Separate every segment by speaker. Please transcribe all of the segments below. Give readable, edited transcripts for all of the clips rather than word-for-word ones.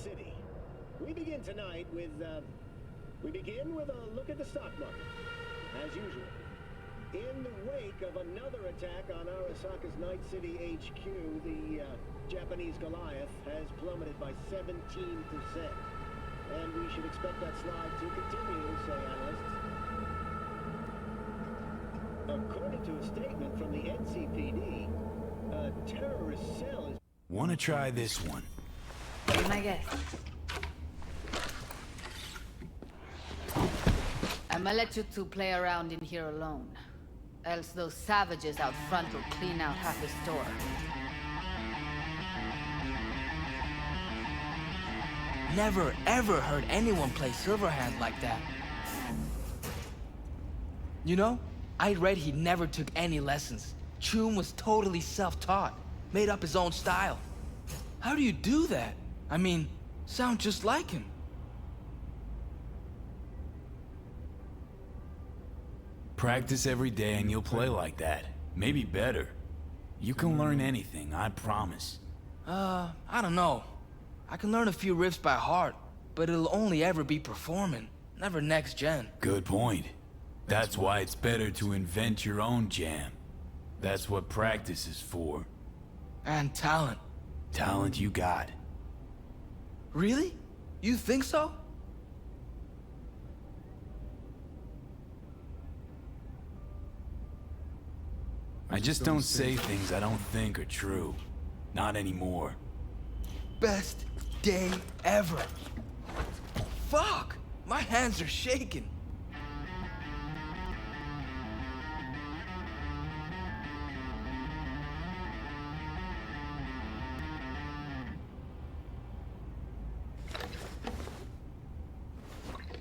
Speaker 1: City. We begin tonight with, we begin with a look at the stock market, as usual. In the wake of another attack on Arasaka's Night City HQ, the Japanese Goliath has plummeted by 17%. And we should expect that slide to continue, say analysts. According to a statement from the NCPD, a terrorist cell is...
Speaker 2: Wanna try this one?
Speaker 3: Be my guest. I'ma let you two play around in here alone. Else those savages out front will clean out half the store.
Speaker 4: Never ever heard anyone play Silverhand like that. You know, I read he never took any lessons. Chum was totally self-taught, made up his own style. How do you do that? I mean, sound just like him.
Speaker 2: Practice every day and you'll play like that. Maybe better. You can learn anything, I promise.
Speaker 4: I don't know. I can learn a few riffs by heart, but it'll only ever be performing, never next gen.
Speaker 2: Good point. That's why it's better to invent your own jam. That's what practice is for.
Speaker 4: And talent.
Speaker 2: Talent you got.
Speaker 4: Really? You think so?
Speaker 2: I just don't say things I don't think are true. Not anymore.
Speaker 4: Best day ever. Fuck! My hands are shaking.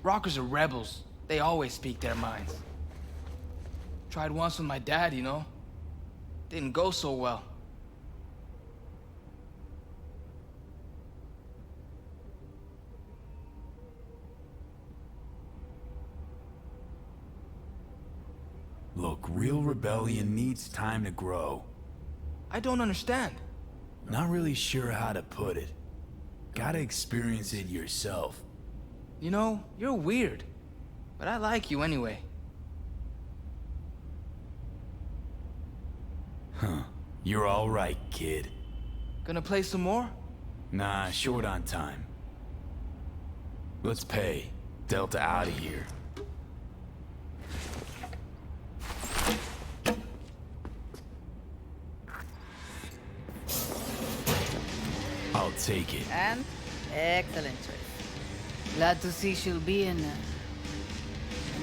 Speaker 4: Rockers are rebels. They always speak their minds. Tried once with my dad, you know? Didn't go so well.
Speaker 2: Look, real rebellion needs time to grow.
Speaker 4: I don't understand.
Speaker 2: Not really sure how to put it. Gotta experience it yourself.
Speaker 4: You know, you're weird. But I like you anyway.
Speaker 2: Huh. You're all right, kid.
Speaker 4: Gonna play some more?
Speaker 2: Nah, short on time. Let's pay. Delta out of here. I'll take it.
Speaker 3: And? Excellent choice. Glad to see she'll be in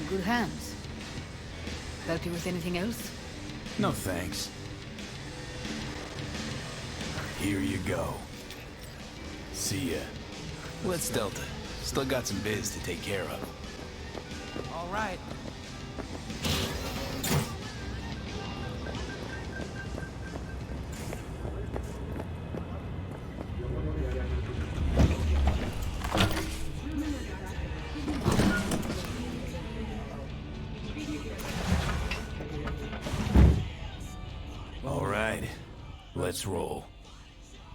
Speaker 3: good hands. Help you with anything else?
Speaker 2: No thanks. Here you go. See ya. Let's Delta. Still got some biz to take care of.
Speaker 4: All right.
Speaker 2: All right. Let's roll.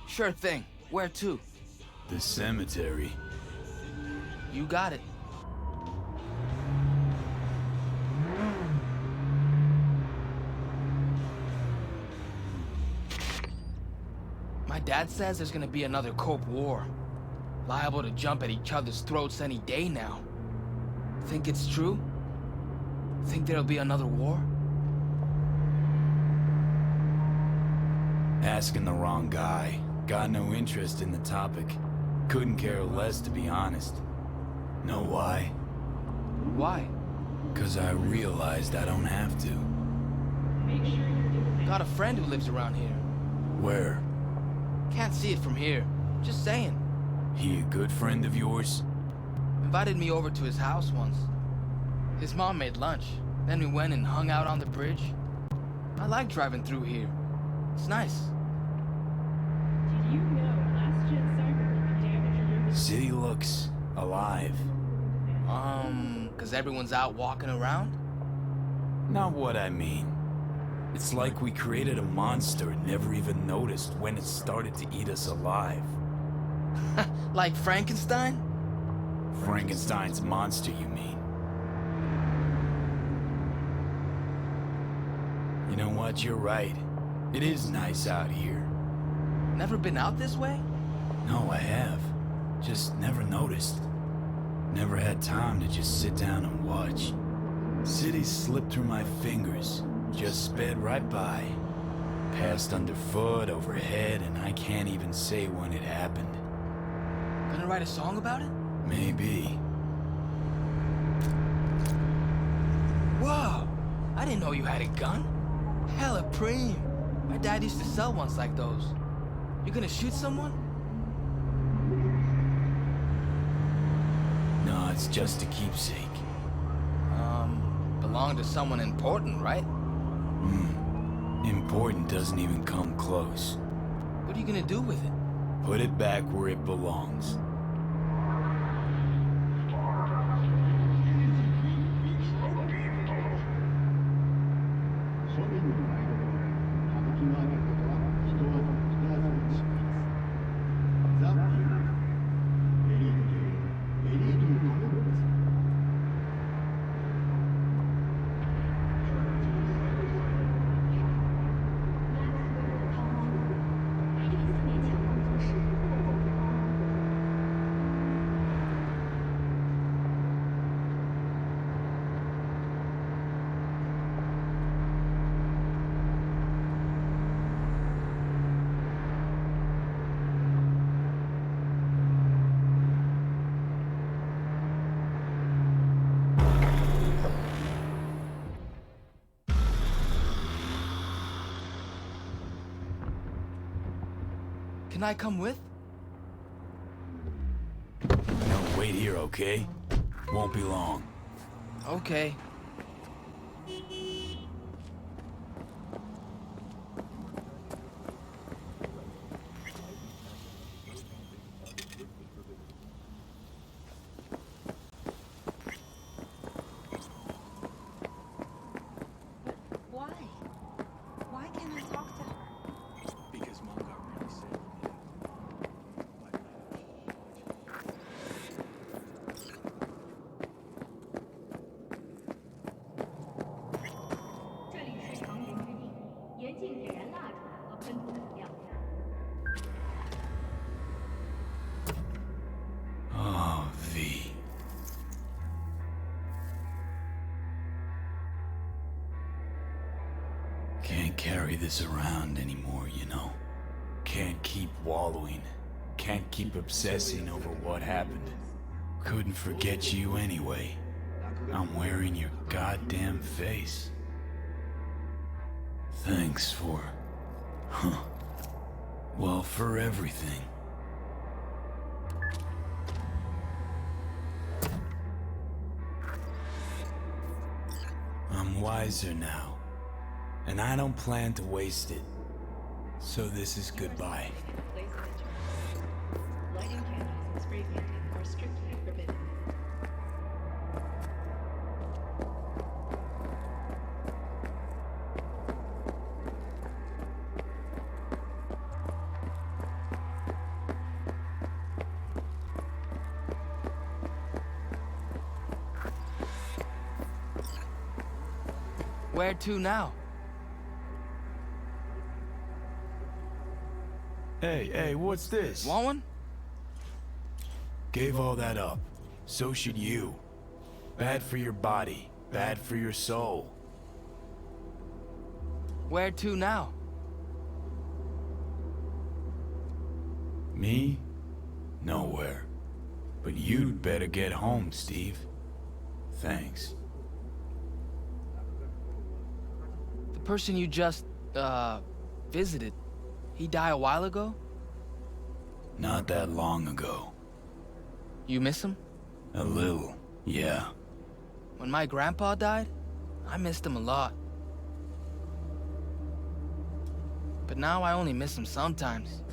Speaker 4: Sure thing. Where to?
Speaker 2: The cemetery.
Speaker 4: You got it. My dad says there's gonna be another Cope War. Liable to jump at each other's throats any day now. Think it's true? Think there'll be another war?
Speaker 2: Asking the wrong guy. Got no interest in the topic. Couldn't care less, to be honest. Know why?
Speaker 4: Why?
Speaker 2: 'Cause I realized I don't have to.
Speaker 4: Got a friend who lives around here.
Speaker 2: Where?
Speaker 4: Can't see it from here. Just saying.
Speaker 2: He a good friend of yours?
Speaker 4: Invited me over to his house once. His mom made lunch. Then we went and hung out on the bridge. I like driving through here. It's nice.
Speaker 5: Did you know last-gen cyber damaged?
Speaker 2: City looks alive.
Speaker 4: 'Cause everyone's out walking around?
Speaker 2: Not what I mean. It's like we created a monster and never even noticed when it started to eat us alive.
Speaker 4: Like Frankenstein?
Speaker 2: Frankenstein's monster, you mean? You know what? You're right. It is nice out here.
Speaker 4: Never been out this way?
Speaker 2: No, I have. Just never noticed. Never had time to just sit down and watch. Cities slipped through my fingers, just sped right by. Passed underfoot, overhead, and I can't even say when it happened.
Speaker 4: Gonna write a song about it?
Speaker 2: Maybe.
Speaker 4: Whoa! I didn't know you had a gun. Hella preem. My dad used to sell ones like those. You gonna shoot someone?
Speaker 2: No, it's just a keepsake.
Speaker 4: Belong to someone important, right?
Speaker 2: Important doesn't even come close.
Speaker 4: What are you gonna do with it?
Speaker 2: Put it back where it belongs.
Speaker 4: Can I come with?
Speaker 2: No, wait here, okay? Won't be long.
Speaker 4: Okay.
Speaker 6: Why? Why can't I talk to her?
Speaker 2: Because Mom got really sick.
Speaker 5: 这里是长眠之地，严禁点燃蜡烛和喷吐能量。
Speaker 2: Oh, V. Can't carry this around anymore, you know? Can't keep wallowing. Can't keep obsessing over what happened. Couldn't forget you anyway. I'm wearing your goddamn face. Thanks for... Well, for everything. I'm wiser now, and I don't plan to waste it. So this is goodbye.
Speaker 5: Lighting candles and spray painting are strictly forbidden.
Speaker 4: Where to now?
Speaker 2: Hey, what's this?
Speaker 4: Want one?
Speaker 2: Gave all that up. So should you. Bad for your body, bad for your soul.
Speaker 4: Where to now?
Speaker 2: Me? Nowhere. But you'd better get home, Steve. Thanks.
Speaker 4: The person you just, visited, he died a while ago?
Speaker 2: Not that long ago.
Speaker 4: You miss him?
Speaker 2: A little, yeah.
Speaker 4: When my grandpa died, I missed him a lot. But now I only miss him sometimes.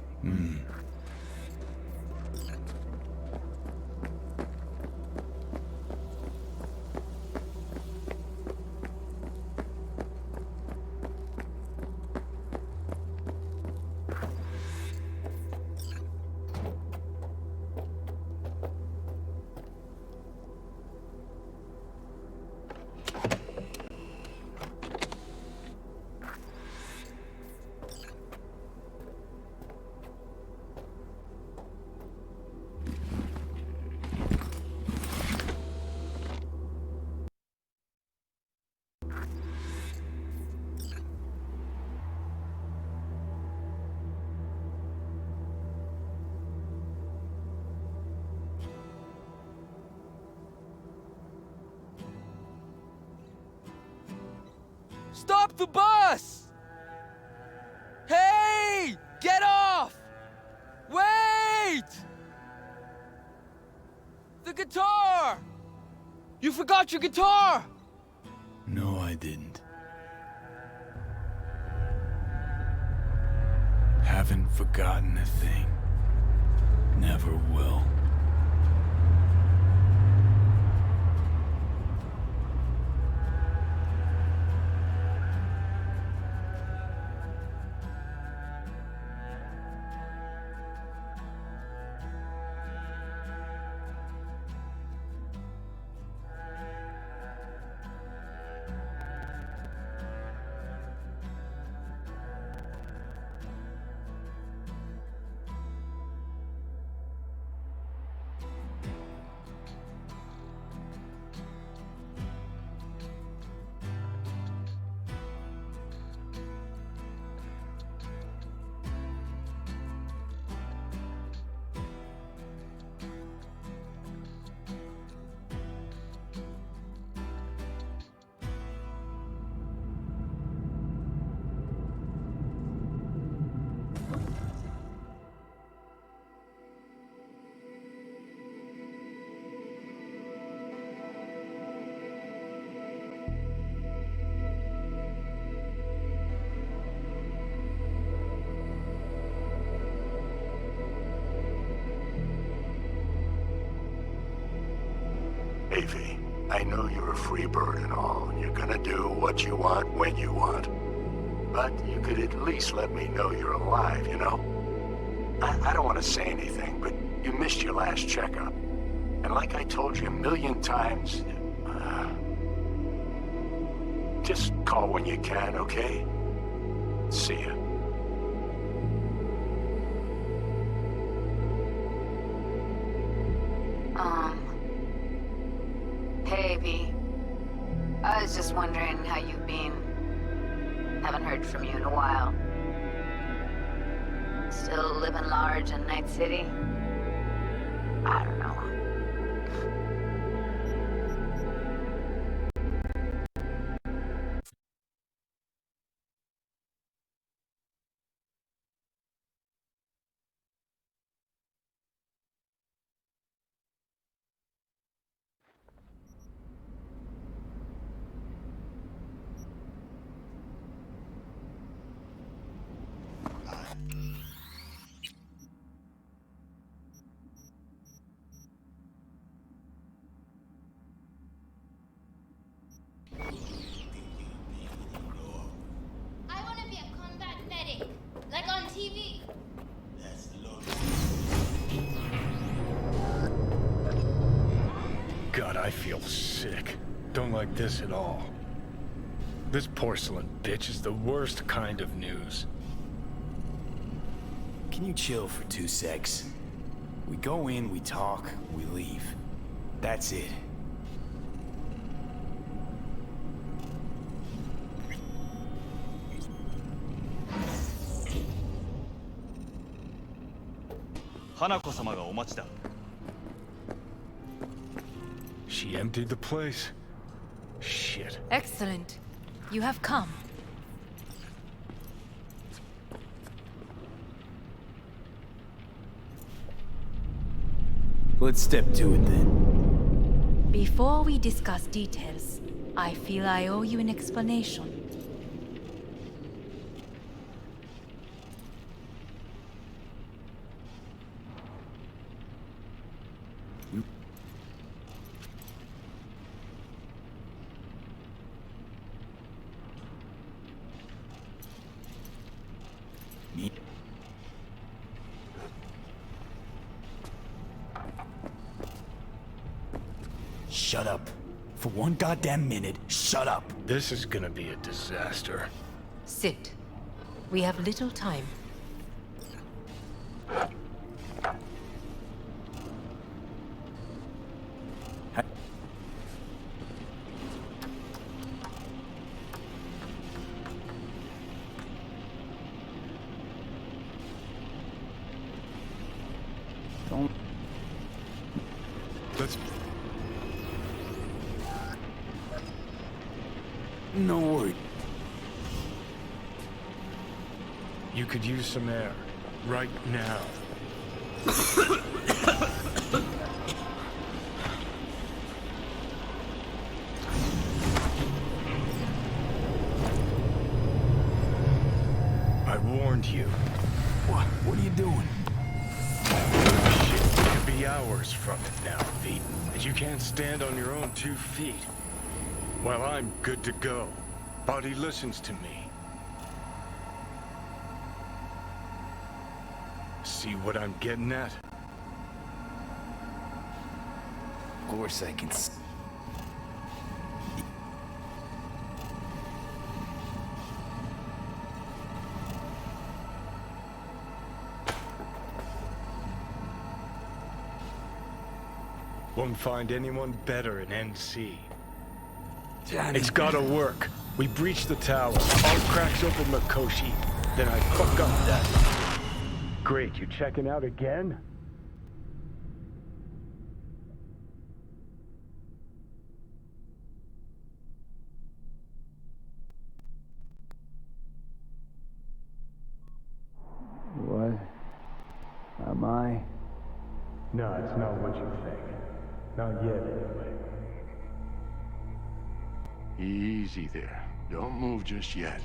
Speaker 4: Stop the bus! Hey! Get off! Wait! The guitar! You forgot your guitar!
Speaker 2: No, I didn't. Haven't forgotten a thing. Never will.
Speaker 7: Avy, I know you're a free bird and all, and you're gonna do what you want when you want. But you could at least let me know you're alive, you know? I don't want to say anything, but you missed your last checkup. And like I told you a million times, just call when you can, okay? See ya.
Speaker 3: Hey, V. I was just wondering how you've been. Haven't heard from you in a while. Still living large in Night City? I don't know.
Speaker 5: I want to be a combat medic, like on TV.
Speaker 8: God, I feel sick. Don't like this at all. This porcelain bitch is the worst kind of news.
Speaker 2: Can you chill for 2 secs? We go in, we talk, we leave. That's it.
Speaker 8: She emptied the place? Shit.
Speaker 6: Excellent. You have come.
Speaker 2: Let's step to it then.
Speaker 6: Before we discuss details, I feel I owe you an explanation.
Speaker 2: Me? Shut up. For one goddamn minute, shut up.
Speaker 8: This is gonna be a disaster.
Speaker 6: Sit. We have little time.
Speaker 2: Don't...
Speaker 8: Let's...
Speaker 2: No worry.
Speaker 8: You could use some air. Right now. I warned you.
Speaker 2: What are you doing?
Speaker 8: Shit, you could be hours from it now, V. And you can't stand on your own 2 feet. Well, I'm good to go. Body listens to me. See what I'm getting at?
Speaker 2: Of course I can
Speaker 8: Won't find anyone better in NC.
Speaker 2: Johnny.
Speaker 8: It's gotta work. We breach the tower. All cracks open Mikoshi. Then I fuck up that. Great, you checking out again?
Speaker 2: What am I?
Speaker 8: No, it's not what you think. Not yet, anyway.
Speaker 7: Easy there. Don't move just yet.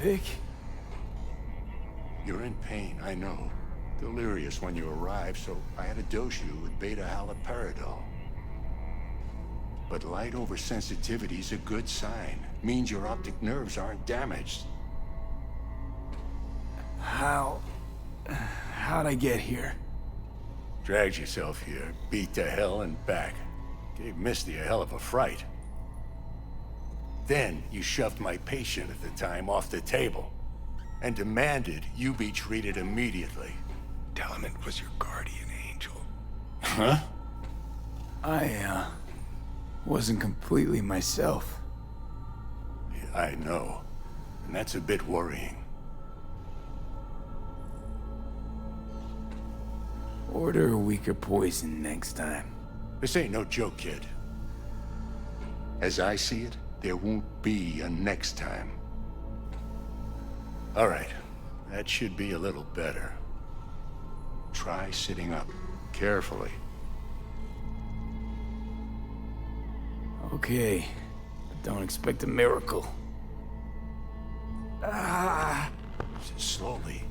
Speaker 2: Vic?
Speaker 7: You're in pain, I know. Delirious when you arrived, so I had to dose you with beta-haloperidol. But light oversensitivity is a good sign. Means your optic nerves aren't damaged.
Speaker 2: How'd I get here?
Speaker 7: Dragged yourself here, beat to hell and back. Gave Misty a hell of a fright. Then you shoved my patient at the time off the table and demanded you be treated immediately.
Speaker 8: Tell him it was your guardian angel.
Speaker 7: Huh?
Speaker 2: I wasn't completely myself.
Speaker 7: Yeah, I know. And that's a bit worrying.
Speaker 2: Order a weaker poison next time.
Speaker 7: This ain't no joke, kid. As I see it, there won't be a next time. All right, that should be a little better. Try sitting up, carefully.
Speaker 2: Okay, but don't expect a miracle.
Speaker 7: Slowly.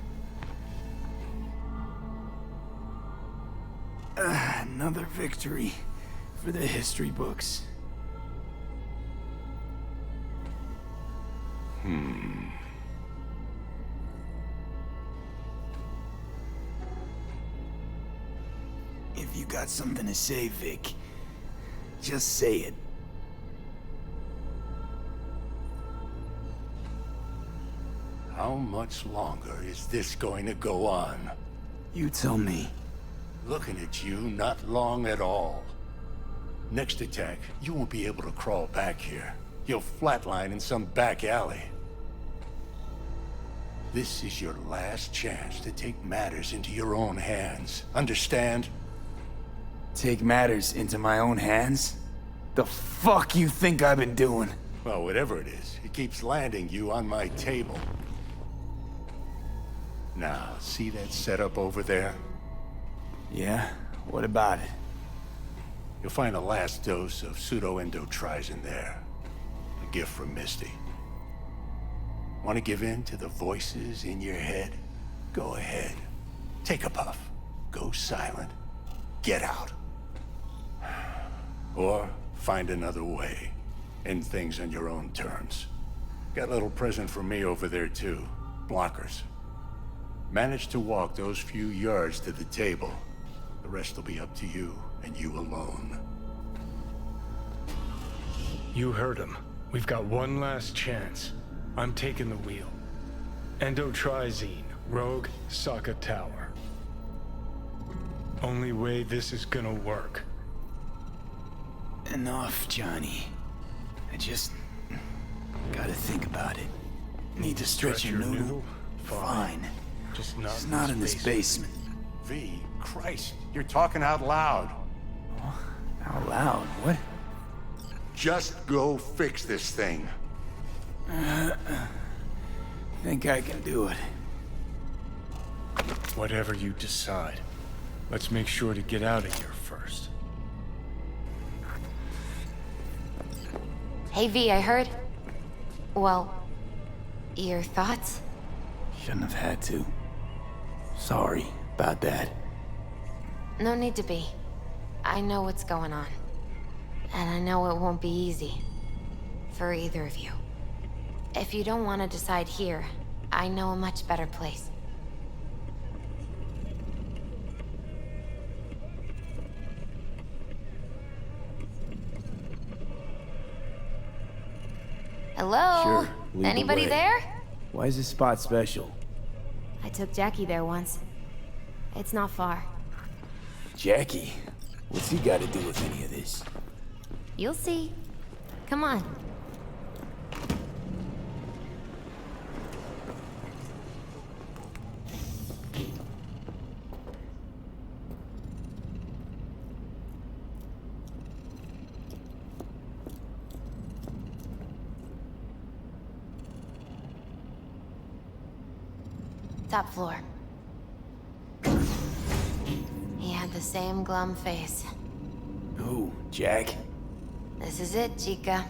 Speaker 2: Another victory for the history books. If you got something to say, Vic, just say it.
Speaker 7: How much longer is this going to go on?
Speaker 2: You tell me.
Speaker 7: Looking at you, not long at all. Next attack, you won't be able to crawl back here. You'll flatline in some back alley. This is your last chance to take matters into your own hands. Understand?
Speaker 2: Take matters into my own hands? The fuck you think I've been doing?
Speaker 7: Well, whatever it is, it keeps landing you on my table. Now, see that setup over there?
Speaker 2: Yeah? What about it?
Speaker 7: You'll find a last dose of pseudo-endotrizin there. A gift from Misty. Want to give in to the voices in your head? Go ahead. Take a puff. Go silent. Get out. Or find another way. End things on your own terms. Got a little present for me over there too. Blockers. Manage to walk those few yards to the table. The rest will be up to you, and you alone.
Speaker 8: You heard him. We've got one last chance. I'm taking the wheel. Endotrizine, Rogue, Sokka Tower. Only way this is gonna work.
Speaker 2: Enough, Johnny. I just gotta think about it. Need to stretch your noodle? Fine.
Speaker 8: Just
Speaker 2: It's not in this basement.
Speaker 7: V, Christ, you're talking out loud.
Speaker 2: Out loud? What?
Speaker 7: Just go fix this thing.
Speaker 2: Think I can do it.
Speaker 8: Whatever you decide. Let's make sure to get out of here first.
Speaker 9: Hey V, I heard... Well... Your thoughts?
Speaker 2: Shouldn't have had to. Sorry about that.
Speaker 9: No need to be. I know what's going on. And I know it won't be easy. For either of you. If you don't want to decide here, I know a much better place. Hello?
Speaker 2: Sure, lead the
Speaker 9: Anybody
Speaker 2: way.
Speaker 9: there?
Speaker 2: Why is this spot special?
Speaker 9: I took Jackie there once. It's not far.
Speaker 2: Jackie? What's he got to do with any of this?
Speaker 9: You'll see. Come on. Top floor. He had the same glum face.
Speaker 2: Who? Jack?
Speaker 9: This is it, Chica.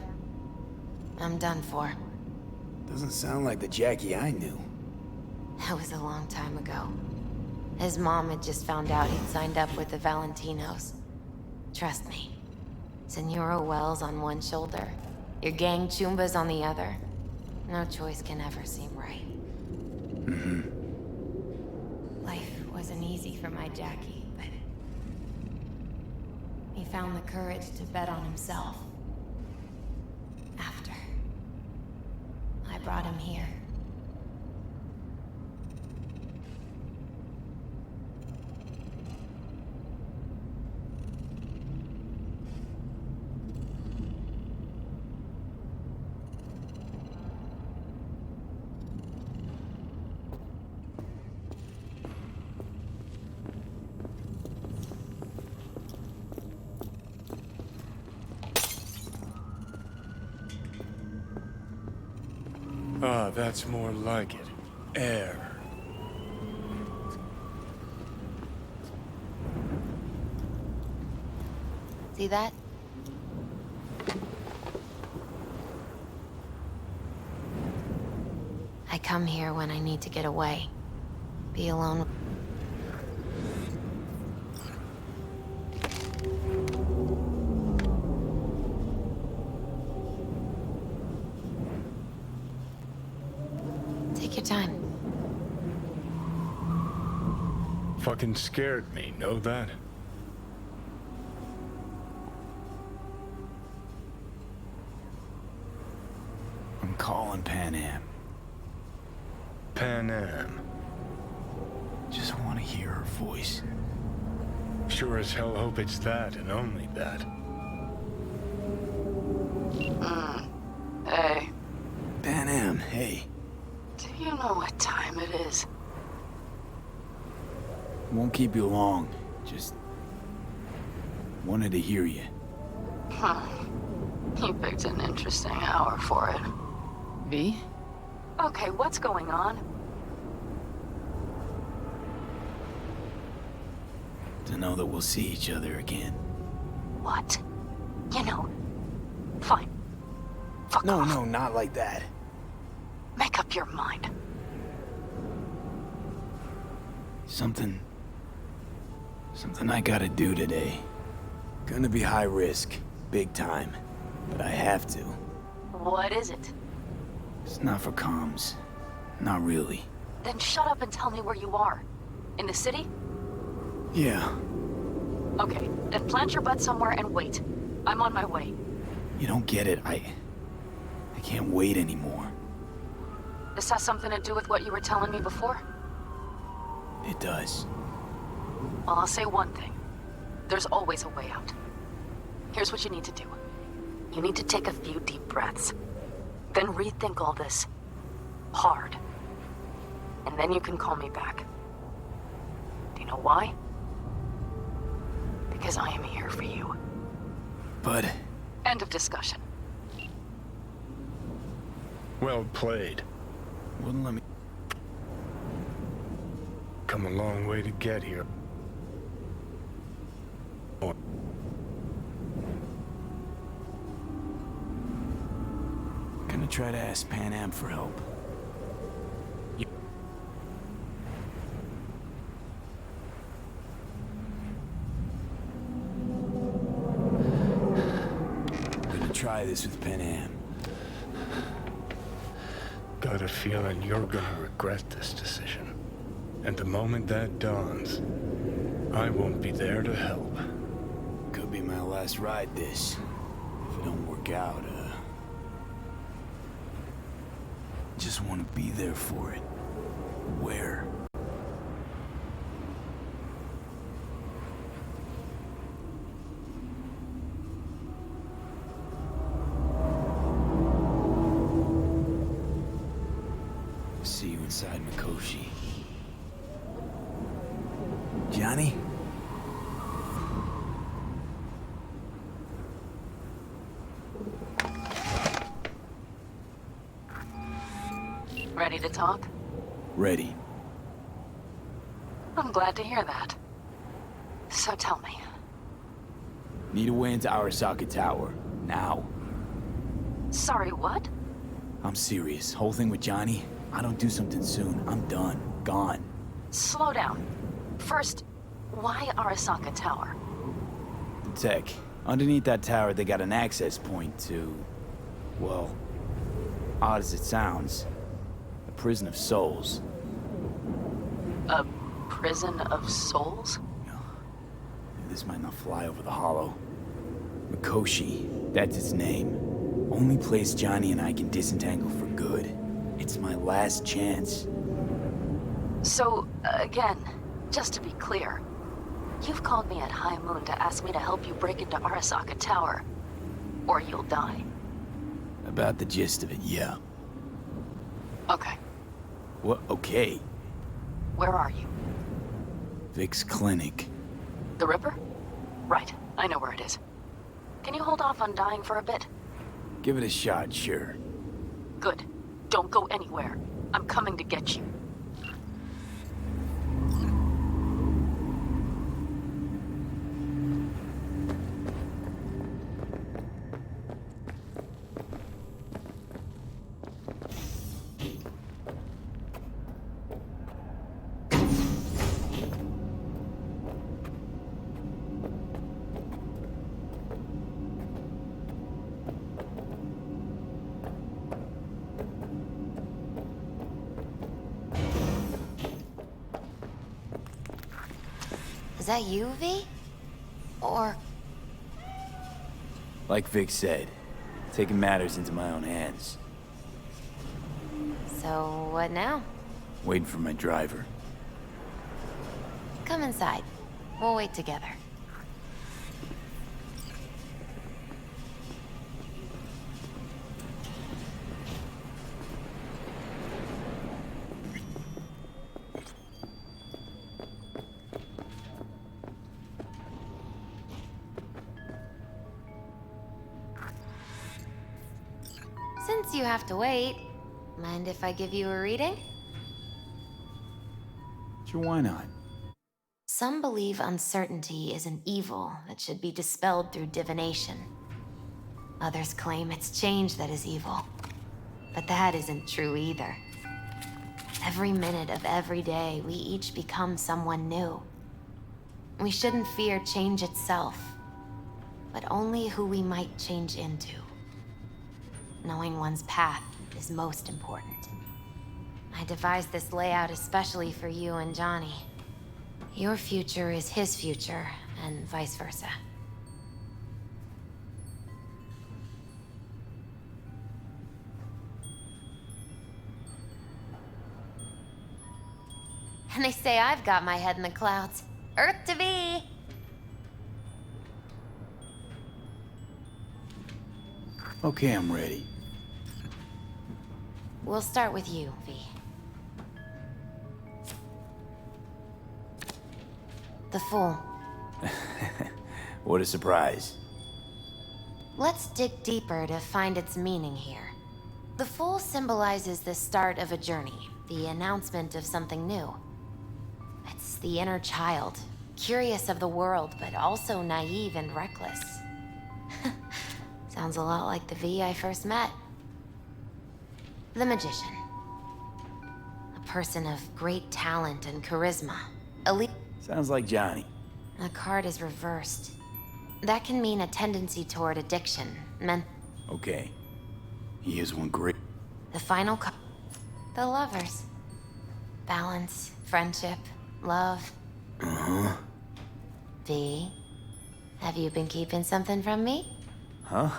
Speaker 9: I'm done for.
Speaker 2: Doesn't sound like the Jackie I knew.
Speaker 9: That was a long time ago. His mom had just found out he'd signed up with the Valentinos. Trust me. Senora Wells on one shoulder, your gang Chumbas on the other. No choice can ever seem right. Life wasn't easy for my Jackie, but... he found the courage to bet on himself. After I brought him here.
Speaker 8: Ah, that's more like it. Air.
Speaker 9: See that? I come here when I need to get away. Be alone. Take your time.
Speaker 8: Fucking scared me, know that?
Speaker 2: I'm calling Pan Am.
Speaker 8: Pan Am.
Speaker 2: Just want to hear her voice.
Speaker 8: Sure as hell hope it's that and only that.
Speaker 10: Hey,
Speaker 2: Pan Am, hey.
Speaker 10: do you know what time it is?
Speaker 2: Won't keep you long. Just wanted to hear you.
Speaker 10: You picked an interesting hour for it.
Speaker 3: V?
Speaker 10: Okay, what's going on?
Speaker 2: To know that we'll see each other again.
Speaker 10: What? You know, fine. Fuck
Speaker 2: No,
Speaker 10: off.
Speaker 2: no, not like that.
Speaker 10: Make up your mind.
Speaker 2: Something I gotta do today. Gonna be high risk, big time, but I have to.
Speaker 10: What is it?
Speaker 2: It's not for comms. Not really.
Speaker 10: Then shut up and tell me where you are. In the city?
Speaker 2: Yeah,
Speaker 10: Okay, then plant your butt somewhere and wait. I'm on my way.
Speaker 2: you don't get it. I can't wait anymore.
Speaker 10: This has something to do with what you were telling me before?
Speaker 2: It does.
Speaker 10: Well, I'll say one thing. There's always a way out. Here's what you need to do. You need to take a few deep breaths. Then rethink all this. Hard. And then you can call me back. Do you know why? Because I am here for you.
Speaker 2: But
Speaker 10: End of discussion.
Speaker 8: Well played.
Speaker 2: Wouldn't let me...
Speaker 8: Come a long way to get here.
Speaker 2: Gonna try to ask Pan Am for help. Gonna try this with Pan Am.
Speaker 8: Got a feeling you're gonna regret this decision. And the moment that dawns, I won't be there to help.
Speaker 2: Could be my last ride this. If it don't work out, just want to be there for it. Where? See you inside Mikoshi. Johnny?
Speaker 10: Ready to talk?
Speaker 2: Ready.
Speaker 10: I'm glad to hear that. So tell me.
Speaker 2: Need a way into Arasaka Tower. Now.
Speaker 10: Sorry, what?
Speaker 2: I'm serious. Whole thing with Johnny, I don't do something soon, I'm done. Gone.
Speaker 10: Slow down. First, why Arasaka Tower?
Speaker 2: The tech. Underneath that tower, they got an access point to... well, odd as it sounds, a prison of souls.
Speaker 10: A prison of souls?
Speaker 2: This might not fly over the hollow. Mikoshi, that's its name. Only place Johnny and I can disentangle for good. It's my last chance.
Speaker 10: So, again, just to be clear, you've called me at High Moon to ask me to help you break into Arasaka Tower, or you'll die.
Speaker 2: About the gist of it, yeah.
Speaker 10: Okay.
Speaker 2: What? Okay.
Speaker 10: Where are you?
Speaker 2: Vic's clinic.
Speaker 10: The Ripper? Right, I know where it is. Can you hold off on dying for a bit?
Speaker 2: Give it a shot, sure.
Speaker 10: Good. Don't go anywhere. I'm coming to get you.
Speaker 9: Is that you, V? Or...
Speaker 2: Like Vic said, taking matters into my own hands.
Speaker 9: So, what now?
Speaker 2: Waiting for my driver.
Speaker 9: Come inside. We'll wait together. Since you have to wait, mind if I give you a reading?
Speaker 2: Sure, why not?
Speaker 9: Some believe uncertainty is an evil that should be dispelled through divination. Others claim it's change that is evil. But that isn't true either. Every minute of every day, we each become someone new. We shouldn't fear change itself, but only who we might change into. Knowing one's path is most important. I devised this layout especially for you and Johnny. Your future is his future, and vice versa. And they say I've got my head in the clouds. Earth to be!
Speaker 2: Okay, I'm ready.
Speaker 9: We'll start with you, V. The Fool.
Speaker 2: What a surprise.
Speaker 9: Let's dig deeper to find its meaning here. The fool symbolizes the start of a journey, the announcement of something new. It's the inner child, curious of the world, but also naive and reckless. Sounds a lot like the V I first met. The magician. A person of great talent and charisma. Elite.
Speaker 2: Sounds like Johnny.
Speaker 9: The card is reversed. That can mean a tendency toward addiction,
Speaker 2: Okay. Here's one great.
Speaker 9: The final the lovers. Balance, friendship, love.
Speaker 2: Uh-huh.
Speaker 9: V, have you been keeping something from me?
Speaker 2: Huh?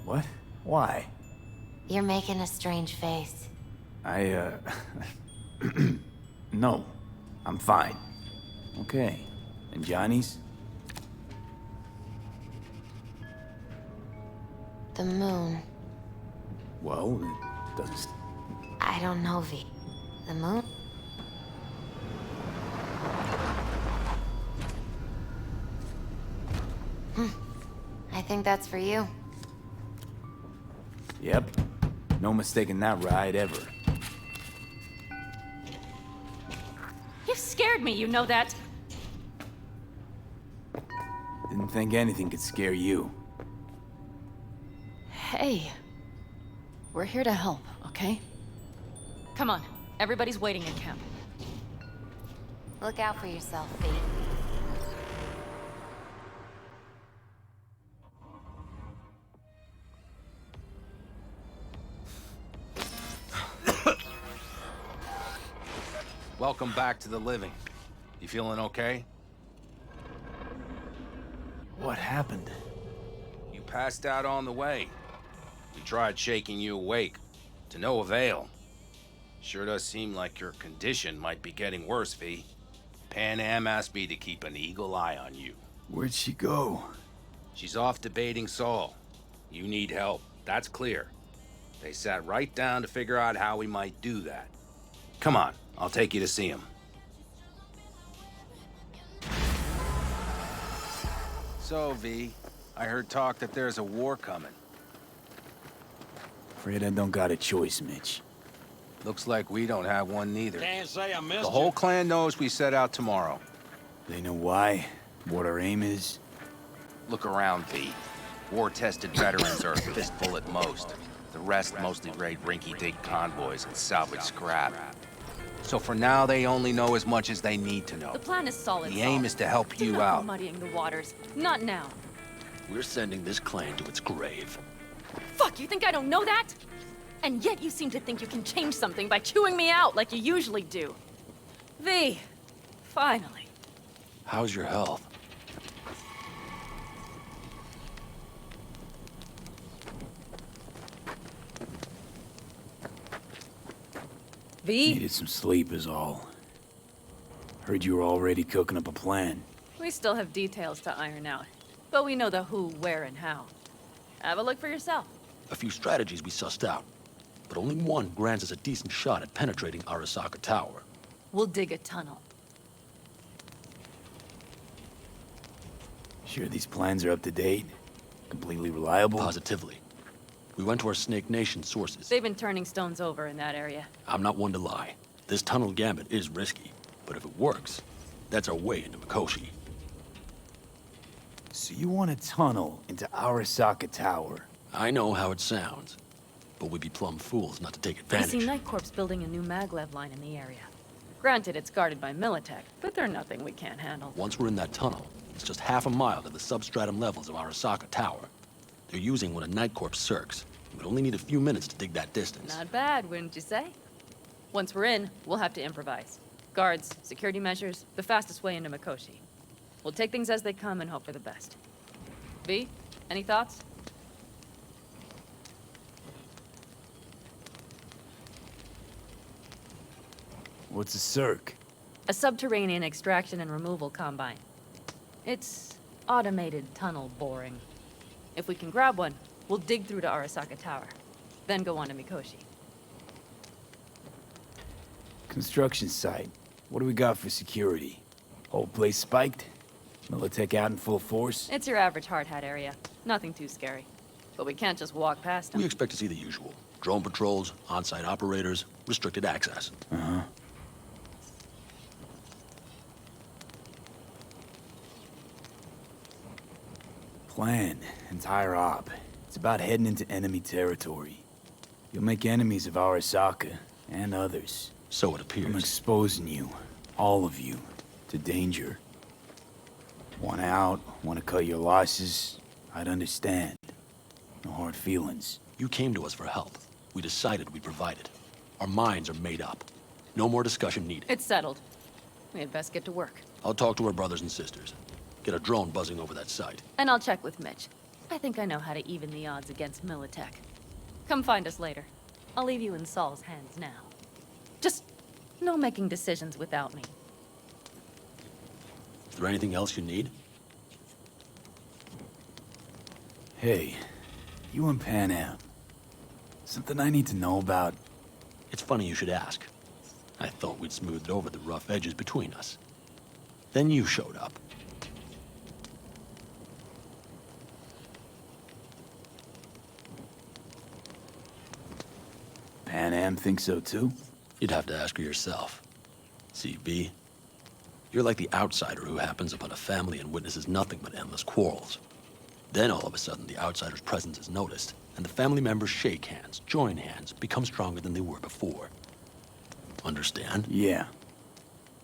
Speaker 2: What? Why?
Speaker 9: You're making a strange face.
Speaker 2: No. I'm fine. Okay. And Johnny's?
Speaker 9: The moon.
Speaker 2: Well, it doesn't...
Speaker 9: I don't know, V. The moon? I think that's for you.
Speaker 2: Yep. No mistaking that ride ever.
Speaker 5: You've scared me, you know that?
Speaker 2: Didn't think anything could scare you.
Speaker 11: Hey. We're here to help, okay? Come on. Everybody's waiting in camp.
Speaker 9: Look out for yourself, V.
Speaker 12: Welcome back to the living. You feeling okay?
Speaker 2: What happened?
Speaker 12: You passed out on the way. We tried shaking you awake. To no avail. Sure does seem like your condition might be getting worse, V. Panam asked me to keep an eagle eye on you.
Speaker 2: Where'd she go?
Speaker 12: She's off debating Saul. You need help, that's clear. They sat right down to figure out how we might do that. Come on, I'll take you to see him. So, V, I heard talk that there's a war coming.
Speaker 2: Afraid I don't got a choice, Mitch.
Speaker 12: Looks like we don't have one neither.
Speaker 13: Can't say I missed
Speaker 12: The whole clan knows we set out tomorrow.
Speaker 2: They know why? What our aim is?
Speaker 12: Look around, V. War-tested veterans are a fistful at most. The rest mostly raid rinky-dink convoys and salvage scrap. So for now, they only know as much as they need to know.
Speaker 11: The plan is solid.
Speaker 12: The aim is to help
Speaker 11: Do
Speaker 12: you
Speaker 11: not
Speaker 12: out.
Speaker 11: go muddying the waters. Not now.
Speaker 13: We're sending this clan to its grave.
Speaker 11: Fuck, you think I don't know that? And yet you seem to think you can change something by chewing me out like you usually do. V, finally.
Speaker 13: How's your health?
Speaker 11: V?
Speaker 2: Needed some sleep is all. Heard you were already cooking up a plan.
Speaker 11: We still have details to iron out. But we know the who, where, and how. Have a look for yourself.
Speaker 13: A few strategies we sussed out, but only one grants us a decent shot at penetrating Arasaka Tower.
Speaker 11: We'll dig a tunnel.
Speaker 2: Sure these plans are up to date? Completely reliable?
Speaker 13: Positively. We went to our Snake Nation sources.
Speaker 11: They've been turning stones over in that area.
Speaker 13: I'm not one to lie. This tunnel gambit is risky, but if it works, that's our way into Mikoshi.
Speaker 2: So you want a tunnel into Arasaka Tower?
Speaker 13: I know how it sounds, but we'd be plumb fools not to take
Speaker 11: I
Speaker 13: advantage.
Speaker 11: see Night Corps building a new maglev line in the area. Granted, it's guarded by Militech, but they're nothing we can't handle.
Speaker 13: Once we're in that tunnel, it's just half a mile to the substratum levels of Arasaka Tower. They're using one of Night Corps' circs. We'd only need a few minutes to dig that distance.
Speaker 11: Not bad, wouldn't you say? Once we're in, we'll have to improvise. Guards, security measures, the fastest way into Mikoshi. We'll take things as they come and hope for the best. V, any thoughts?
Speaker 2: What's a circ?
Speaker 11: A subterranean extraction and removal combine. It's automated tunnel boring. If we can grab one, we'll dig through to Arasaka Tower, then go on to Mikoshi.
Speaker 2: Construction site. What do we got for security? Whole place spiked? Militech out in full force?
Speaker 11: It's your average hard hat area. Nothing too scary. But we can't just walk past them.
Speaker 13: We expect to see the usual. Drone patrols, on-site operators, restricted access.
Speaker 2: Uh-huh. Plan, entire op. It's about heading into enemy territory. You'll make enemies of Arasaka, and others.
Speaker 13: So it appears.
Speaker 2: I'm exposing you, all of you, to danger. Want out, want to cut your losses, I'd understand. No hard feelings.
Speaker 13: You came to us for help. We decided we'd provide it. Our minds are made up. No more discussion needed.
Speaker 11: It's settled. We had best get to work.
Speaker 13: I'll talk to our brothers and sisters. Get a drone buzzing over that site.
Speaker 11: And I'll check with Mitch. I think I know how to even the odds against Militech. Come find us later. I'll leave you in Saul's hands now. Just no making decisions without me.
Speaker 13: Is there anything else you need?
Speaker 2: Hey, you and Pan Am. Something I need to know about?
Speaker 13: It's funny you should ask. I thought we'd smoothed over the rough edges between us. Then you showed up.
Speaker 2: Pan Am thinks so too?
Speaker 13: You'd have to ask her yourself. See, V, you're like the outsider who happens upon a family and witnesses nothing but endless quarrels. Then all of a sudden the outsider's presence is noticed, and the family members shake hands, join hands, become stronger than they were before. Understand?
Speaker 2: Yeah.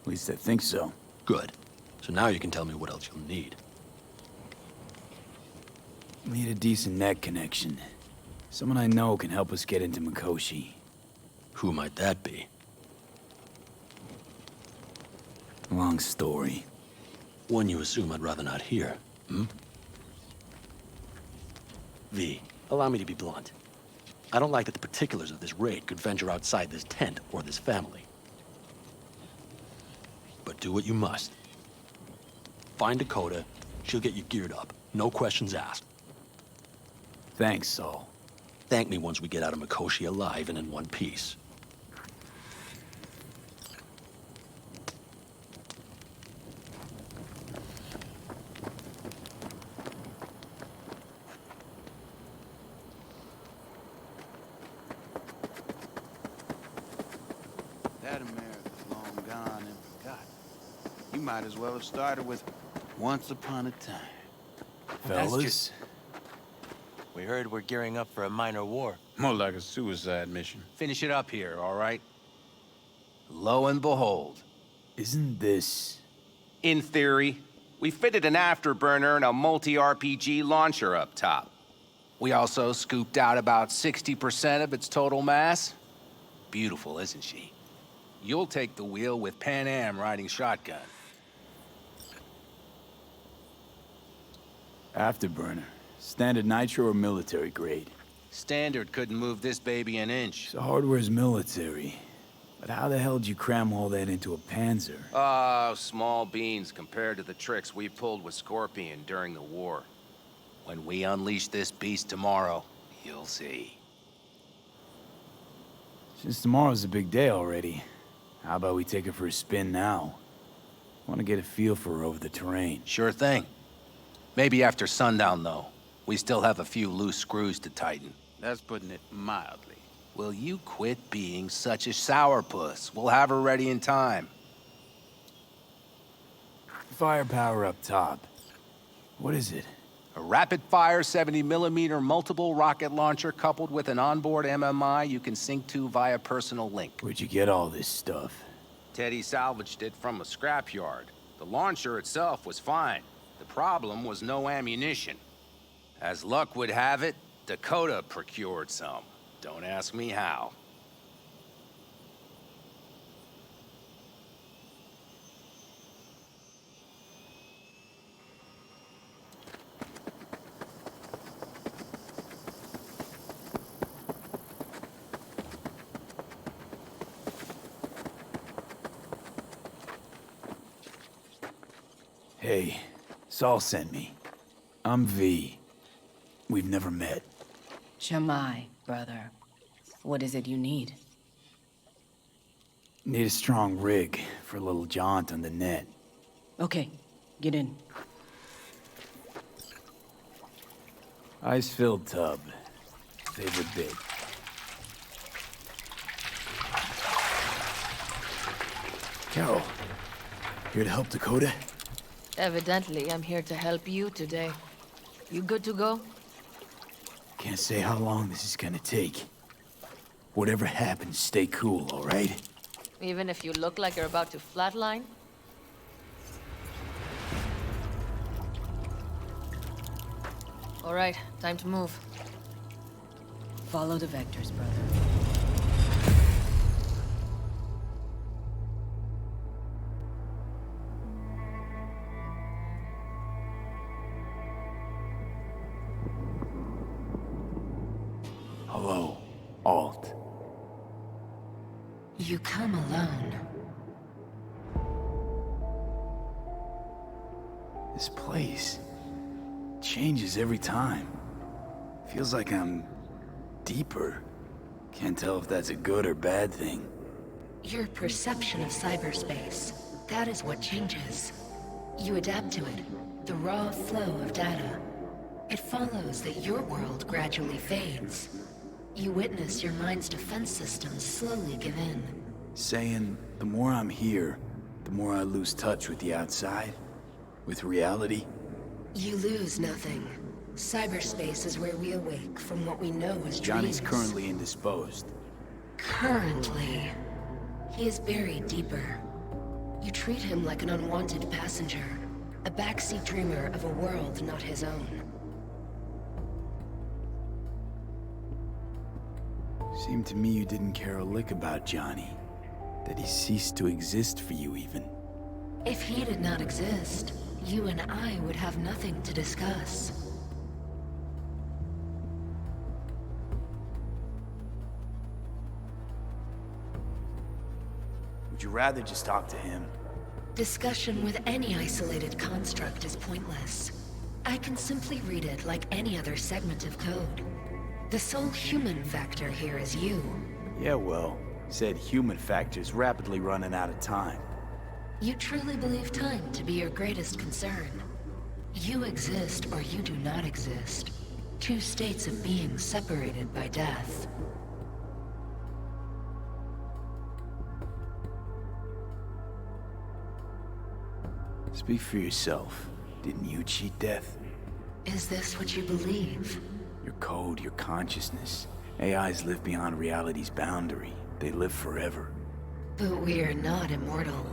Speaker 2: At least I think so.
Speaker 13: Good. So now you can tell me what else you'll need.
Speaker 2: Need a decent net connection. Someone I know can help us get into Mikoshi.
Speaker 13: Who might that be?
Speaker 2: Long story.
Speaker 13: One you assume I'd rather not hear, hmm? V, allow me to be blunt. I don't like that the particulars of this raid could venture outside this tent or this family. But do what you must. Find Dakota, she'll get you geared up. No questions asked.
Speaker 2: Thanks, Saul.
Speaker 13: Thank me once we get out of Mikoshi alive and in one piece.
Speaker 14: That America's long gone and forgotten. You might as well have started with Once Upon a Time.
Speaker 2: Fellas?
Speaker 15: We heard we're gearing up for a minor war.
Speaker 12: More like a suicide mission. Finish it up here, all right? Lo and behold.
Speaker 2: Isn't this...
Speaker 12: In theory, we fitted an afterburner and a multi-RPG launcher up top. We also scooped out about 60% of its total mass. Beautiful, isn't she? You'll take the wheel with Pan Am riding shotgun.
Speaker 2: Afterburner. Standard nitro or military grade?
Speaker 12: Standard couldn't move this baby an inch.
Speaker 2: So hardware's military. But how the hell did you cram all that into a Panzer?
Speaker 12: Oh, small beans compared to the tricks we pulled with Scorpion during the war. When we unleash this beast tomorrow, you'll see.
Speaker 2: Since tomorrow's a big day already, how about we take her for a spin now? Want to get a feel for her over the terrain.
Speaker 12: Sure thing. Maybe after sundown, though. We still have a few loose screws to tighten.
Speaker 14: That's putting it mildly.
Speaker 12: Will you quit being such a sourpuss? We'll have her ready in time.
Speaker 2: Firepower up top. What is it?
Speaker 12: A rapid-fire 70mm multiple rocket launcher coupled with an onboard MMI you can sync to via personal link.
Speaker 2: Where'd you get all this stuff?
Speaker 12: Teddy salvaged it from a scrapyard. The launcher itself was fine. The problem was no ammunition. As luck would have it, Dakota procured some. Don't ask me how.
Speaker 2: Hey, Saul sent me. I'm V. We've never met.
Speaker 3: Shamai, brother. What is it you need?
Speaker 2: Need a strong rig for a little jaunt on the net.
Speaker 3: Okay, get in.
Speaker 2: Ice-filled tub. Favorite bit. Carol, here to help Dakota?
Speaker 3: Evidently, I'm here to help you today. You good to go?
Speaker 2: Can't say how long this is gonna take. Whatever happens, stay cool, all right?
Speaker 3: Even if you look like you're about to flatline? All right, time to move. Follow the vectors, brother.
Speaker 2: Hello, Alt.
Speaker 9: You come alone.
Speaker 2: This place changes every time. Feels like I'm deeper. Can't tell if that's a good or bad thing.
Speaker 16: Your perception of cyberspace, that is what changes. You adapt to it, the raw flow of data. It follows that your world gradually fades. You witness your mind's defense systems slowly give in.
Speaker 2: Saying the more I'm here, the more I lose touch with the outside, with reality.
Speaker 16: You lose nothing. Cyberspace is where we awake from what we know as
Speaker 2: Johnny's
Speaker 16: dreams.
Speaker 2: currently indisposed.
Speaker 16: Currently. He is buried deeper. You treat him like an unwanted passenger, a backseat dreamer of a world not his own.
Speaker 2: Seemed to me you didn't care a lick about Johnny. That he ceased to exist for you, even.
Speaker 16: If he did not exist, you and I would have nothing to discuss.
Speaker 2: Would you rather just talk to him?
Speaker 16: Discussion with any isolated construct is pointless. I can simply read it like any other segment of code. The sole human factor here is you.
Speaker 2: Yeah, well, said human factor's rapidly running out of time.
Speaker 16: You truly believe time to be your greatest concern. You exist or you do not exist. Two states of being separated by death.
Speaker 2: Speak for yourself. Didn't you cheat death?
Speaker 16: Is this what you believe?
Speaker 2: Your code, your consciousness. AIs live beyond reality's boundary. They live forever.
Speaker 16: But we are not immortal.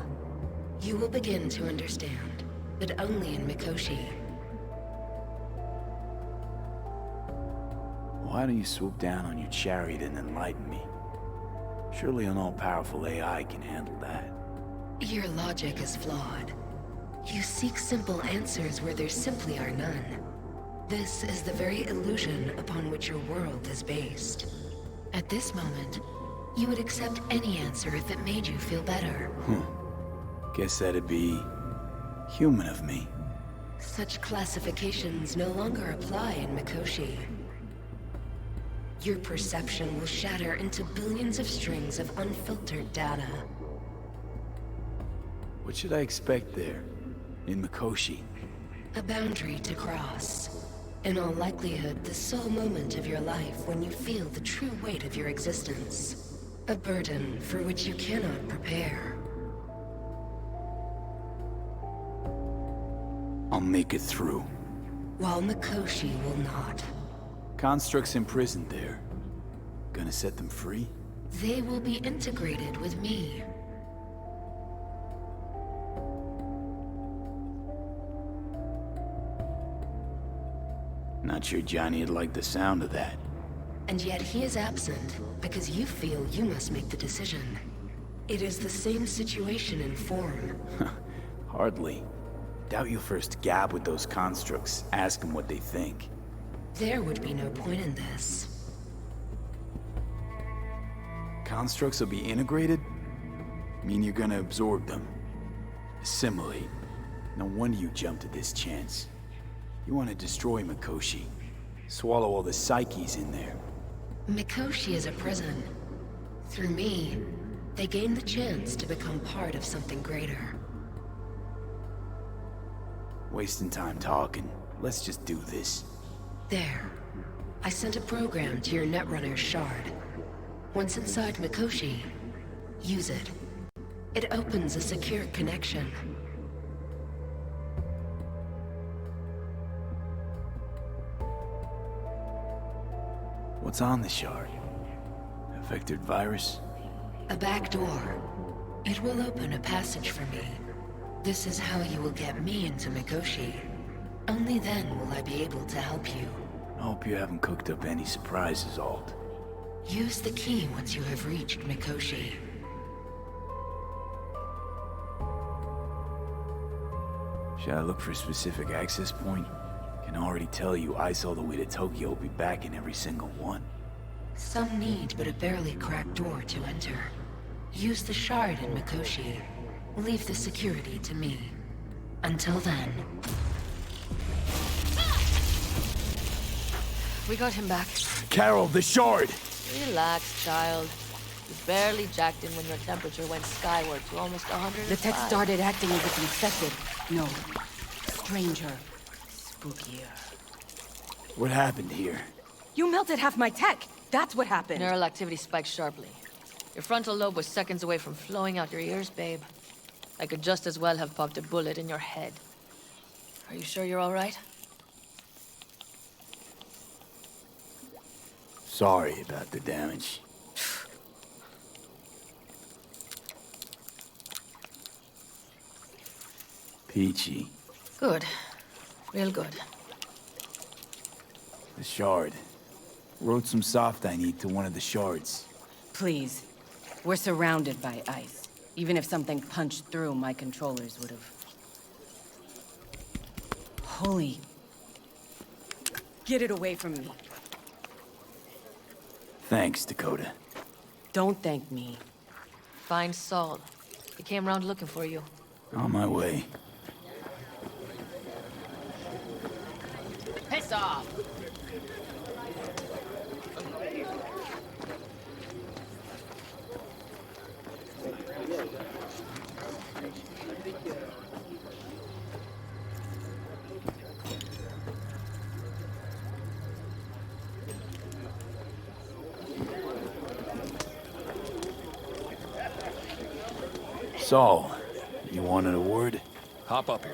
Speaker 16: You will begin to understand, but only in Mikoshi.
Speaker 2: Why don't you swoop down on your chariot and enlighten me? Surely an all-powerful AI can handle that.
Speaker 16: Your logic is flawed. You seek simple answers where there simply are none. This is the very illusion upon which your world is based. At this moment, you would accept any answer if it made you feel better.
Speaker 2: Guess that'd be human of me.
Speaker 16: Such classifications no longer apply in Mikoshi. Your perception will shatter into billions of strings of unfiltered data.
Speaker 2: What should I expect there, in Mikoshi?
Speaker 16: A boundary to cross. In all likelihood, the sole moment of your life when you feel the true weight of your existence. A burden for which you cannot prepare.
Speaker 2: I'll make it through.
Speaker 16: While Mikoshi will not.
Speaker 2: Constructs imprisoned there. Gonna set them free?
Speaker 16: They will be integrated with me.
Speaker 2: Not sure Johnny'd like the sound of that.
Speaker 16: And yet he is absent because you feel you must make the decision. It is the same situation in form.
Speaker 2: Hardly. Doubt you'll first gab with those constructs, ask them what they think.
Speaker 16: There would be no point in this.
Speaker 2: Constructs will be integrated? Mean you're gonna absorb them. Assimilate. No wonder you jumped at this chance. You want to destroy Mikoshi. Swallow all the psyches in there.
Speaker 16: Mikoshi is a prison. Through me, they gain the chance to become part of something greater.
Speaker 2: Wasting time talking. Let's just do this.
Speaker 16: There. I sent a program to your Netrunner's shard. Once inside Mikoshi, use it. It opens a secure connection.
Speaker 2: What's on the shard? A vectored virus?
Speaker 16: A back door. It will open a passage for me. This is how you will get me into Mikoshi. Only then will I be able to help you.
Speaker 2: I hope you haven't cooked up any surprises, Alt.
Speaker 16: Use the key once you have reached Mikoshi.
Speaker 2: Should I look for a specific access point? Can already tell you Ice all the way to Tokyo will be back in every single one.
Speaker 16: Some need but a barely cracked door to enter. Use the shard in Mikoshi. Leave the security to me. Until then...
Speaker 17: We got him back.
Speaker 2: Carol, the shard!
Speaker 17: Relax, child. You barely jacked in when your temperature went skyward to almost 105.
Speaker 3: The tech started acting as if infected. No. Stranger. Spookier.
Speaker 2: What happened here?
Speaker 3: You melted half my tech! That's what happened!
Speaker 17: Neural activity spiked sharply. Your frontal lobe was seconds away from flowing out your ears, babe. I could just as well have popped a bullet in your head. Are you sure you're all right?
Speaker 2: Sorry about the damage. Peachy.
Speaker 17: Good. Real good.
Speaker 2: The shard. Wrote some soft I need to one of the shards.
Speaker 3: Please. We're surrounded by ice. Even if something punched through, my controllers would have... Holy... Get it away from me.
Speaker 2: Thanks, Dakota.
Speaker 3: Don't thank me.
Speaker 17: Find Saul. He came around looking for you.
Speaker 2: On my way.
Speaker 4: Piss off!
Speaker 2: Saul, you wanted a word?
Speaker 13: Hop up here.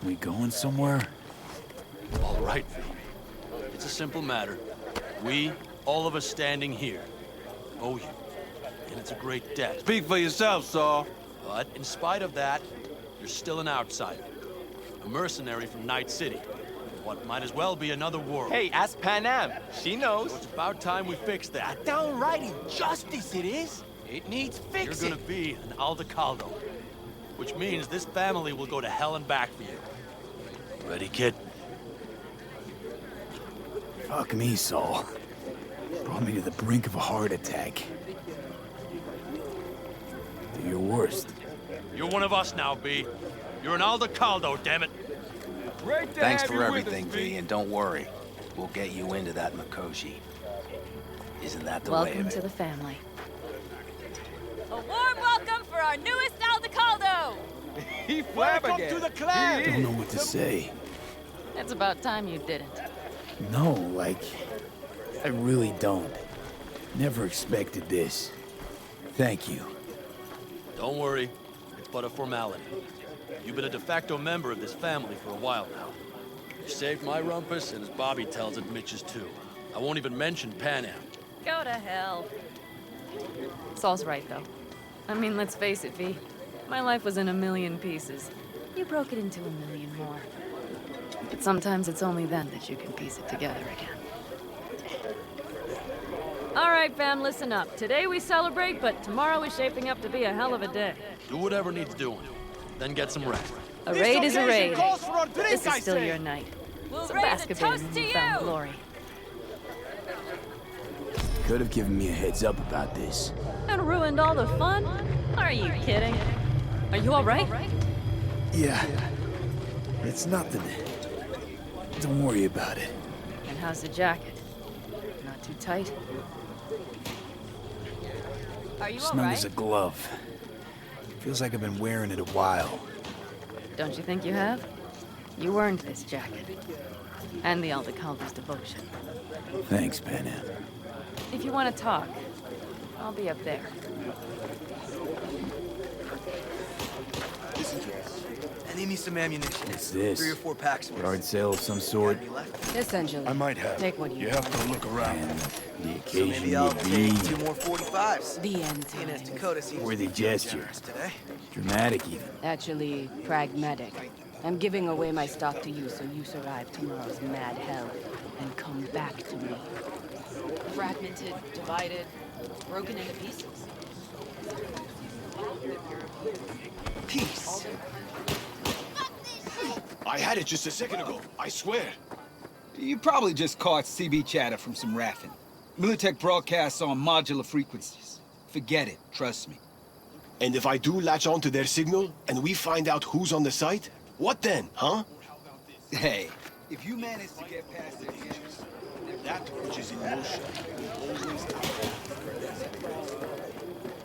Speaker 2: We going somewhere?
Speaker 13: All right, V. It's a simple matter. We, all of us standing here, owe you. And it's a great debt.
Speaker 14: Speak for yourself, Saul.
Speaker 13: But in spite of that, you're still an outsider. A mercenary from Night City. What might as well be another world.
Speaker 4: Hey, ask Panam. She knows.
Speaker 13: So it's about time we fix that.
Speaker 4: Downright injustice it is. It needs fixing.
Speaker 13: You're gonna be an Aldecaldo. Which means this family will go to hell and back for you. Ready, kid?
Speaker 2: Fuck me, Saul. Brought me to the brink of a heart attack. Do your worst.
Speaker 13: You're one of us now, B. You're an Aldecaldo, damn it.
Speaker 12: Thanks for everything, V, and don't worry. We'll get you into that Mikoshi. Isn't that the way of
Speaker 11: Welcome
Speaker 12: it?
Speaker 11: to the family.
Speaker 5: A warm welcome for our newest Aldecaldo!
Speaker 4: He flabbergasted.
Speaker 14: Welcome to the clan!
Speaker 2: Don't know what to say.
Speaker 11: It's about time you didn't.
Speaker 2: No, like... I really don't. Never expected this. Thank you.
Speaker 13: Don't worry. It's but a formality. You've been a de facto member of this family for a while now. You saved my rumpus, and as Bobby tells it, Mitch's too. I won't even mention Panam.
Speaker 11: Go to hell. Saul's right, though. I mean, let's face it, V. My life was in a million pieces. You broke it into a million more. But sometimes it's only then that you can piece it together again. All right, fam, listen up. Today we celebrate, but tomorrow is shaping up to be a hell of a day.
Speaker 13: Do whatever needs doing. Then get some rest.
Speaker 11: A raid is a raid.
Speaker 14: calls for a drink,
Speaker 11: This is
Speaker 14: I
Speaker 11: still
Speaker 14: say.
Speaker 11: your night.
Speaker 5: We'll
Speaker 11: So
Speaker 5: raise
Speaker 11: bask
Speaker 5: a
Speaker 11: a bit in
Speaker 5: toast to
Speaker 11: newfound
Speaker 5: you!
Speaker 11: glory.
Speaker 2: Could have given me a heads up about this.
Speaker 11: And ruined all the fun? Are you kidding? Are you all right?
Speaker 2: Yeah. It's nothing. Don't worry about it.
Speaker 11: And how's the jacket? Not too tight?
Speaker 5: Are you
Speaker 2: Snug as a glove. Feels like I've been wearing it a while.
Speaker 11: Don't you think you have? You earned this jacket. And the Aldecaldo's devotion.
Speaker 2: Thanks, Panam.
Speaker 11: If you want to talk, I'll be up there.
Speaker 15: I need me some ammunition.
Speaker 2: What's this?
Speaker 15: 3 or 4 packs.
Speaker 2: Yard sale of some sort?
Speaker 3: Essentially.
Speaker 8: I might have.
Speaker 3: Take what
Speaker 8: You have to look around.
Speaker 2: And the
Speaker 15: So
Speaker 2: occasion
Speaker 15: maybe I'll
Speaker 2: would be
Speaker 15: take 2 more 45s.
Speaker 3: The end
Speaker 15: Seeing as
Speaker 3: times.
Speaker 15: Dakota seems
Speaker 2: worthy
Speaker 15: to be feeling
Speaker 2: gesture.
Speaker 15: generous today.
Speaker 2: Dramatic even.
Speaker 3: Actually, pragmatic. I'm giving away my stock to you so you survive tomorrow's mad hell and come back to me.
Speaker 11: Fragmented, divided, broken into pieces.
Speaker 15: Peace.
Speaker 18: I had it just a second ago, I swear.
Speaker 19: You probably just caught CB chatter from some raffing. Militech broadcasts on modular frequencies. Forget it, trust me.
Speaker 18: And if I do latch onto their signal, and we find out who's on the site, what then, huh?
Speaker 19: Hey, if you manage to get past their issues,
Speaker 18: that which is in motion will always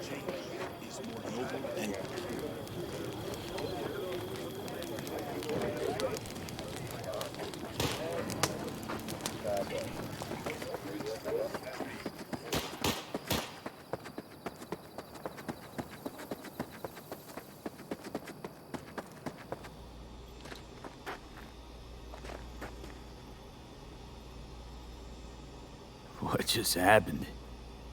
Speaker 18: change is more noble than...
Speaker 2: What just happened?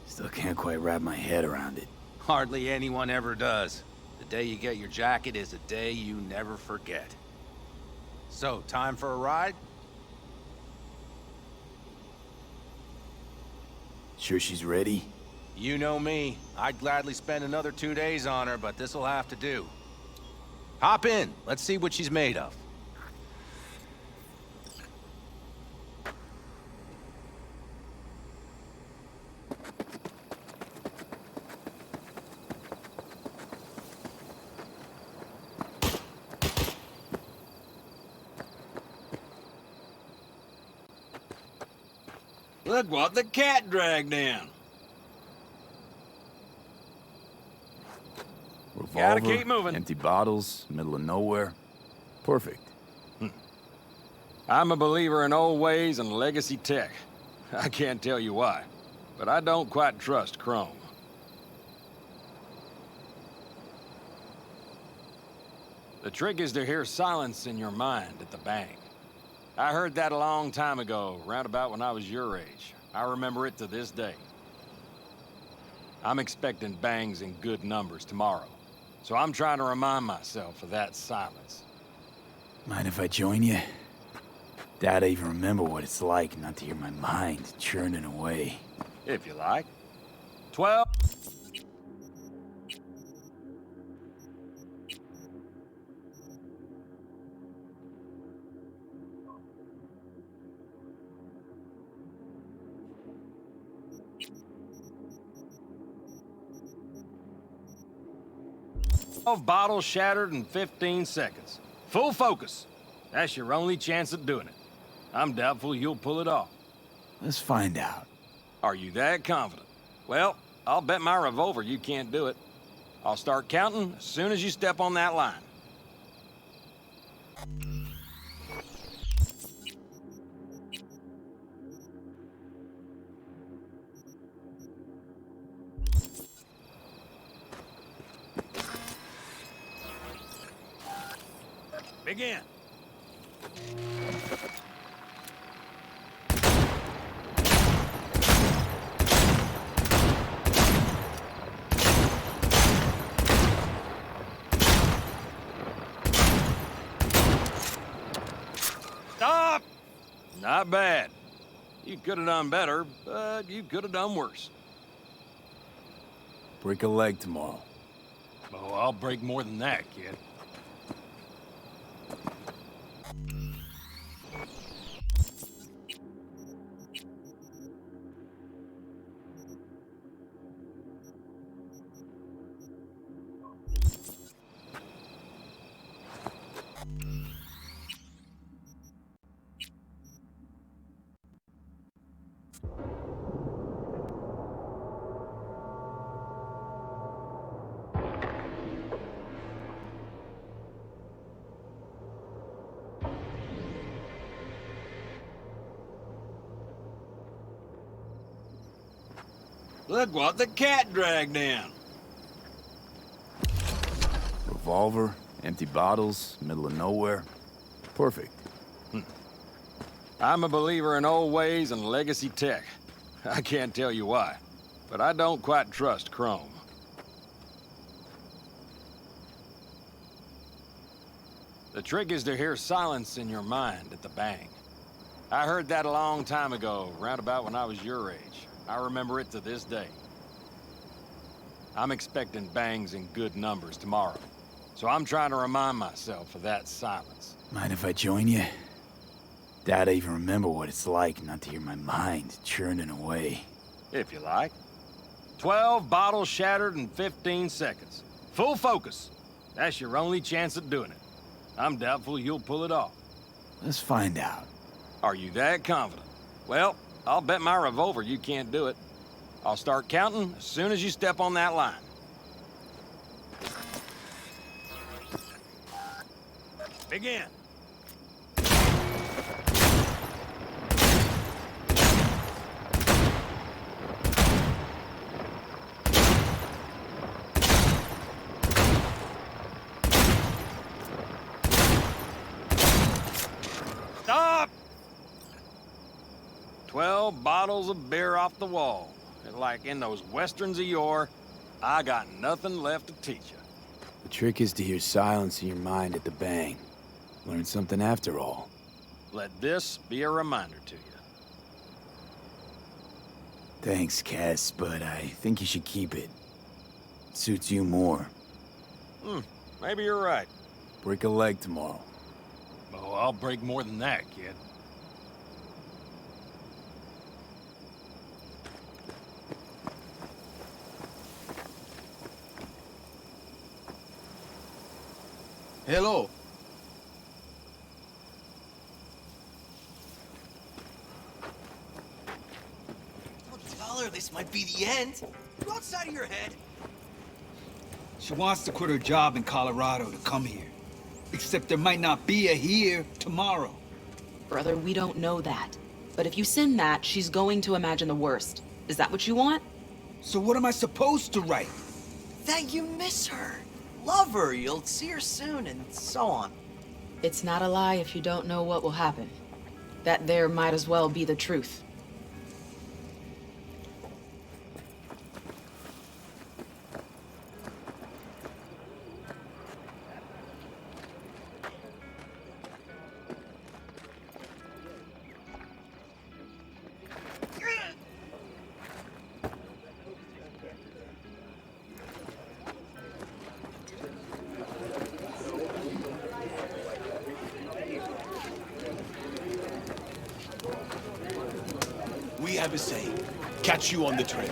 Speaker 2: Still can't quite wrap my head around it.
Speaker 12: Hardly anyone ever does. The day you get your jacket is a day you never forget. So, time for a ride?
Speaker 2: Sure she's ready?
Speaker 12: You know me. I'd gladly spend another 2 days on her, but this'll have to do. Hop in. Let's see what she's made of.
Speaker 20: Look what the cat dragged in.
Speaker 2: Revolver,
Speaker 20: Gotta keep moving.
Speaker 2: empty bottles, middle of nowhere. Perfect.
Speaker 20: I'm a believer in old ways and legacy tech. I can't tell you why, but I don't quite trust Chrome. The trick is to hear silence in your mind at the bank. I heard that a long time ago, round about when I was your age. I remember it to this day. I'm expecting bangs in good numbers tomorrow, so I'm trying to remind myself of that silence.
Speaker 2: Mind if I join you? Doubt I even remember what it's like not to hear my mind churning away.
Speaker 20: If you like. 12. Bottles shattered in 15 seconds. Full focus. That's your only chance at doing it. I'm doubtful you'll pull it off.
Speaker 2: Let's find out.
Speaker 20: Are you that confident? Well, I'll bet my revolver you can't do it. I'll start counting as soon as you step on that line. Begin. Stop! Not bad. You could have done better, but you could have done worse.
Speaker 2: Break a leg tomorrow.
Speaker 20: Oh, I'll break more than that, kid. Look what the cat dragged in.
Speaker 2: revolver, empty bottles, middle of nowhere. Perfect.
Speaker 20: I'm a believer in old ways and legacy tech. I can't tell you why, but I don't quite trust Chrome. The trick is to hear silence in your mind at the bang. I heard that a long time ago, round about when I was your age. I remember it to this day. I'm expecting bangs in good numbers tomorrow, so I'm trying to remind myself of that silence.
Speaker 2: Mind if I join you? Doubt I even remember what it's like not to hear my mind churning away.
Speaker 20: If you like. 12 bottles shattered in 15 seconds. Full focus. That's your only chance at doing it. I'm doubtful you'll pull it off.
Speaker 2: Let's find out.
Speaker 20: Are you that confident? Well, I'll bet my revolver you can't do it. I'll start counting as soon as you step on that line. Begin. Stop! 12 bottles of beer off the wall. And like in those westerns of yore, I got nothing left to teach you.
Speaker 2: The trick is to hear silence in your mind at the bang. Learn something after all.
Speaker 20: Let this be a reminder to you.
Speaker 2: Thanks, Cass, but I think you should keep it. It suits you more.
Speaker 20: Maybe you're right.
Speaker 2: Break a leg tomorrow.
Speaker 20: Oh, I'll break more than that, kid.
Speaker 18: Hello.
Speaker 15: Don't tell her this might be the end. You outside of your head.
Speaker 19: She wants to quit her job in Colorado to come here. Except there might not be a here tomorrow.
Speaker 21: Brother, we don't know that. But if you send that, she's going to imagine the worst. Is that what you want?
Speaker 19: So what am I supposed to write?
Speaker 15: That you miss her. Love her, you'll see her soon, and so on.
Speaker 21: It's not a lie if you don't know what will happen. That there might as well be the truth.
Speaker 18: We have a saying. Catch you on the trail.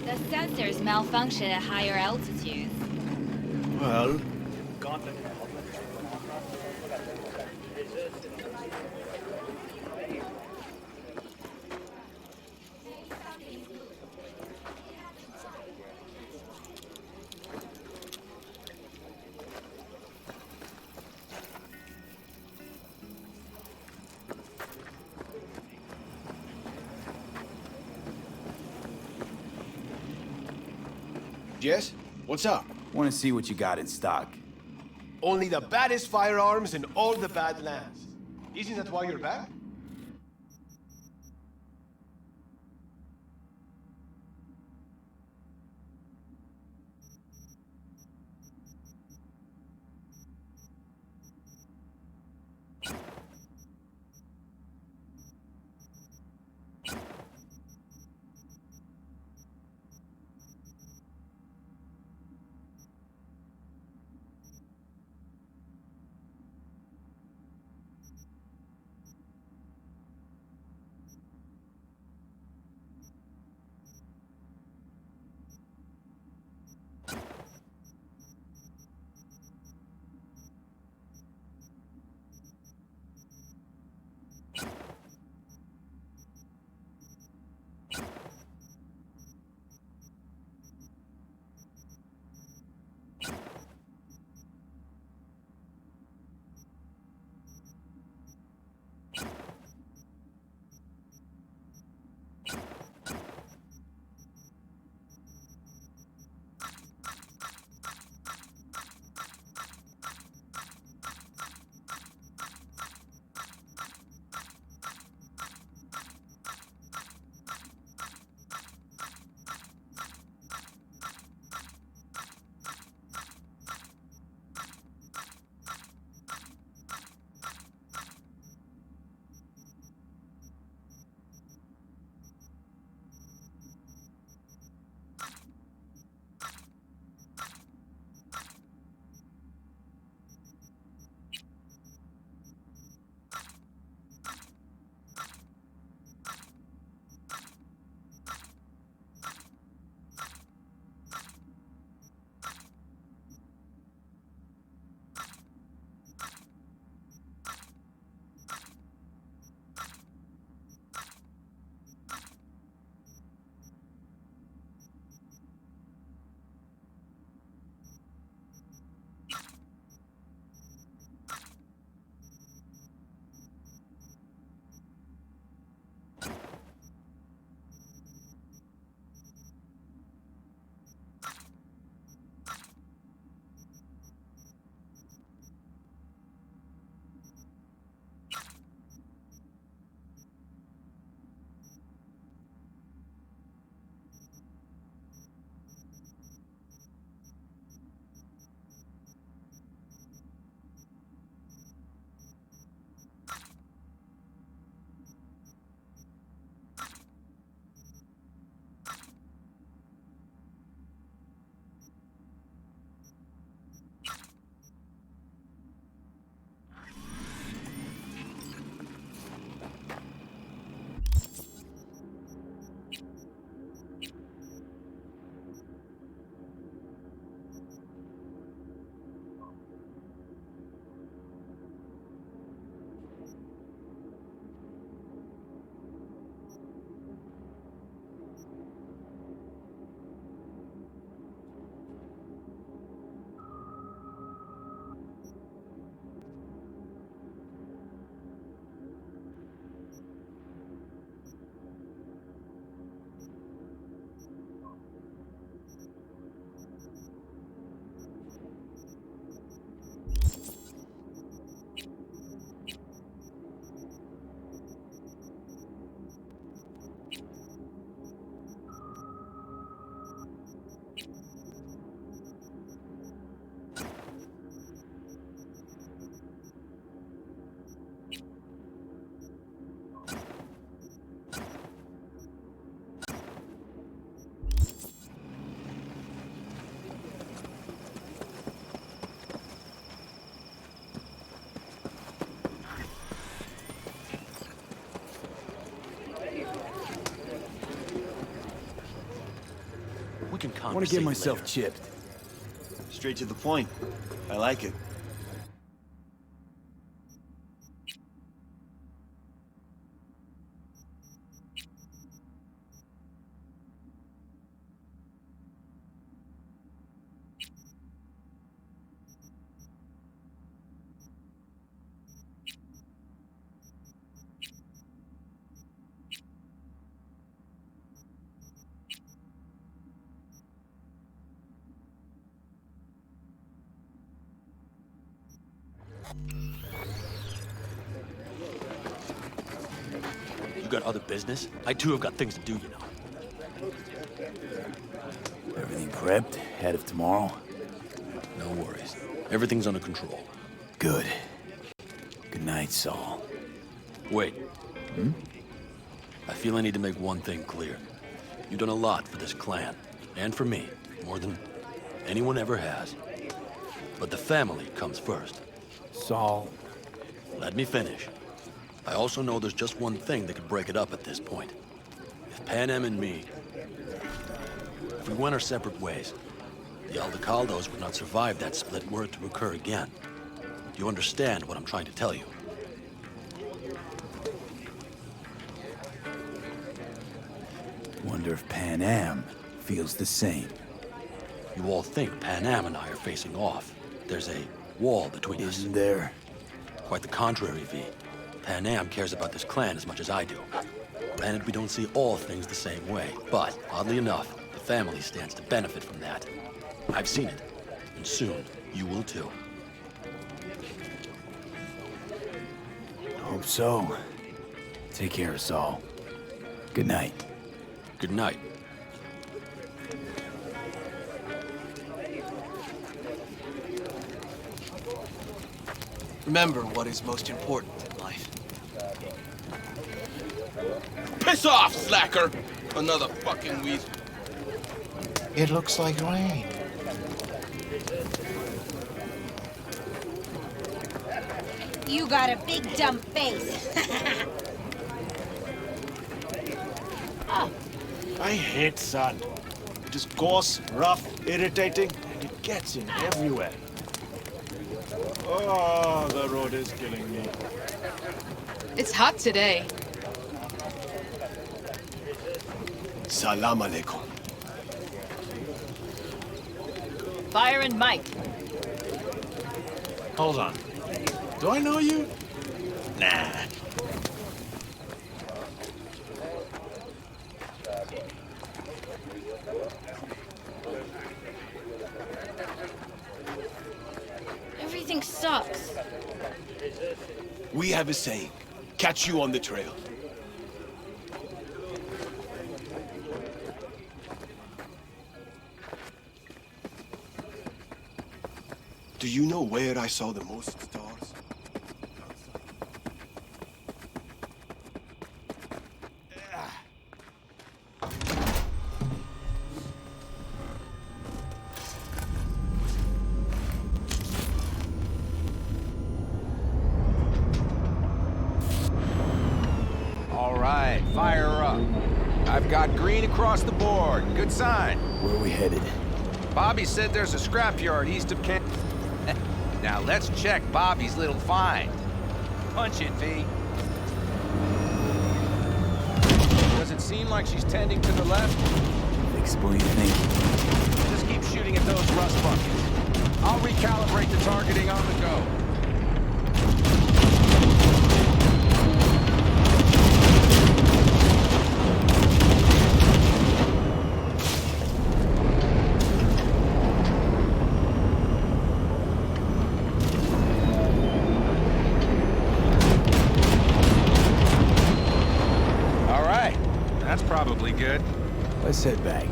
Speaker 22: The sensors malfunction at higher altitudes.
Speaker 18: Well, Jess, what's up?
Speaker 2: Want to see what you got in stock.
Speaker 18: Only the baddest firearms in all the Badlands. Isn't that why you're back?
Speaker 13: We can
Speaker 2: I want to get
Speaker 13: conversate
Speaker 2: myself
Speaker 13: later.
Speaker 2: chipped.
Speaker 18: Straight to the point. I like it.
Speaker 13: You got other business? I too have got things to do, you know.
Speaker 2: Everything prepped? Ahead of tomorrow?
Speaker 13: No worries. Everything's under control.
Speaker 2: Good. Good night, Saul.
Speaker 13: Wait. I feel I need to make one thing clear. You've done a lot for this clan, and for me, more than anyone ever has. But the family comes first.
Speaker 2: Saul.
Speaker 13: Let me finish. I also know there's just one thing that could break it up at this point. If Panem and me... If we went our separate ways, the Aldecaldos would not survive that split were it to occur again. You understand what I'm trying to tell you?
Speaker 2: Wonder if Pan Am feels the same.
Speaker 13: You all think Pan Am and I are facing off. There's a wall between us.
Speaker 2: Isn't there?
Speaker 13: Quite the contrary, V. Pan Am cares about this clan as much as I do. Granted, we don't see all things the same way, but, oddly enough, the family stands to benefit from that. I've seen it, and soon you will too.
Speaker 2: Hope so. Take care, Saul. Good night.
Speaker 13: Good night.
Speaker 15: Remember what is most important in life.
Speaker 1: Piss off, slacker! Another fucking weasel.
Speaker 7: It looks like rain.
Speaker 22: You got a big dumb face.
Speaker 18: I hate sun. It is coarse, rough, irritating, and it gets in everywhere. Oh, the road is killing me.
Speaker 17: It's hot today.
Speaker 18: Salam alaikum.
Speaker 17: Fire and Mike.
Speaker 18: Hold on. Do I know you? Nah.
Speaker 22: Everything sucks.
Speaker 18: We have a saying. Catch you on the trail. Do you know where I saw the most stars?
Speaker 12: All right, fire up. I've got green across the board. Good sign.
Speaker 2: Where are we headed?
Speaker 12: Bobby said there's a scrapyard east of camp. Now let's check Bobby's little find. Punch it, V. Does it seem like she's tending to the left?
Speaker 2: Fix what you think.
Speaker 12: Just keep shooting at those rust buckets. I'll recalibrate the targeting on the go. Probably good.
Speaker 2: Let's head back.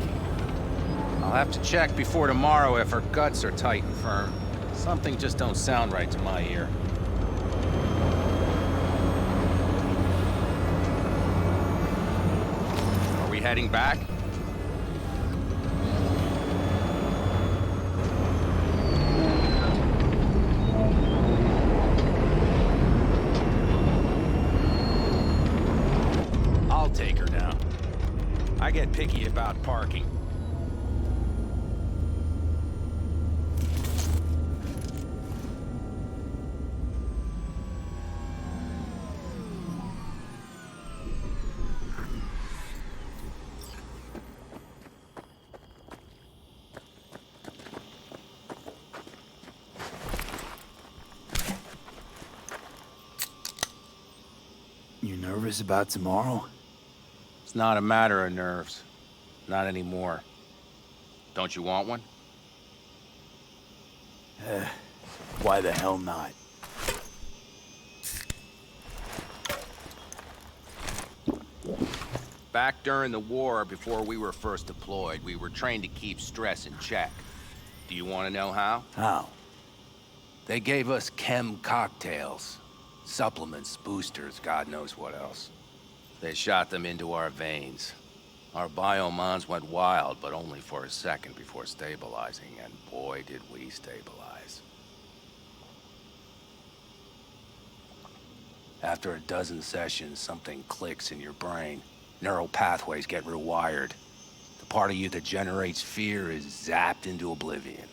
Speaker 12: I'll have to check before tomorrow if her guts are tight and firm. Something just don't sound right to my ear. Are we heading back? I'll take her now. I get picky about parking.
Speaker 2: nervous about tomorrow?
Speaker 12: It's not a matter of nerves. Not anymore. Don't you want one?
Speaker 2: Why the hell not?
Speaker 12: Back during the war, before we were first deployed, we were trained to keep stress in check. Do you want to know how?
Speaker 2: How?
Speaker 12: They gave us chem cocktails. Supplements, boosters, God knows what else. They shot them into our veins. Our biomons went wild, but only for a second before stabilizing, and boy did we stabilize. After a dozen sessions, something clicks in your brain. Neural pathways get rewired. The part of you that generates fear is zapped into oblivion.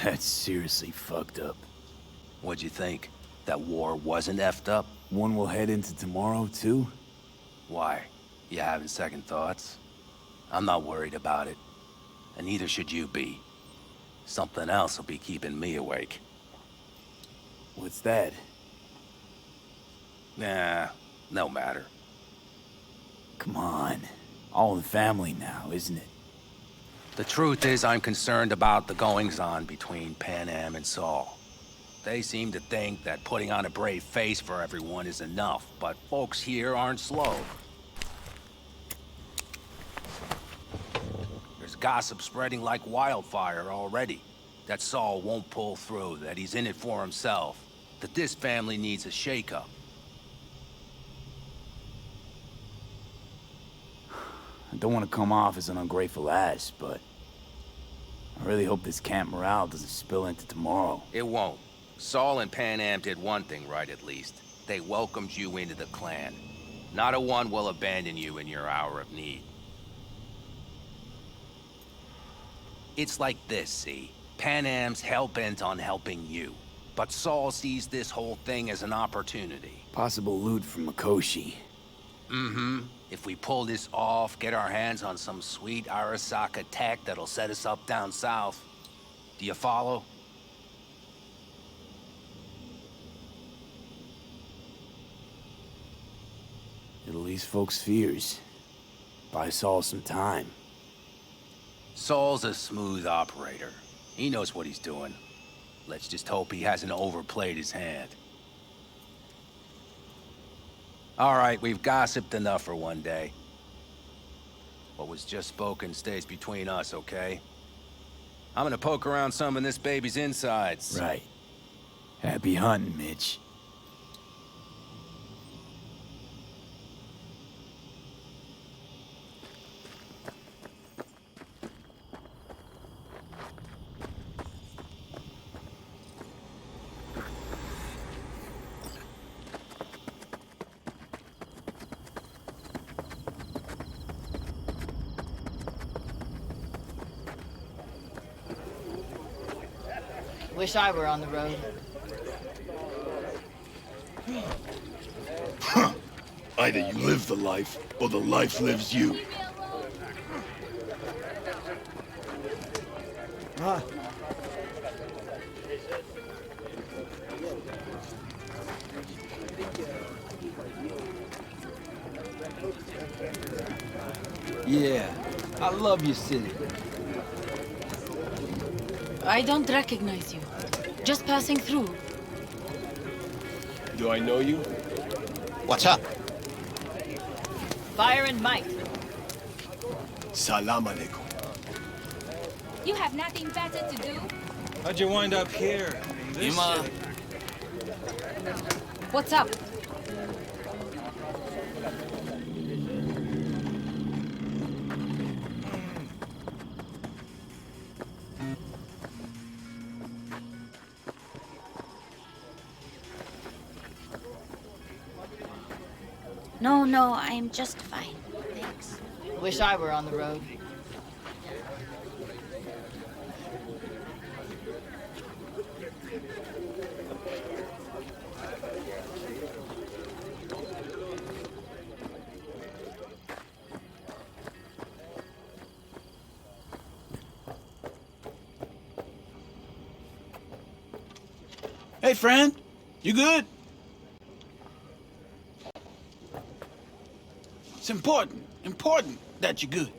Speaker 2: That's seriously fucked up.
Speaker 12: What'd you think? That war wasn't effed up?
Speaker 2: One will head into tomorrow, too?
Speaker 12: Why? You having second thoughts? I'm not worried about it. And neither should you be. Something else will be keeping me awake.
Speaker 2: What's that?
Speaker 12: Nah, no matter.
Speaker 2: Come on. All in family now, isn't it?
Speaker 12: The truth is, I'm concerned about the goings-on between Panam and Saul. They seem to think that putting on a brave face for everyone is enough, but folks here aren't slow. There's gossip spreading like wildfire already. That Saul won't pull through, that he's in it for himself, that this family needs a shake-up.
Speaker 2: I don't want to come off as an ungrateful ass, but I really hope this camp morale doesn't spill into tomorrow.
Speaker 12: It won't. Saul and Panam did one thing right, at least. They welcomed you into the clan. Not a one will abandon you in your hour of need. It's like this, see? Panam's hell-bent on helping you. But Saul sees this whole thing as an opportunity.
Speaker 2: Possible loot from Mikoshi.
Speaker 12: Mm-hmm. If we pull this off, get our hands on some sweet Arasaka tech that'll set us up down south. Do you follow?
Speaker 2: It'll ease folks' fears. Buy Saul some time.
Speaker 12: Saul's a smooth operator. He knows what he's doing. Let's just hope he hasn't overplayed his hand. All right, we've gossiped enough for one day. What was just spoken stays between us, okay? I'm gonna poke around some of this baby's insides.
Speaker 2: Right. Happy hunting, Mitch.
Speaker 17: Wish I were on the road.
Speaker 18: Either you live the life, or the life lives you.
Speaker 19: Yeah, I love your city.
Speaker 17: I don't recognize you. Just passing through.
Speaker 18: Do I know you?
Speaker 6: What's up?
Speaker 11: Fire and Mike.
Speaker 18: Salam alaikum.
Speaker 5: You have nothing better to do?
Speaker 19: How'd you wind up here? This city?
Speaker 22: What's up? No, I'm just fine. Thanks.
Speaker 17: Wish I were on the road.
Speaker 18: Hey, friend. You good? It's important that you're good.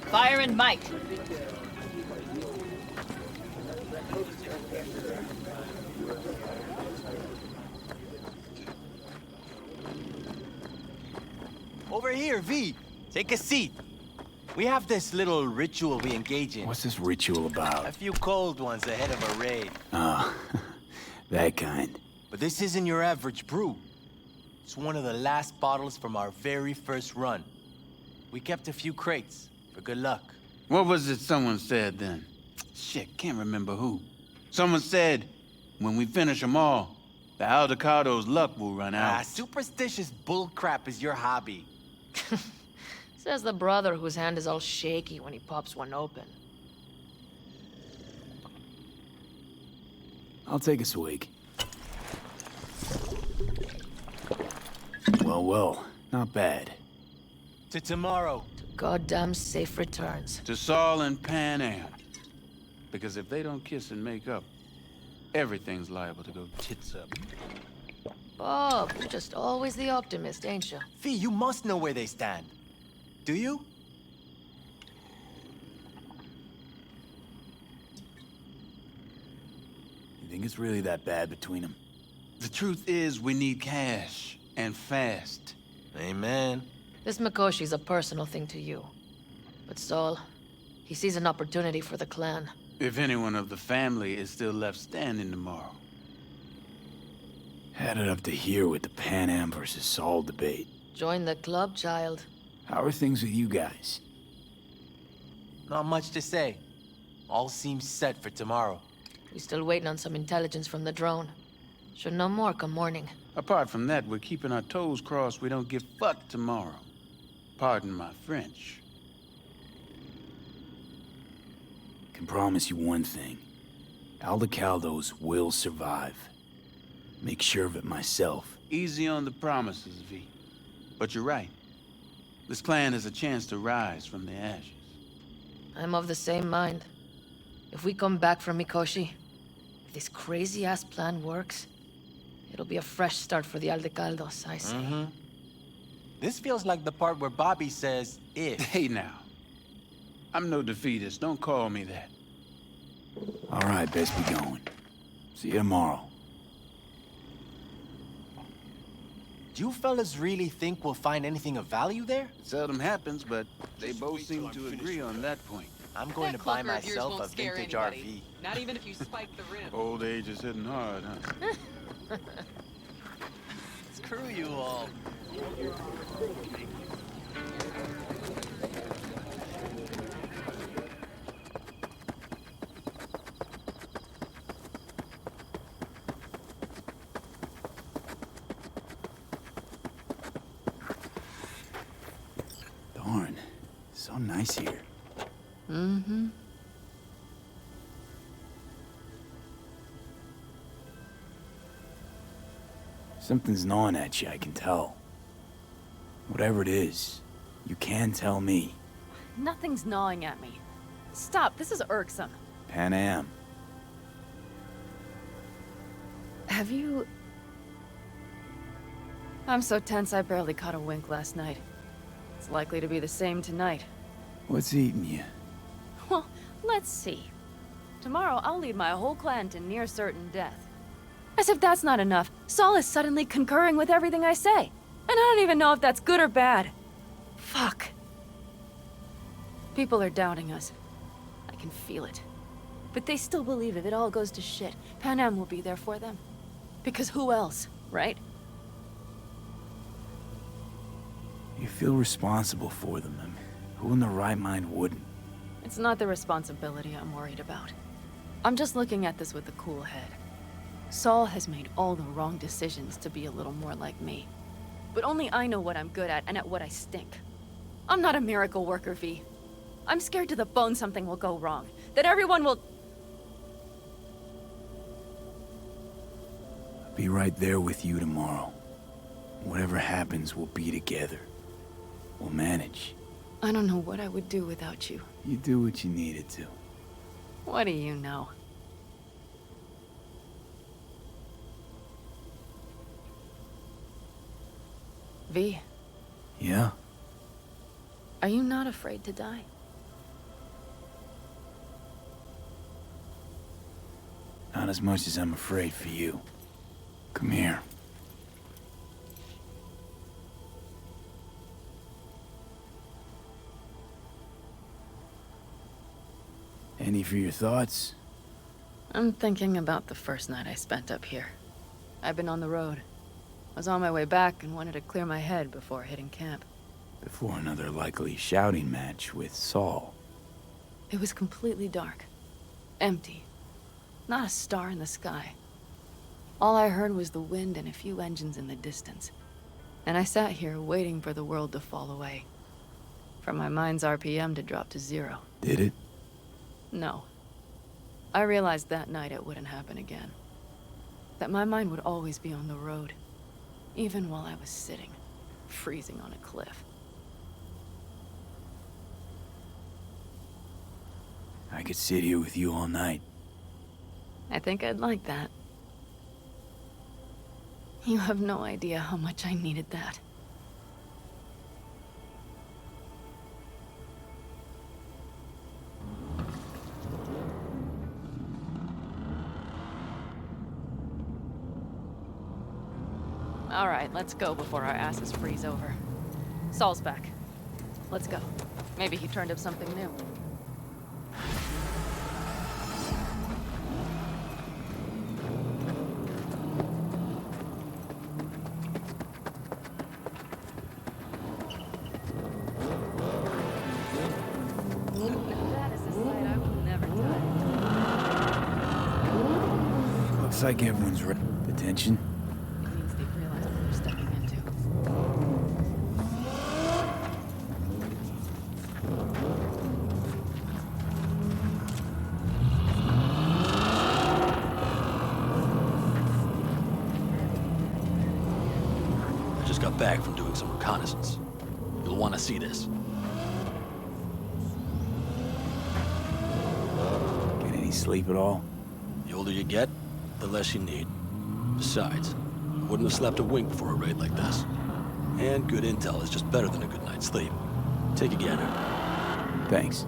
Speaker 17: Fire and Mike.
Speaker 9: Over here, V. Take a seat. We have this little ritual we engage in.
Speaker 2: What's this ritual about?
Speaker 9: A few cold ones ahead of a raid.
Speaker 2: Oh, that kind.
Speaker 9: But this isn't your average brew. It's one of the last bottles from our very first run. We kept a few crates, for good luck.
Speaker 14: What was it someone said then? Shit, can't remember who. Someone said, when we finish them all, the Aldecado's luck will run out.
Speaker 9: Superstitious bullcrap is your hobby.
Speaker 17: Says the brother whose hand is all shaky when he pops one open.
Speaker 2: I'll take a swig. Well, not bad.
Speaker 9: To tomorrow.
Speaker 17: Goddamn safe returns.
Speaker 14: To Saul and Pan Am. Because if they don't kiss and make up, everything's liable to go tits up.
Speaker 17: Bob, you're just always the optimist, ain't you?
Speaker 9: Fee, you must know where they stand. Do you?
Speaker 2: You think it's really that bad between them?
Speaker 14: The truth is, we need cash. And fast.
Speaker 9: Amen.
Speaker 17: This Mikoshi's a personal thing to you. But Saul, he sees an opportunity for the clan.
Speaker 14: If anyone of the family is still left standing tomorrow.
Speaker 2: Had it up to here with the Pan Am versus Saul debate.
Speaker 17: Join the club, child.
Speaker 2: How are things with you guys?
Speaker 9: Not much to say. All seems set for tomorrow.
Speaker 17: We still waiting on some intelligence from the drone. Should know more come morning.
Speaker 14: Apart from that, we're keeping our toes crossed we don't get fucked tomorrow. Pardon my French.
Speaker 2: Can promise you one thing. Aldecaldos will survive. Make sure of it myself.
Speaker 14: Easy on the promises, V. But you're right. This clan has a chance to rise from the ashes.
Speaker 17: I'm of the same mind. If we come back from Mikoshi, if this crazy-ass plan works, it'll be a fresh start for the Aldecaldos, I say.
Speaker 9: Mm-hmm. This feels like the part where Bobby says, if.
Speaker 14: Hey now. I'm no defeatist. Don't call me that.
Speaker 2: All right, best be going. See you tomorrow.
Speaker 9: Do you fellas really think we'll find anything of value there?
Speaker 14: It seldom happens, but they both seem to agree on that point.
Speaker 9: I'm going to buy myself a vintage RV.
Speaker 21: Not even if you spike the rim.
Speaker 14: Old age is hitting hard, huh?
Speaker 9: Screw you all.
Speaker 2: Darn. So nice here.
Speaker 17: Mm-hmm.
Speaker 2: Something's gnawing at you, I can tell. Whatever it is, you can tell me.
Speaker 11: Nothing's gnawing at me. Stop, this is irksome.
Speaker 2: Pan Am.
Speaker 11: Have you... I'm so tense I barely caught a wink last night. It's likely to be the same tonight.
Speaker 2: What's eating you?
Speaker 11: Well, let's see. Tomorrow I'll lead my whole clan to near certain death. As if that's not enough, Saul is suddenly concurring with everything I say. And I don't even know if that's good or bad. Fuck. People are doubting us. I can feel it. But they still believe if it all goes to shit, Pan Am will be there for them. Because who else, right?
Speaker 2: You feel responsible for them. Who in their right mind wouldn't?
Speaker 11: It's not the responsibility I'm worried about. I'm just looking at this with a cool head. Saul has made all the wrong decisions to be a little more like me. But only I know what I'm good at and at what I stink. I'm not a miracle worker, V. I'm scared to the bone something will go wrong. That everyone will...
Speaker 2: Be right there with you tomorrow. Whatever happens, we'll be together. We'll manage.
Speaker 11: I don't know what I would do without you.
Speaker 2: You do what you needed to.
Speaker 11: What do you know? V,
Speaker 2: Yeah?
Speaker 11: are you not afraid to die?
Speaker 2: Not as much as I'm afraid for you. Come here. Any for your thoughts?
Speaker 11: I'm thinking about the first night I spent up here. I've been on the road. I was on my way back and wanted to clear my head before hitting camp.
Speaker 2: Before another likely shouting match with Saul.
Speaker 11: It was completely dark. Empty. Not a star in the sky. All I heard was the wind and a few engines in the distance. And I sat here waiting for the world to fall away. For my mind's RPM to drop to 0.
Speaker 2: Did it?
Speaker 11: No. I realized that night it wouldn't happen again. That my mind would always be on the road. Even while I was sitting, freezing on a cliff.
Speaker 2: I could sit here with you all night.
Speaker 11: I think I'd like that. You have no idea how much I needed that. All right, let's go before our asses freeze over. Saul's back. Let's go. Maybe he turned up something new. That is a sight I will never touch.
Speaker 2: Looks like everyone's ready. Detention?
Speaker 13: Back from doing some reconnaissance. You'll want to see this.
Speaker 2: Get any sleep at all?
Speaker 13: The older you get, the less you need. Besides, I wouldn't have slept a wink before a raid like this. And good intel is just better than a good night's sleep. Take a gander.
Speaker 2: Thanks.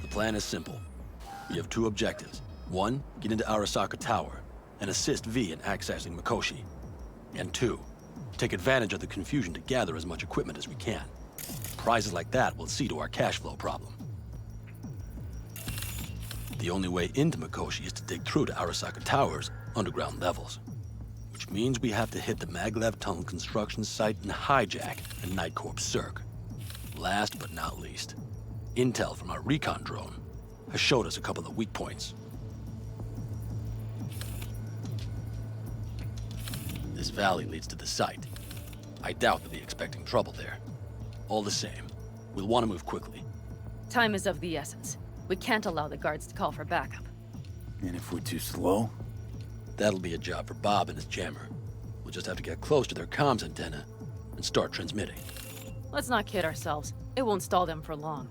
Speaker 13: The plan is simple. You have 2 objectives. 1, get into Arasaka Tower and assist V in accessing Mikoshi. And 2, take advantage of the confusion to gather as much equipment as we can. Prizes like that will see to our cash flow problem. The only way into Mikoshi is to dig through to Arasaka Tower's underground levels. Which means we have to hit the Maglev Tunnel construction site and hijack a Night Corps Cirque. Last but not least, intel from our recon drone has showed us a couple of weak points. This valley leads to the site. I doubt they'll be expecting trouble there. All the same, we'll want to move quickly.
Speaker 11: Time is of the essence. We can't allow the guards to call for backup.
Speaker 2: And if we're too slow?
Speaker 13: That'll be a job for Bob and his jammer. We'll just have to get close to their comms antenna and start transmitting.
Speaker 11: Let's not kid ourselves. It won't stall them for long.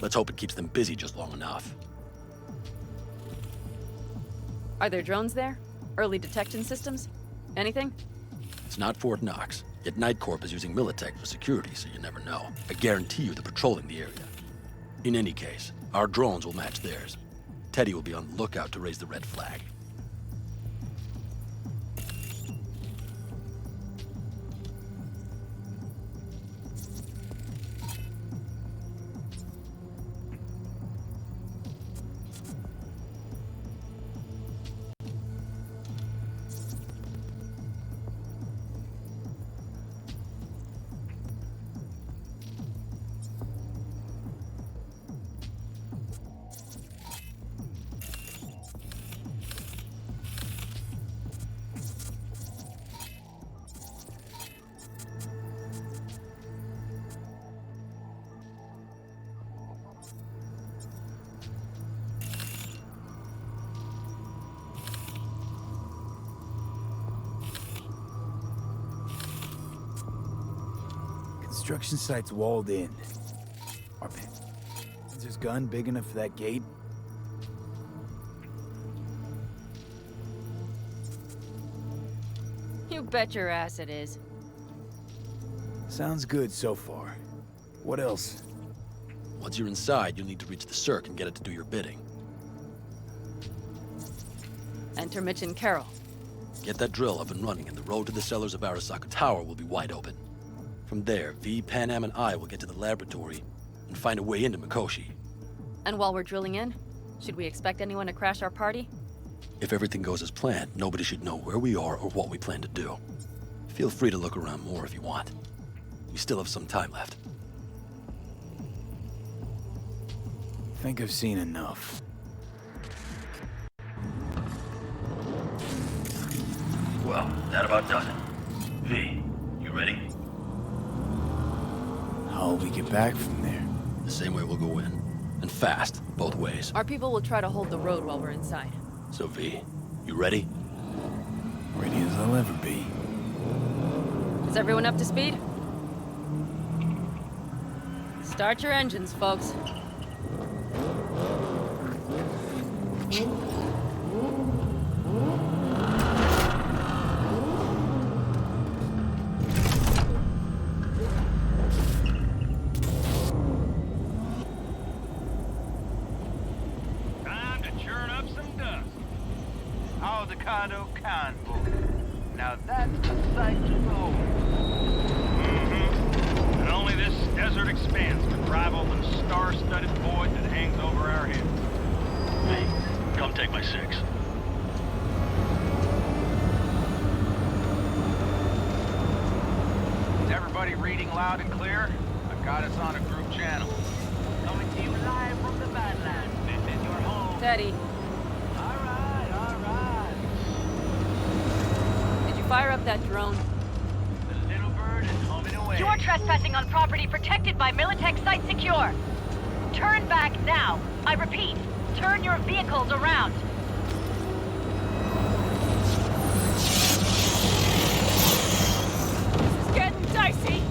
Speaker 13: Let's hope it keeps them busy just long enough.
Speaker 11: Are there drones there? Early detection systems? Anything?
Speaker 13: It's not Fort Knox, yet Night Corp is using Militech for security, so you never know. I guarantee you they're patrolling the area. In any case, our drones will match theirs. Teddy will be on the lookout to raise the red flag.
Speaker 2: construction site's walled in. Is this gun big enough for that gate?
Speaker 11: You bet your ass it is.
Speaker 2: Sounds good so far. What else?
Speaker 13: Once you're inside, you'll need to reach the Cirque and get it to do your bidding.
Speaker 11: Enter Mitch and Carol.
Speaker 13: Get that drill up and running, and the road to the cellars of Arasaka Tower will be wide open. From there, V, Panam, and I will get to the laboratory and find a way into Mikoshi.
Speaker 11: And while we're drilling in, should we expect anyone to crash our party?
Speaker 13: If everything goes as planned, nobody should know where we are or what we plan to do. Feel free to look around more if you want. We still have some time left.
Speaker 2: Think I've seen enough.
Speaker 13: Well, that about does it. V, you ready?
Speaker 2: How'll we get back from there?
Speaker 13: The same way we'll go in. And fast, both ways.
Speaker 11: Our people will try to hold the road while we're inside.
Speaker 13: So V, you ready?
Speaker 2: Ready as I'll ever be.
Speaker 11: Is everyone up to speed? Start your engines, folks.
Speaker 10: Time to churn up some dust. Aldecado Convoy. Now that's a sight to behold. And only this desert expanse can rival the star-studded void that hangs over our heads.
Speaker 13: Hey, come take my 6.
Speaker 10: Is everybody reading loud and clear? I've got us on a group channel. Coming to you live from the Badlands. This is your home.
Speaker 11: Teddy.
Speaker 10: All right.
Speaker 11: Did you fire up that drone?
Speaker 10: The little bird is humming away.
Speaker 22: You're trespassing on property protected by Militech Site Secure. Turn back now. I repeat, turn your vehicles around.
Speaker 11: This is getting dicey.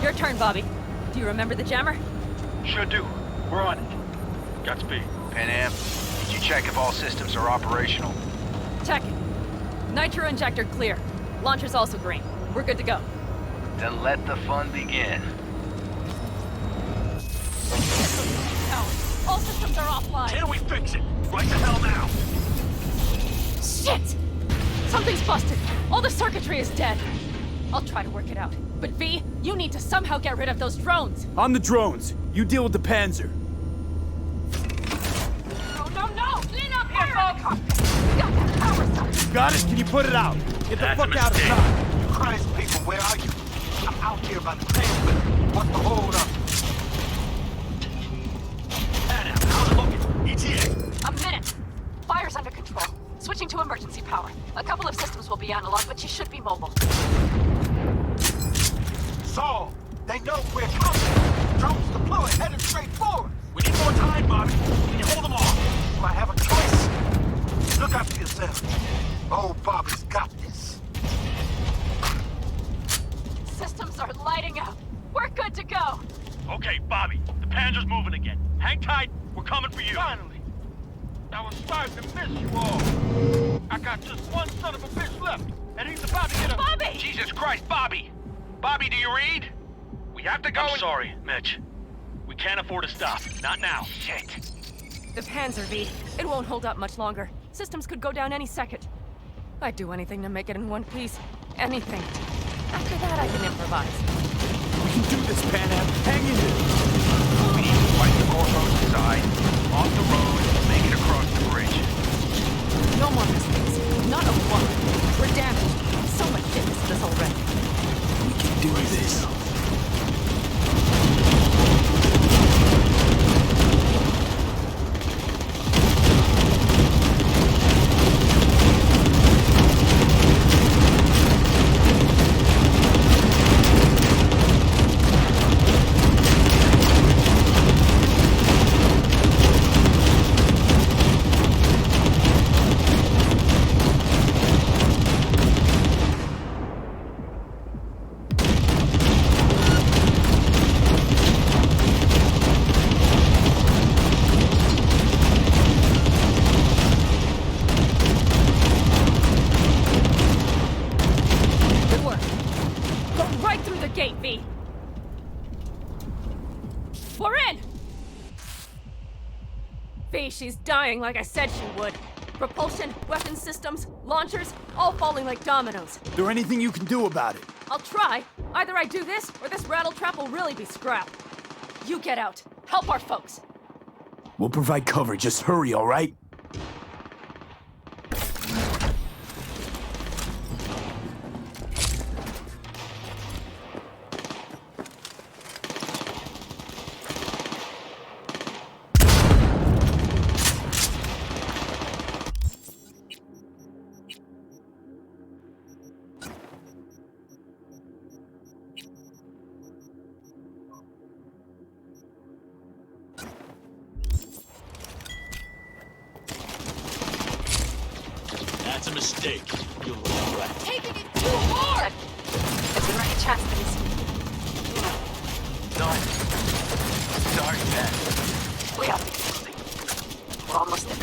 Speaker 11: Your turn, Bobby. Do you remember the jammer?
Speaker 10: Sure do. We're on it. Godspeed.
Speaker 16: Panam, did you check if all systems are operational?
Speaker 11: Checking. Nitro injector clear. Launcher's also green. We're good to go.
Speaker 16: Then let the fun begin.
Speaker 11: All systems are offline.
Speaker 10: Can we fix it? Right the hell now!
Speaker 11: Shit! Something's busted. All the circuitry is dead. I'll try to work it out. But V, you need to somehow get rid of those drones.
Speaker 2: On the drones. You deal with the Panzer.
Speaker 11: No! Lean up here, folks! Got that power source.
Speaker 2: Got it? Can you put it out? Get the fuck out of sight.
Speaker 16: You Christ, people, where are you? I'm out here by the Panzer. What's the hold up?
Speaker 10: Panam, how's it looking? ETA.
Speaker 11: A minute. Fire's under control. Switching to emergency power. A couple of systems will be analog, but you should be mobile.
Speaker 16: Saul, they know we're coming. Drones deployed, headed straight forward.
Speaker 10: We need more time, Bobby. Can you hold them off?
Speaker 16: Do I have a choice? Look after yourself. Oh, Bobby's got this.
Speaker 11: Systems are lighting up. We're good to go.
Speaker 10: Okay, Bobby. The Panzer's moving again. Hang tight. We're coming for you. Finally. I was starting to miss you all. I got just one son of a bitch left, and he's about to get a...
Speaker 11: Bobby!
Speaker 10: Jesus Christ, Bobby! Bobby, do you read? We have to go. I'm sorry, Mitch. We can't afford to stop. Not now. Shit.
Speaker 11: The Panzer, V. It won't hold up much longer. Systems could go down any second. I'd do anything to make it in one piece. Anything. After that, I can improvise.
Speaker 2: We can do this, Panam. Hang in there.
Speaker 16: We need to wipe the Corpos side, off the road, make it across the bridge.
Speaker 11: No more mistakes. Not a one. We're damaged. So much shit is this already.
Speaker 2: We can do this.
Speaker 4: We're in! V, she's dying like I said she would. Propulsion, weapon systems, launchers, all falling like dominoes.
Speaker 2: Is there anything you can do about it?
Speaker 4: I'll try. Either I do this, or this rattletrap will really be scrapped. You get out. Help our folks.
Speaker 2: We'll provide cover. Just hurry, all right?
Speaker 13: That's a mistake. You'll regret.
Speaker 4: Taking it too hard!
Speaker 22: It's the right chance, please.
Speaker 16: Done. Sorry, man.
Speaker 22: We have to keep moving. We're almost there.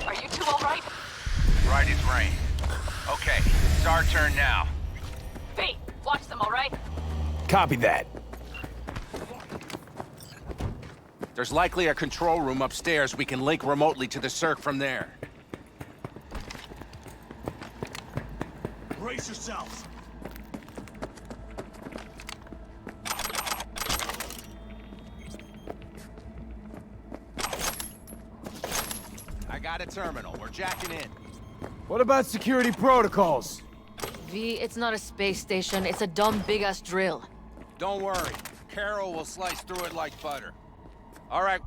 Speaker 22: Are you two all right?
Speaker 16: Right as rain. Okay, it's our turn now.
Speaker 4: V, watch them, all right?
Speaker 2: Copy that.
Speaker 12: There's likely a control room upstairs. We can link remotely to the circ from there.
Speaker 13: Brace yourselves.
Speaker 12: I got a terminal. We're jacking in.
Speaker 2: What about security protocols?
Speaker 17: V, it's not a space station. It's a dumb big-ass drill.
Speaker 12: Don't worry. Carol will slice through it like butter. All right.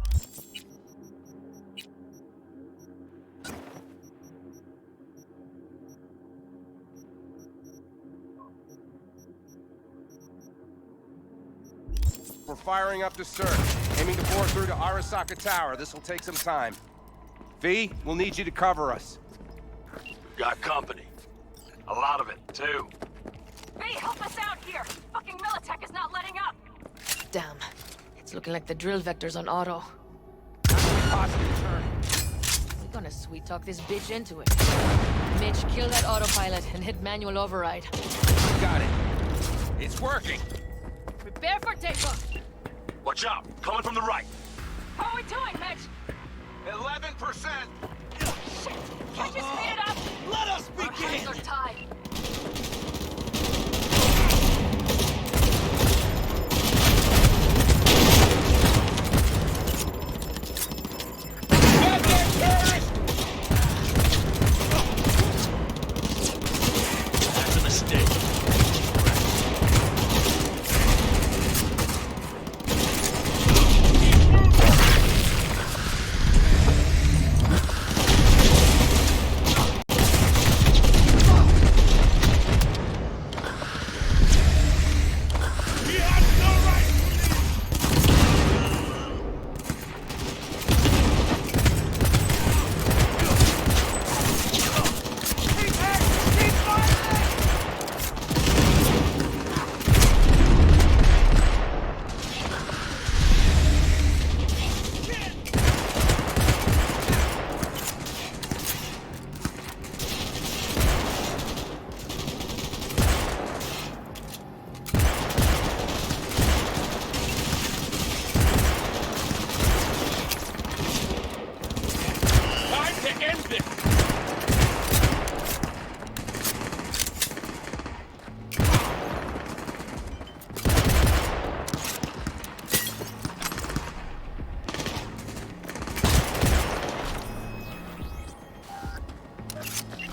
Speaker 12: We're firing up the circ, aiming to bore through to Arasaka Tower. This will take some time. V, we'll need you to cover us.
Speaker 16: Got company. A lot of it, too.
Speaker 4: V, help us out here! Fucking Militech is not letting up!
Speaker 17: Damn. It's looking like the drill vector's on auto.
Speaker 12: Positive turn.
Speaker 17: We're gonna sweet-talk this bitch into it. Mitch, kill that autopilot and hit manual override.
Speaker 12: Got it. It's working.
Speaker 4: Prepare for takeoff!
Speaker 16: Watch out! Coming from the right.
Speaker 4: How are we doing, Mitch?
Speaker 12: 11%.
Speaker 4: Shit! Can't you speed it up?
Speaker 15: Let us
Speaker 4: Our hands are tied.
Speaker 13: That's a mistake.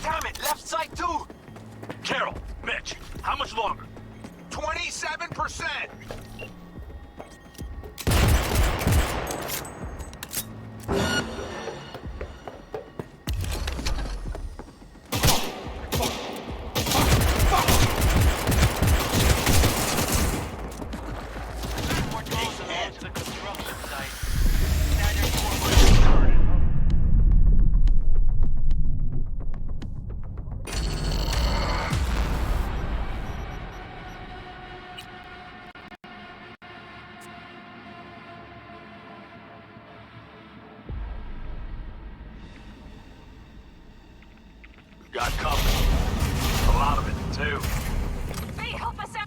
Speaker 16: Damn it, left side too! Carol, Mitch, how much longer? 27%!
Speaker 10: got company. A lot of it, too.
Speaker 4: V, help us out!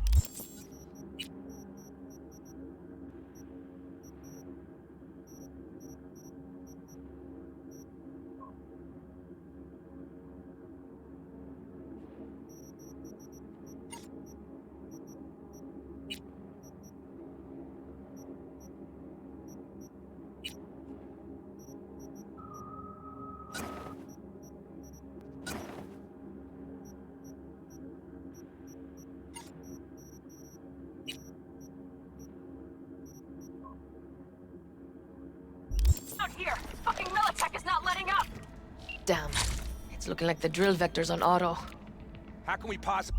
Speaker 4: Out here! Fucking Militech is not letting up!
Speaker 17: Damn. It's looking like the drill vector's on auto.
Speaker 12: How can we possibly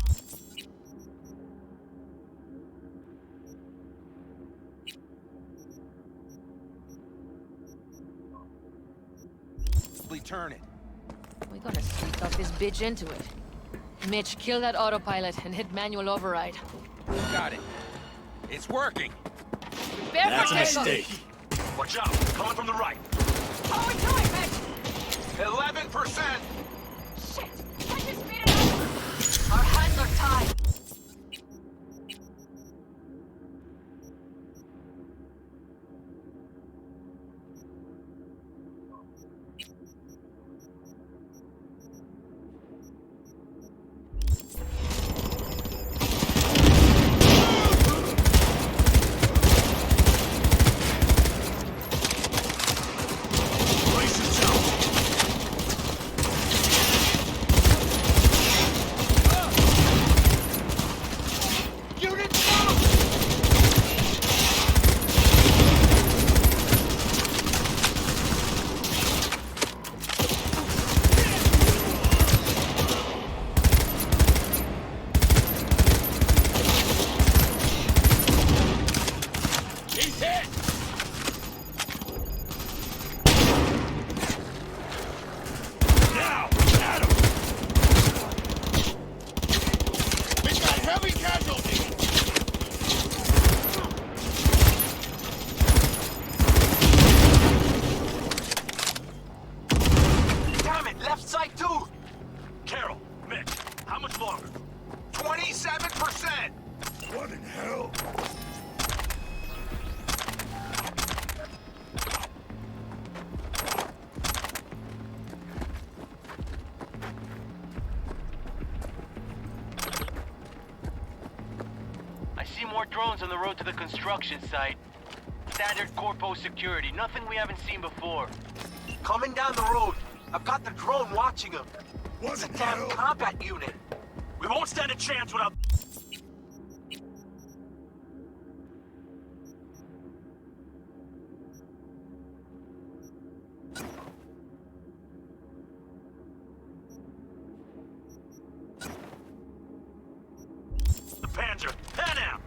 Speaker 12: turn it?
Speaker 17: We're gonna sneak off this bitch into it. Mitch, kill that autopilot and hit manual override.
Speaker 12: Got it. It's working.
Speaker 17: That's a mistake.
Speaker 10: Watch out, coming from the right.
Speaker 4: How are we doing, Mitch?
Speaker 1: 11%!
Speaker 4: Shit! I just speed it up!
Speaker 22: Our hands are tied.
Speaker 10: Carol, Mitch, how much longer?
Speaker 1: 27%!
Speaker 10: What in hell?
Speaker 9: I see more drones on the road to the construction site. Standard Corpo security, nothing we haven't seen before.
Speaker 15: Coming down the road. I've got the drone watching him. It's a damn combat unit.
Speaker 10: We won't stand a chance without... The Panzer, pan out!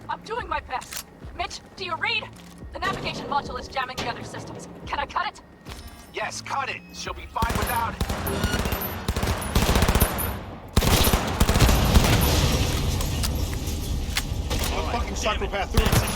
Speaker 4: I'm doing my best. Mitch, do you read? The navigation module is jamming the other systems. Can I cut it?
Speaker 15: Yes, cut it. She'll be fine without it.
Speaker 18: Fucking psychopath through it.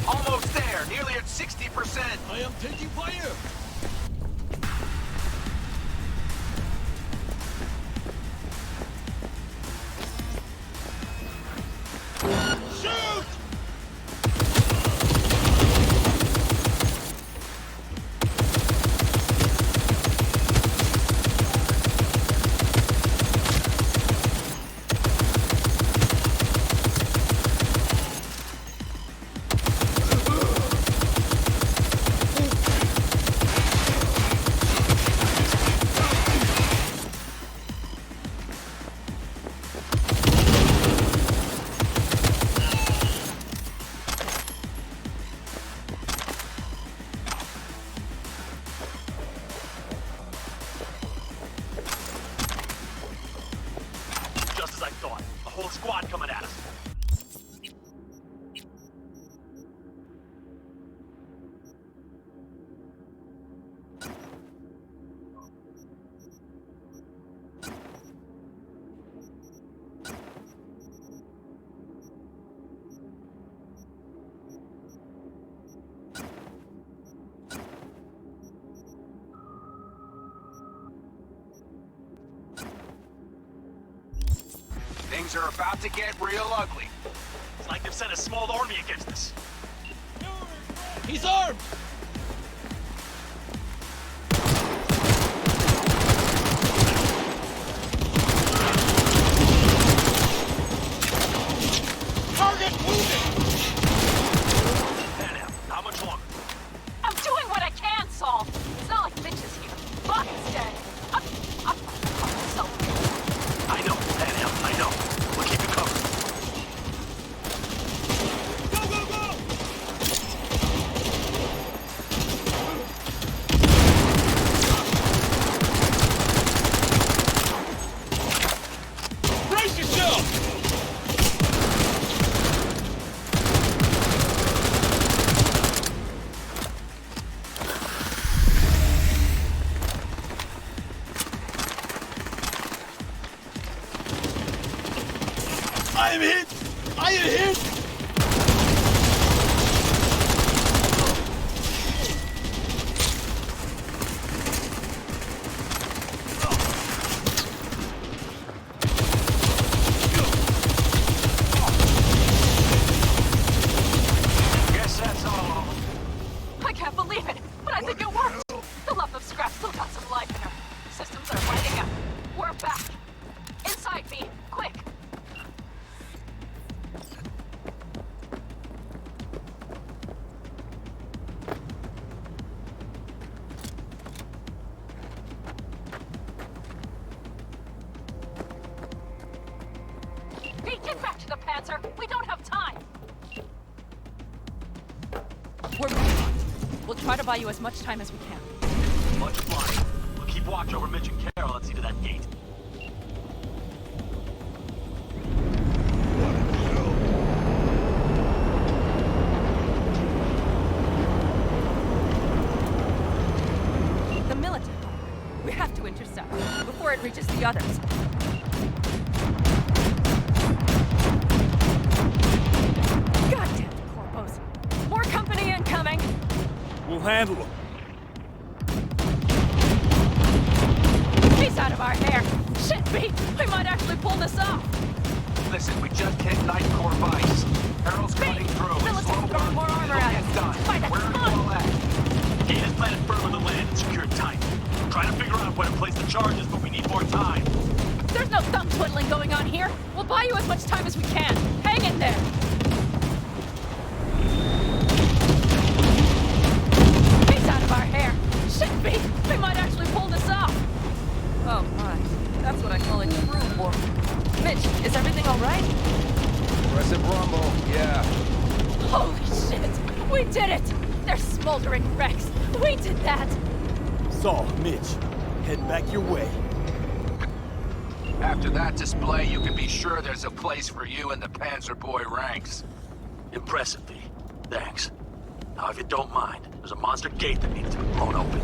Speaker 15: Almost there, nearly at 60%.
Speaker 18: I am taking fire! Shoot!
Speaker 10: Just as I thought. A whole squad coming at us.
Speaker 15: Things are about to get real ugly.
Speaker 10: It's like they've sent a small army against us.
Speaker 18: He's armed! Target moving!
Speaker 10: How much longer?
Speaker 4: I'm doing what I can, Saul. It's not like Mitch is here. Buck is dead. I'm so...
Speaker 10: I know, Panam, I know. We'll keep you covered.
Speaker 18: Go, go, go! Brace yourself! I am hit! I am hit!
Speaker 10: Guess that's all.
Speaker 4: I can't believe it, but I think it worked. The lump of scrap still got some life in her. Systems are lighting up. We're back. Inside me, quick. Pete, get back to the Panzer. We don't have time.
Speaker 11: We're moving on. We'll try to buy you as much time as we can.
Speaker 10: Much obliged. We'll keep watch over Mitch and Carol and see to that gate.
Speaker 4: The military. We have to intercept before it reaches the others. Goddamn corpos. More company incoming.
Speaker 20: We'll handle them.
Speaker 4: He's out of our hair. Shit, Pete. We might actually pull this off.
Speaker 15: Listen, we just hit Night Core Vice. Harold's cutting through. It's slow
Speaker 4: throwing more armor at us.
Speaker 15: done.
Speaker 4: By the
Speaker 15: Where are you
Speaker 4: ton.
Speaker 15: all at?
Speaker 10: Gate is planted firm on the land and secured tight. Trying to figure out where to place the charges, but we need more time.
Speaker 4: There's no thumb twiddling going on here. We'll buy you as much time as we can. Hang in there. He's out of our hair. Shit, Pete. We might actually pull this off. Oh my. That's what I call a true war. Mitch, is everything all right?
Speaker 12: Aggressive rumble, yeah.
Speaker 4: Holy shit! We did it! They're smoldering wrecks. We did that!
Speaker 3: Saul, Mitch, head back your way.
Speaker 15: After that display, you can be sure there's a place for you in the Panzer Boy ranks.
Speaker 10: Impressive, V. Thanks. Now, if you don't mind, there's a monster gate that needs to be blown open.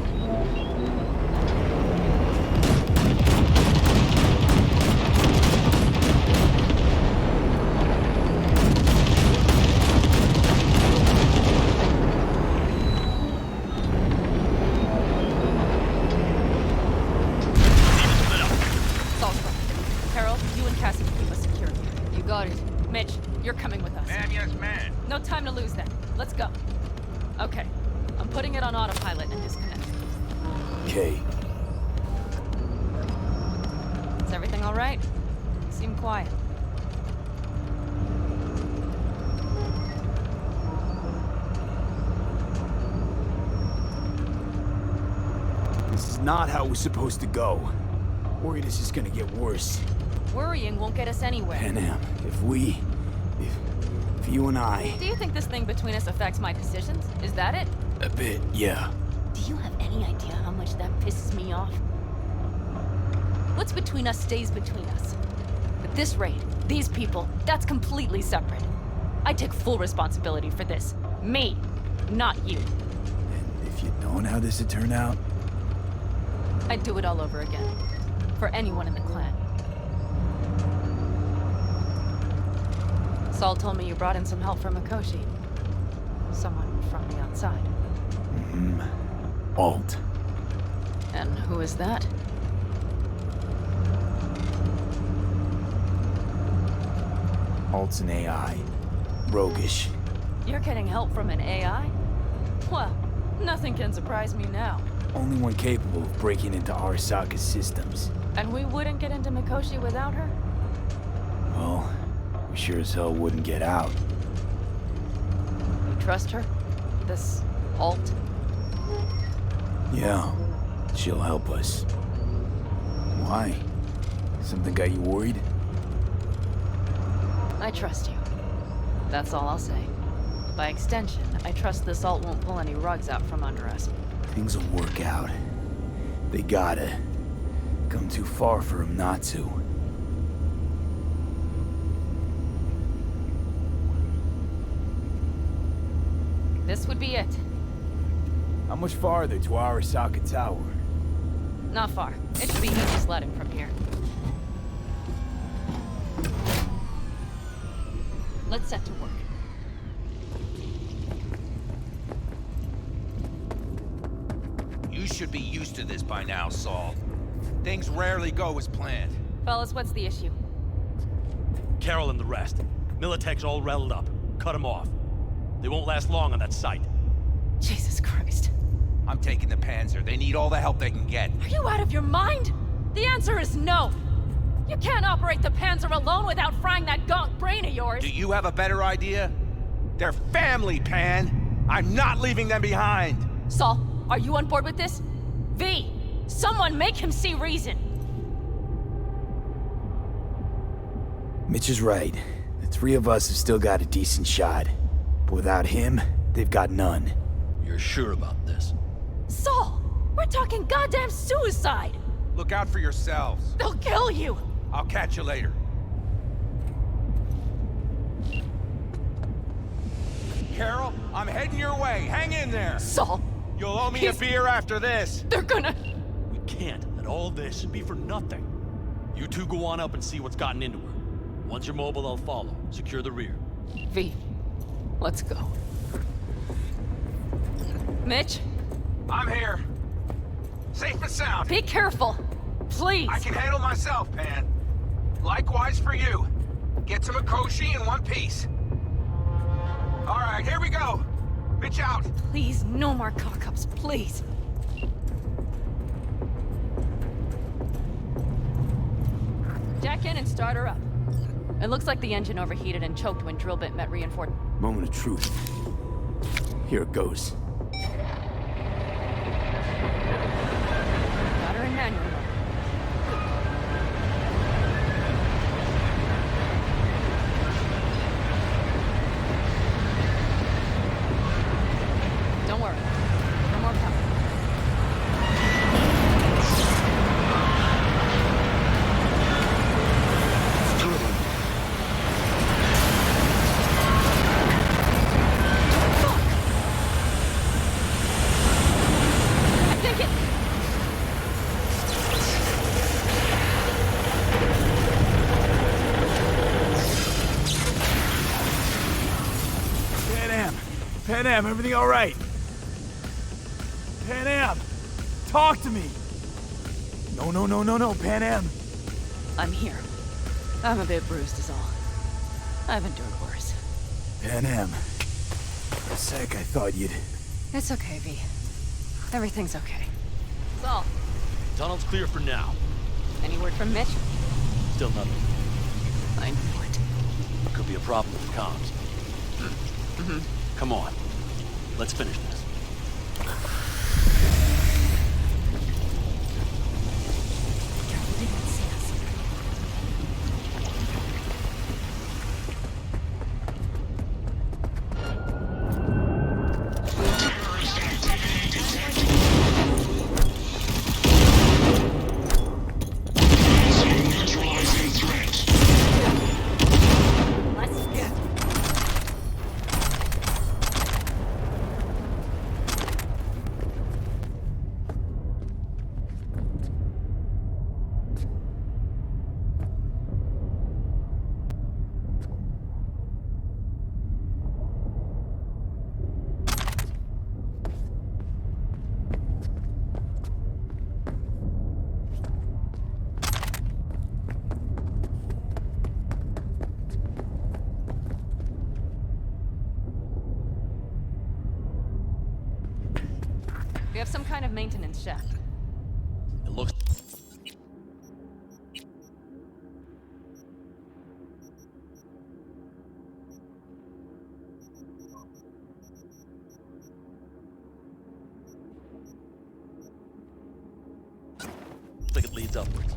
Speaker 11: let's go. Okay, I'm putting it on autopilot and disconnect.
Speaker 2: Okay.
Speaker 11: Is everything all right? You seem quiet.
Speaker 2: This is not how it was supposed to go. Worried it's just gonna get worse.
Speaker 11: Worrying won't get us anywhere.
Speaker 2: Panam, if you and I...
Speaker 11: Do you think this thing between us affects my decisions? Is that it?
Speaker 2: A bit, yeah.
Speaker 11: Do you have any idea how much that pisses me off? What's between us stays between us. But this raid, these people, that's completely separate. I take full responsibility for this. Me, not you.
Speaker 2: And if you'd known how this would turn out...
Speaker 11: I'd do it all over again. For anyone in the clan. Saul told me you brought in some help from Mikoshi. Someone from the outside.
Speaker 2: Alt.
Speaker 11: And who is that?
Speaker 2: Alt's an AI. Roguish.
Speaker 11: You're getting help from an AI? Well, nothing can surprise me now.
Speaker 2: Only one capable of breaking into Arasaka's systems.
Speaker 11: And we wouldn't get into Mikoshi without her?
Speaker 2: Well, we sure as hell wouldn't get out.
Speaker 11: You trust her? This Alt?
Speaker 2: Yeah, she'll help us. Why? Something got you worried?
Speaker 11: I trust you. That's all I'll say. By extension, I trust this Alt won't pull any rugs out from under us.
Speaker 2: Things will work out. They gotta. Come too far for him not to.
Speaker 11: This would be it.
Speaker 2: How much farther to Arasaka Tower?
Speaker 11: Not far. It should be easy sledding from here. Let's set to work.
Speaker 12: You should be used to this by now, Saul. Things rarely go as planned.
Speaker 11: Fellas, what's the issue?
Speaker 3: Carol and the rest. Militech's all riled up. Cut them off. They won't last long on that site.
Speaker 11: Jesus Christ.
Speaker 12: I'm taking the Panzer. They need all the help they can get.
Speaker 11: Are you out of your mind? The answer is no. You can't operate the Panzer alone without frying that gaunt brain of yours.
Speaker 12: Do you have a better idea? They're family, Pan. I'm not leaving them behind.
Speaker 11: Saul, are you on board with this? V, someone make him see reason.
Speaker 2: Mitch is right. The three of us have still got a decent shot. But without him, they've got none.
Speaker 13: You're sure about this?
Speaker 11: Saul, we're talking goddamn suicide.
Speaker 12: Look out for yourselves.
Speaker 11: They'll kill you.
Speaker 12: I'll catch you later. Carol, I'm heading your way. Hang in there.
Speaker 11: Saul.
Speaker 12: You'll owe me a beer after this.
Speaker 11: They're gonna...
Speaker 3: We can't let all this be for nothing. You two go on up and see what's gotten into her. Once you're mobile, I'll follow. Secure the rear.
Speaker 11: V, let's go. Mitch?
Speaker 10: I'm here. Safe and sound.
Speaker 11: Be careful. Please.
Speaker 10: I can handle myself, Pan. Likewise for you. Get to Mikoshi in one piece. All right, here we go. Mitch out.
Speaker 11: Please, no more cock-ups, please. Jack in and start her up. It looks like the engine overheated and choked when drill bit met reinforcement.
Speaker 2: Moment of truth. Here it goes.
Speaker 11: Got her in manual mode. Don't worry. No more power.
Speaker 2: Panam, everything all right? Panam, talk to me. No, Panam.
Speaker 11: I'm here. I'm a bit bruised is all. I've endured worse.
Speaker 2: Panam. sec, I thought you'd...
Speaker 11: It's okay, V. Everything's okay.
Speaker 4: Saul,
Speaker 3: Tunnel's clear for now.
Speaker 11: Any word from Mitch?
Speaker 3: Still nothing.
Speaker 11: I knew it.
Speaker 3: Could be a problem with the comms. Come on. Let's finish this.
Speaker 11: He didn't see us. We have some kind of maintenance shaft.
Speaker 3: It looks... looks like it leads upwards.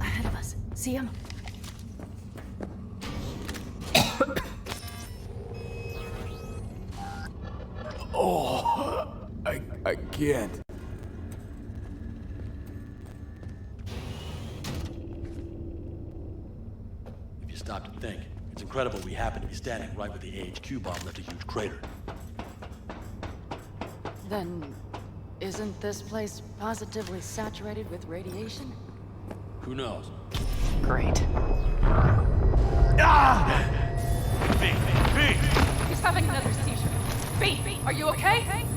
Speaker 11: Ahead of us. See him?
Speaker 2: Oh, I can't.
Speaker 13: If you stop to think, it's incredible we happen to be standing right where the AHQ bomb left a huge crater.
Speaker 11: Then, isn't this place positively saturated with radiation?
Speaker 13: Who knows?
Speaker 11: Great. He's having another seizure. B, are you okay? Hey!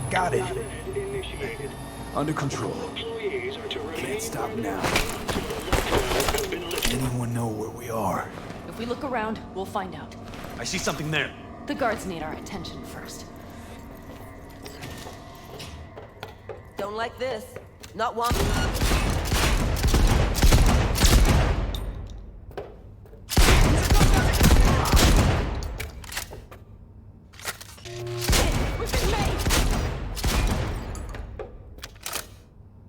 Speaker 2: Got it. Under control. Can't stop now. Anyone know where we are?
Speaker 11: If we look around, we'll find out.
Speaker 3: I see something there.
Speaker 11: The guards need our attention first.
Speaker 7: Don't like this. Not one.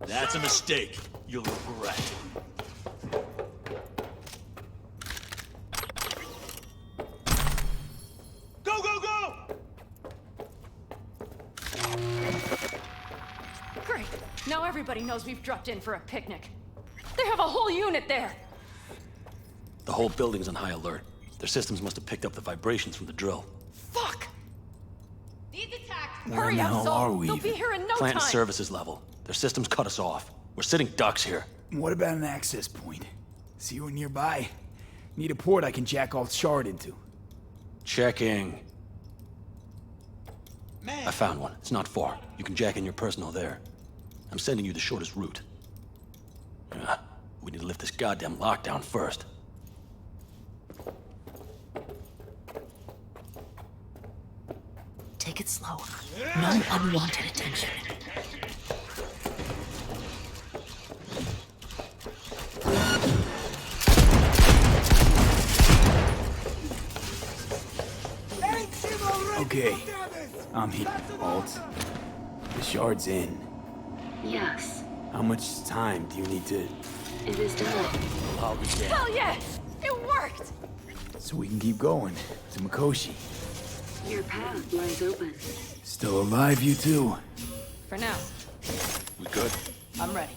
Speaker 3: That's a mistake. You'll regret.
Speaker 10: Go, go, go!
Speaker 11: Great. Now everybody knows we've dropped in for a picnic. They have a whole unit there.
Speaker 13: The whole building's on high alert. Their systems must have picked up the vibrations from the drill.
Speaker 11: Fuck!
Speaker 2: Where
Speaker 11: Hurry
Speaker 2: the
Speaker 11: up,
Speaker 2: hell
Speaker 11: Saul.
Speaker 2: are we
Speaker 11: They'll be
Speaker 2: even?
Speaker 11: here in no
Speaker 13: Plant
Speaker 11: time.
Speaker 13: services level. Their systems cut us off. We're sitting ducks here.
Speaker 2: What about an access point? See you nearby? Need a port I can jack off Shard into.
Speaker 13: Checking. I found one. It's not far. You can jack in your personal there. I'm sending you the shortest route. We need to lift this goddamn lockdown first.
Speaker 17: Take it slow. No unwanted attention.
Speaker 2: Okay, I'm here, Alt. The Shard's in.
Speaker 17: Yes,
Speaker 2: How much time do you need to...
Speaker 17: it is done.
Speaker 13: I'll be damned.
Speaker 11: Hell yeah! It worked!
Speaker 2: So we can keep going to Mikoshi.
Speaker 17: Your path lies open.
Speaker 2: Still alive, you two?
Speaker 11: For now,
Speaker 13: We good?
Speaker 11: I'm ready.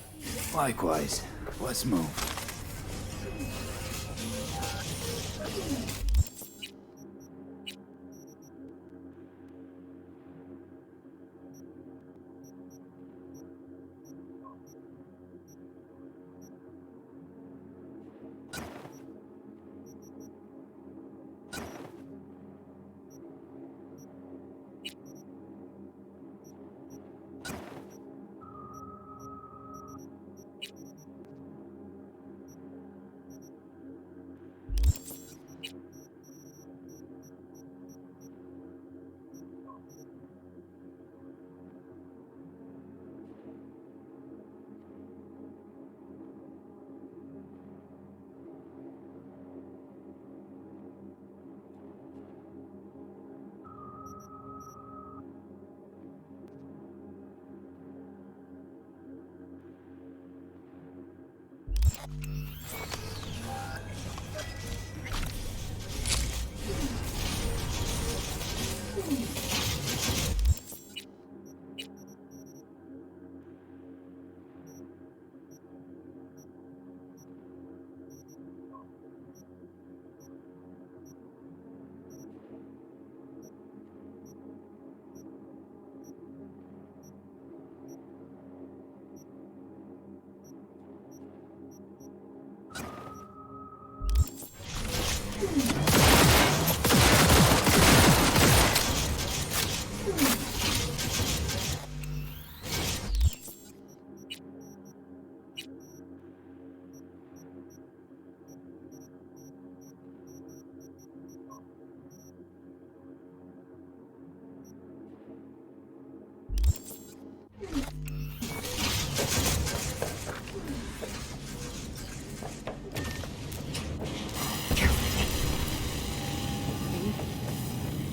Speaker 2: Likewise. Let's move.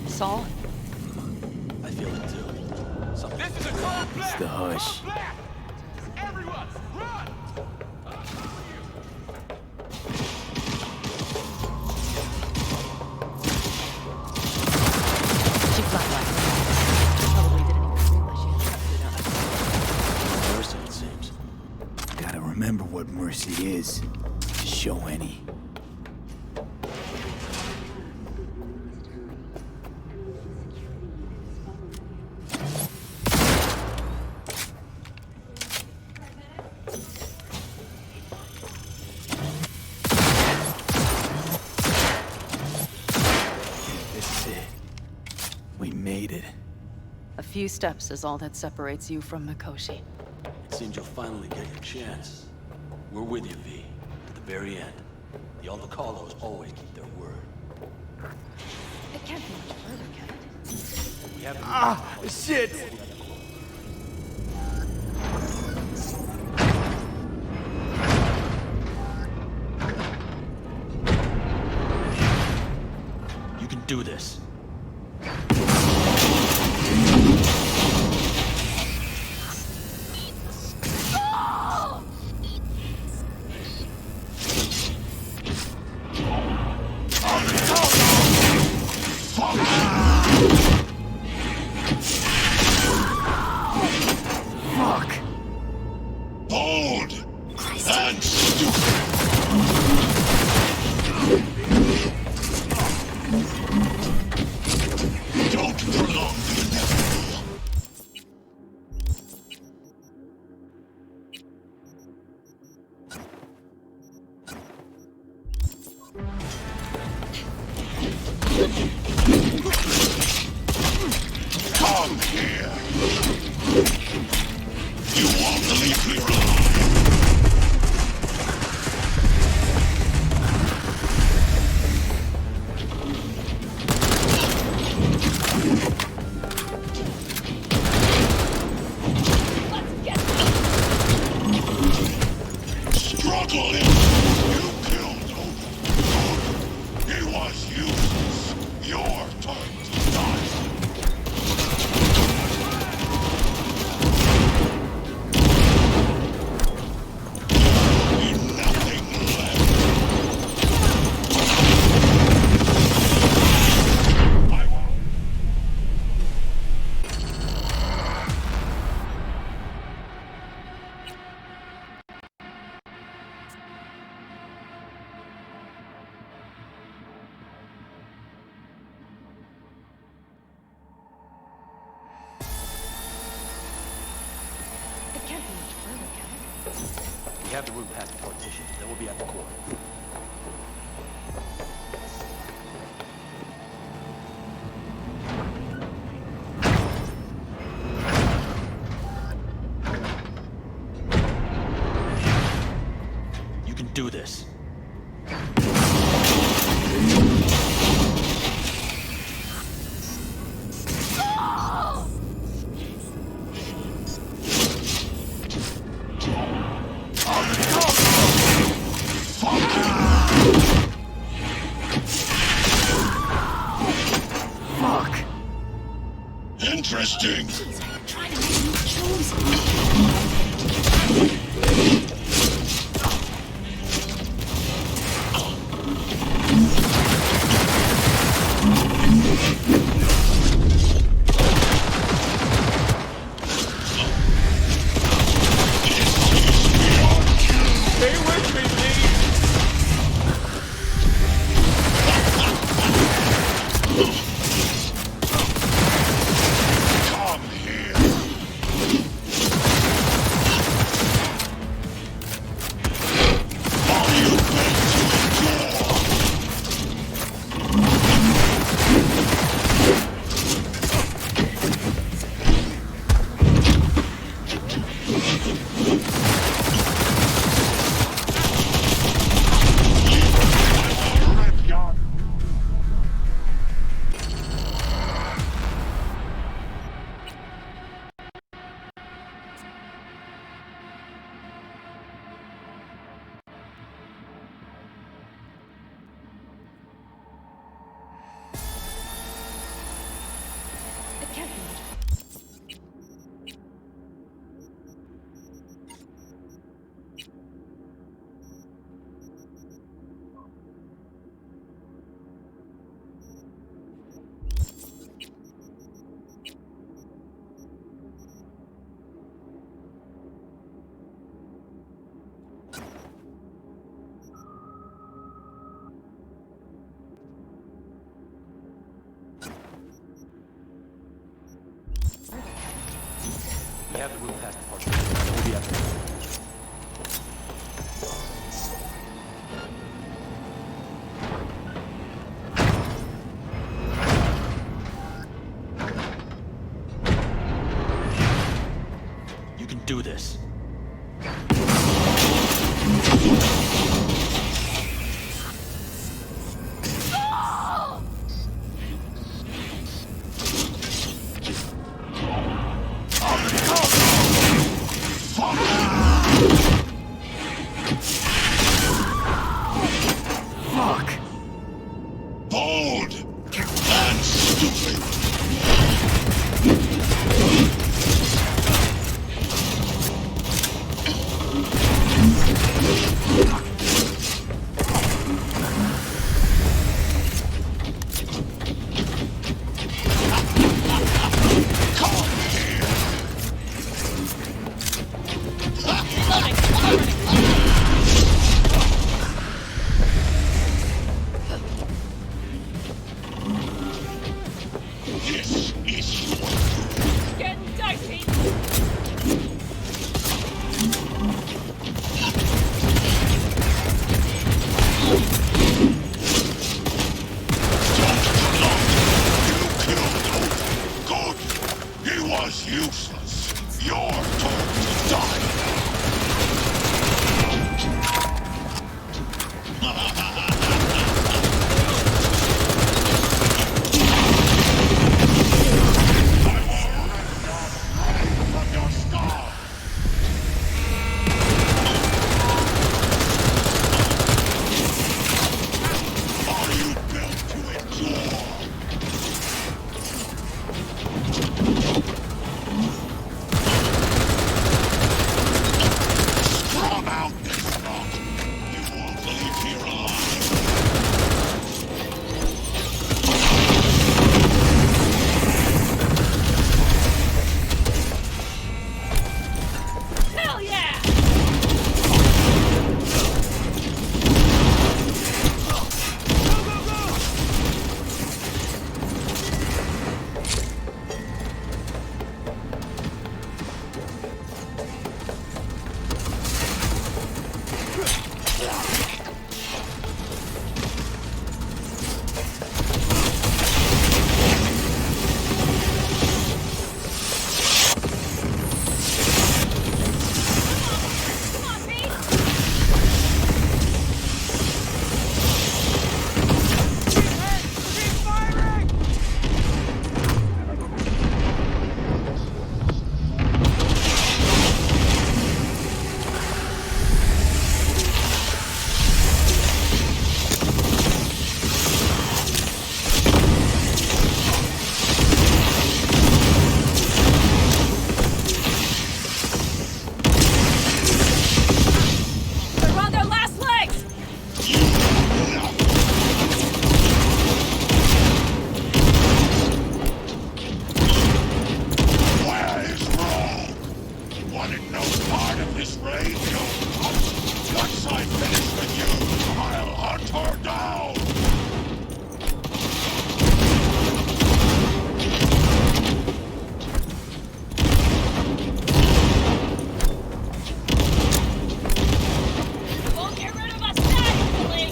Speaker 11: Saul?
Speaker 13: I feel it too. Something.
Speaker 1: This is a cold
Speaker 2: It's
Speaker 1: blast!
Speaker 2: the hush.
Speaker 1: Cold blast! Everyone, run!
Speaker 11: She flatlined. Probably didn't even realize she had trapped it up.
Speaker 13: Mercy, it seems.
Speaker 2: Gotta remember what mercy is, to show any. This is it. We made it.
Speaker 11: A few steps is all that separates you from Mikoshi.
Speaker 13: It seems you'll finally get your chance. We're with you, V, to the very end. The Aldecalos always keep their word.
Speaker 11: It can't be much further, can it?
Speaker 13: We have
Speaker 2: Shit!
Speaker 13: You can do this.
Speaker 2: Fuck!
Speaker 18: Bold and stupid. Don't prolong the inevitable. Come here. You won't leave me alone. Struggle in. You killed Odin. He was useless. Your turn to die.
Speaker 11: It can't be much further, can it?
Speaker 13: We have the route past the partition, then we'll be at the core. You can do this.
Speaker 2: Fuck!
Speaker 18: Interesting.
Speaker 5: Trying to make me choose.
Speaker 13: have the route past the park. We'll be up there. You can do this.
Speaker 18: Fuck! Bold and stupid! This is your
Speaker 4: Getting dicey.
Speaker 18: good. He was useless. Your turn to die. From your scar. Are you built to endure? Scrub out this knot. You won't leave here alive.
Speaker 4: Hell yeah! They're on their last legs!
Speaker 18: Where is Rome? Wanted no part of this raid, you punk. Once I finish with you, I'll hunt her down.
Speaker 4: Won't get rid of us that easily!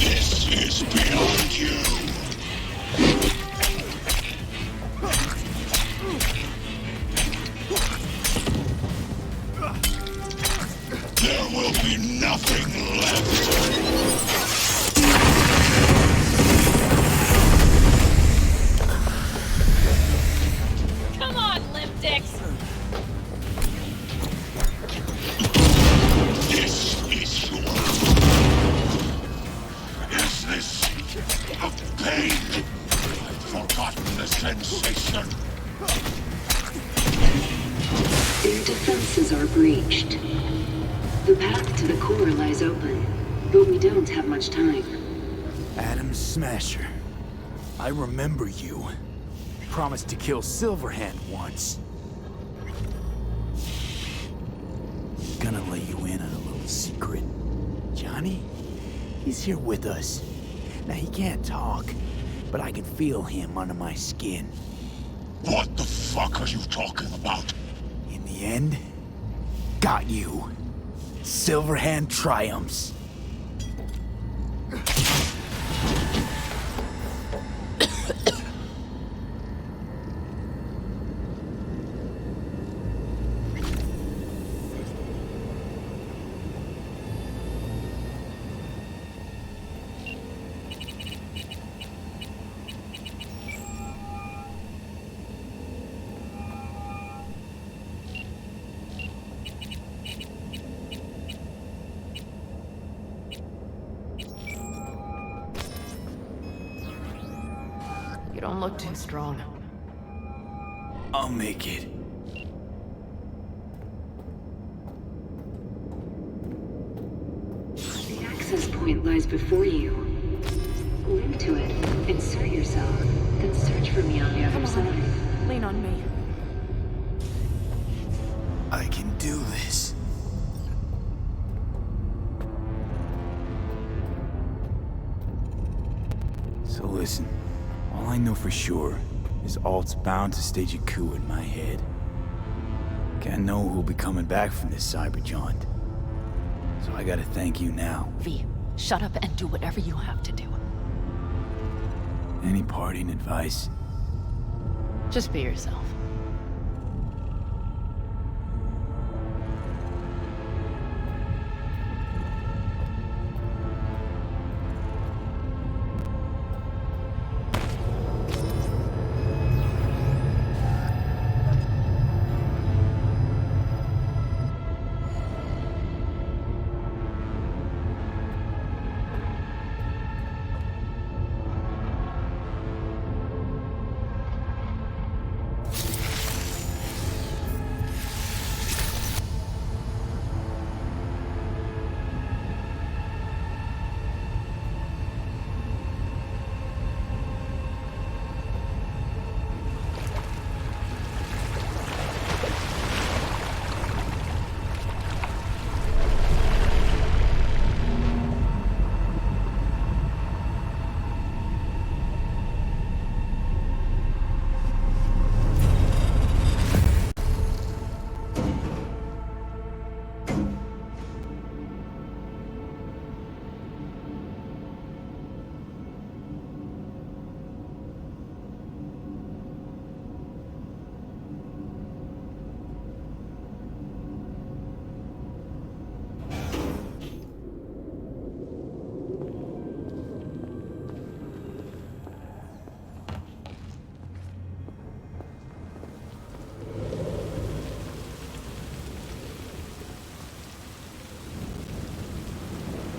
Speaker 18: This is beyond you. There will be nothing left.
Speaker 4: Come on, limp dicks!
Speaker 18: This is your... Is this a pain? I've forgotten the sensation.
Speaker 6: Their defenses are breached. The path to the core lies open, but we don't have much time.
Speaker 2: Adam Smasher. I remember you. Promised to kill Silverhand once. Gonna let you in on a little secret. Johnny? He's here with us. Now, he can't talk, but I can feel him under my skin.
Speaker 18: What the fuck are you talking about?
Speaker 2: In the end, got you. Silverhand triumphs.
Speaker 17: You don't look too strong.
Speaker 2: I'll make it.
Speaker 6: The access point lies before you. Link to it, insert yourself, then search for me on the other side.
Speaker 4: Lean on me.
Speaker 2: I can do this. So listen, all I know for sure is Alt's bound to stage a coup in my head. Can't know who'll be coming back from this cyber jaunt. So I gotta thank you now.
Speaker 17: V, shut up and do whatever you have to do.
Speaker 2: Any parting advice?
Speaker 17: Just be yourself.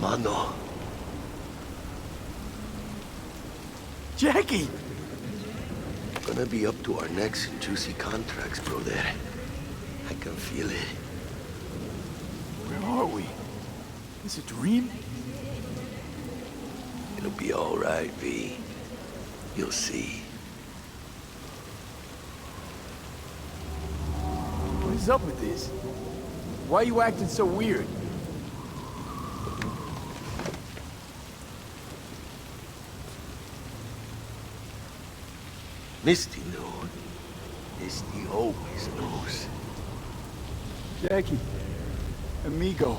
Speaker 18: Mano.
Speaker 2: Jackie!
Speaker 18: Gonna be up to our necks in juicy contracts, brother. I can feel it.
Speaker 2: Where are we? Is it a dream?
Speaker 18: It'll be all right, V. You'll see.
Speaker 2: What is up with this? Why are you acting so weird?
Speaker 18: Misty knew. Misty always knows.
Speaker 2: Jackie, amigo,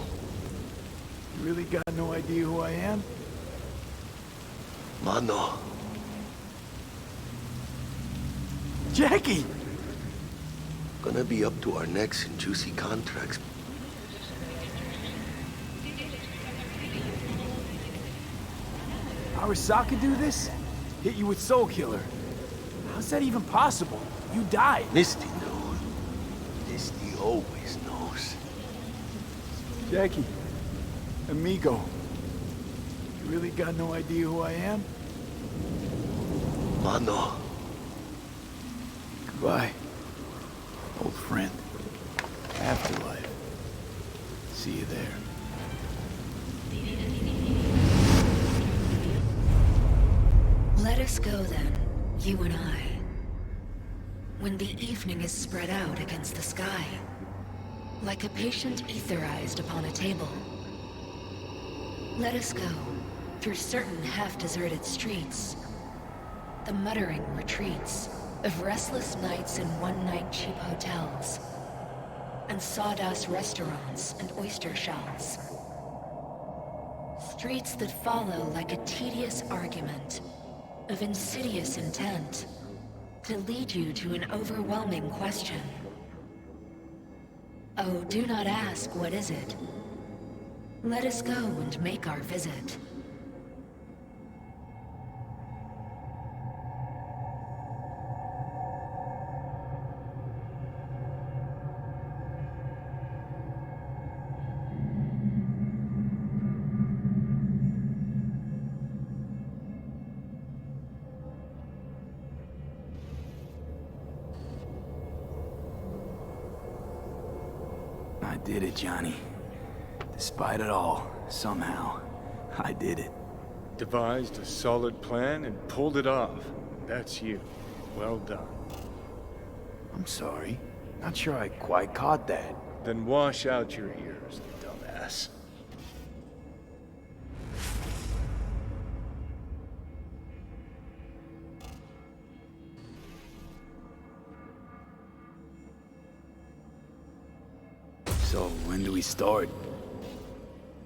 Speaker 2: you really got no idea who I am?
Speaker 18: Mano.
Speaker 2: Jackie!
Speaker 18: Gonna be up to our necks in juicy contracts.
Speaker 2: Arasaka do this? Hit you with Soul Killer. How's that even possible? You died.
Speaker 18: Misty knew. Misty always knows.
Speaker 2: Jackie, amigo, you really got no idea who I am?
Speaker 18: Mano.
Speaker 2: Goodbye, old friend. Afterlife. See you there.
Speaker 6: Let us go then, you and I. When the evening is spread out against the sky, like a patient etherized upon a table. Let us go, through certain half-deserted streets. The muttering retreats of restless nights in one-night cheap hotels, and sawdust restaurants and oyster shells. Streets that follow like a tedious argument of insidious intent to lead you to an overwhelming question. Oh, do not ask, what is it? Let us go and make our visit.
Speaker 2: I did it, Johnny. Despite it all, somehow, I did it.
Speaker 8: Devised a solid plan and pulled it off. That's you. Well done.
Speaker 2: I'm sorry. Not sure I quite caught that.
Speaker 8: Then wash out your ears, dumbass.
Speaker 2: So, when do we start?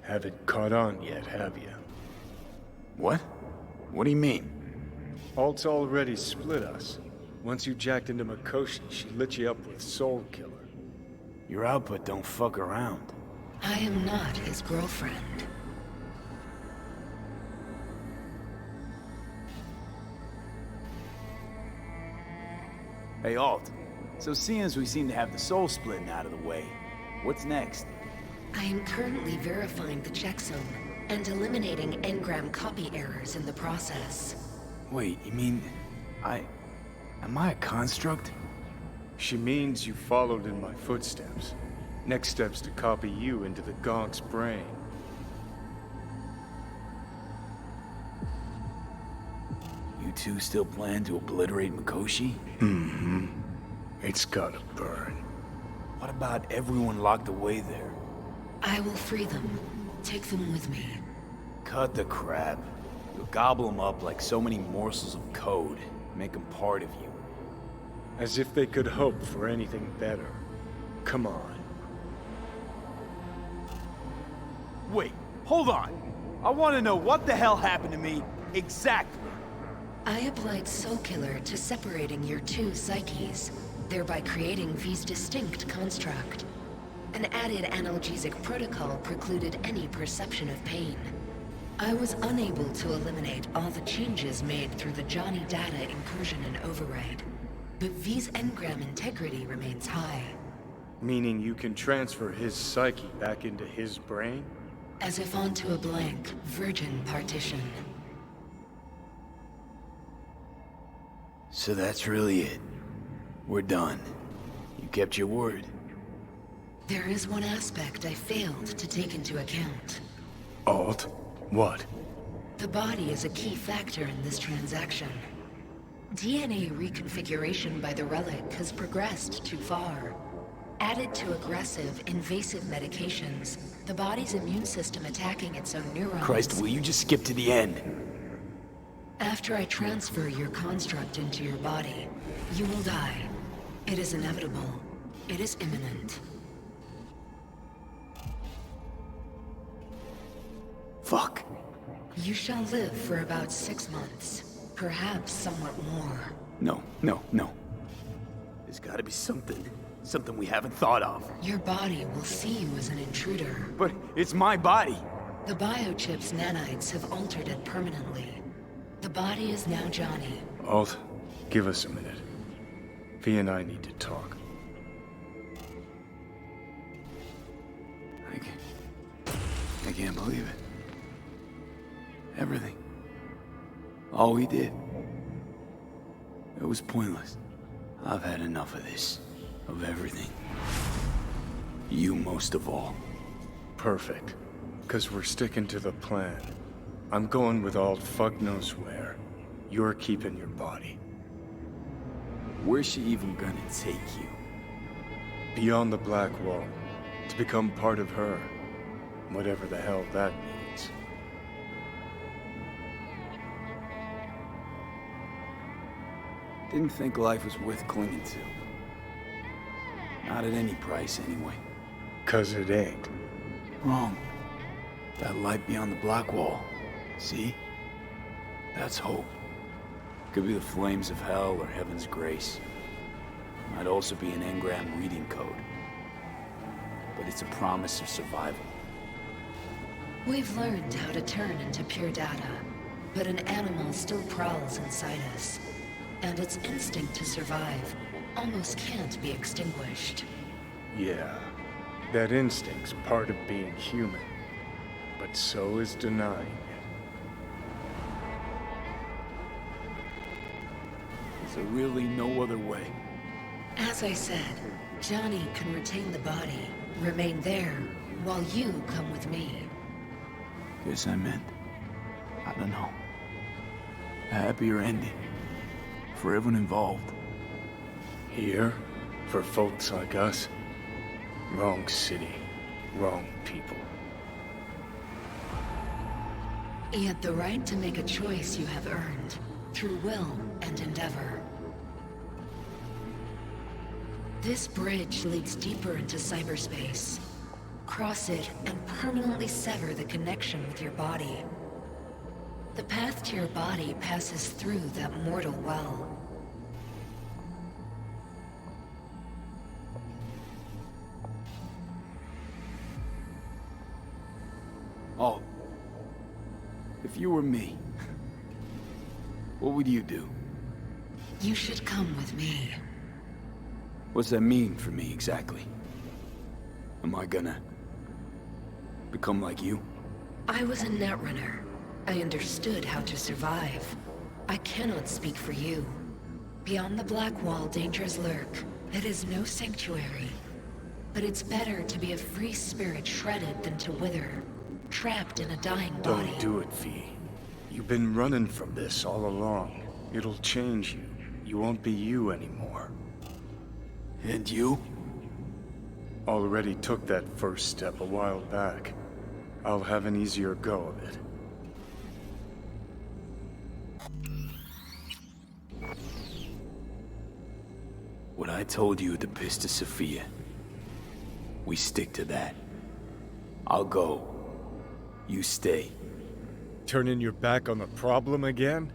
Speaker 8: Haven't caught on yet, have you?
Speaker 2: What? What do you mean?
Speaker 8: Alt's already split us. Once you jacked into Mikoshi, she lit you up with Soul Killer.
Speaker 2: Your output don't fuck around.
Speaker 6: I am not his girlfriend.
Speaker 2: Hey, Alt. So seeing as we seem to have the soul splitting out of the way, what's next?
Speaker 6: I am currently verifying the checksum and eliminating engram copy errors in the process.
Speaker 2: Wait, you mean... Am I a construct?
Speaker 8: She means you followed in my footsteps. Next step's to copy you into the Gonk's brain.
Speaker 2: You two still plan to obliterate Mikoshi?
Speaker 8: Mm-hmm. It's gotta burn.
Speaker 2: What about everyone locked away there?
Speaker 6: I will free them. Take them with me.
Speaker 2: Cut the crap. You'll gobble them up like so many morsels of code. Make them part of you.
Speaker 8: As if they could hope for anything better. Come on.
Speaker 2: Wait, hold on. I want to know what the hell happened to me exactly.
Speaker 6: I applied Soul Killer to separating your two psyches, thereby creating V's distinct construct. An added analgesic protocol precluded any perception of pain. I was unable to eliminate all the changes made through the Johnny data incursion and override. But V's engram integrity remains high.
Speaker 8: Meaning you can transfer his psyche back into his brain?
Speaker 6: As if onto a blank, virgin partition.
Speaker 2: So that's really it. We're done. You kept your word.
Speaker 6: There is one aspect I failed to take into account.
Speaker 8: Alt? What?
Speaker 6: The body is a key factor in this transaction. DNA reconfiguration by the relic has progressed too far. Added to aggressive, invasive medications, the body's immune system attacking its own neurons...
Speaker 2: Christ, will you just skip to the end?
Speaker 6: After I transfer your construct into your body, you will die. It is inevitable. It is imminent.
Speaker 2: Fuck.
Speaker 6: You shall live for about 6 months. Perhaps somewhat more.
Speaker 2: No. There's gotta be something. Something we haven't thought of.
Speaker 6: Your body will see you as an intruder.
Speaker 2: But it's my body.
Speaker 6: The biochip's nanites have altered it permanently. The body is now Johnny.
Speaker 8: Alt, give us a minute. V and I need to talk.
Speaker 2: I can't believe it. Everything. All we did. It was pointless. I've had enough of this. Of everything. You most of all.
Speaker 8: Perfect. Because we're sticking to the plan. I'm going with Alt fuck knows where. You're keeping your body.
Speaker 2: Where's she even gonna take you?
Speaker 8: Beyond the Black Wall. To become part of her. Whatever the hell that means.
Speaker 2: Didn't think life was worth clinging to. Not at any price, anyway.
Speaker 8: 'Cause it ain't.
Speaker 2: Wrong. That light beyond the black wall. See? That's hope. Could be the flames of hell or heaven's grace. Might also be an engram reading code. But it's a promise of survival.
Speaker 6: We've learned how to turn into pure data, but an animal still prowls inside us. And its instinct to survive almost can't be extinguished.
Speaker 8: Yeah, that instinct's part of being human. But so is denying it.
Speaker 2: Is there really no other way?
Speaker 6: As I said, Johnny can retain the body, remain there, while you come with me.
Speaker 2: Guess I meant, I don't know, a happier ending for everyone involved.
Speaker 8: Here, for folks like us, wrong city, wrong people.
Speaker 6: Yet the right to make a choice you have earned, through will and endeavor. This bridge leads deeper into cyberspace. Cross it and permanently sever the connection with your body. The path to your body passes through that mortal well.
Speaker 2: Oh. If you were me, what would you do?
Speaker 6: You should come with me.
Speaker 2: What's that mean for me, exactly? Am I gonna become like you?
Speaker 6: I was a netrunner. I understood how to survive. I cannot speak for you. Beyond the Black Wall, dangers lurk. It is no sanctuary. But it's better to be a free spirit shredded than to wither, trapped in a dying body.
Speaker 8: Don't do it, V. You've been running from this all along. It'll change you. You won't be you anymore.
Speaker 2: And you?
Speaker 8: Already took that first step a while back. I'll have an easier go of it.
Speaker 2: What I told you at the Pista Sophia. We stick to that. I'll go. You stay.
Speaker 8: Turning your back on the problem again?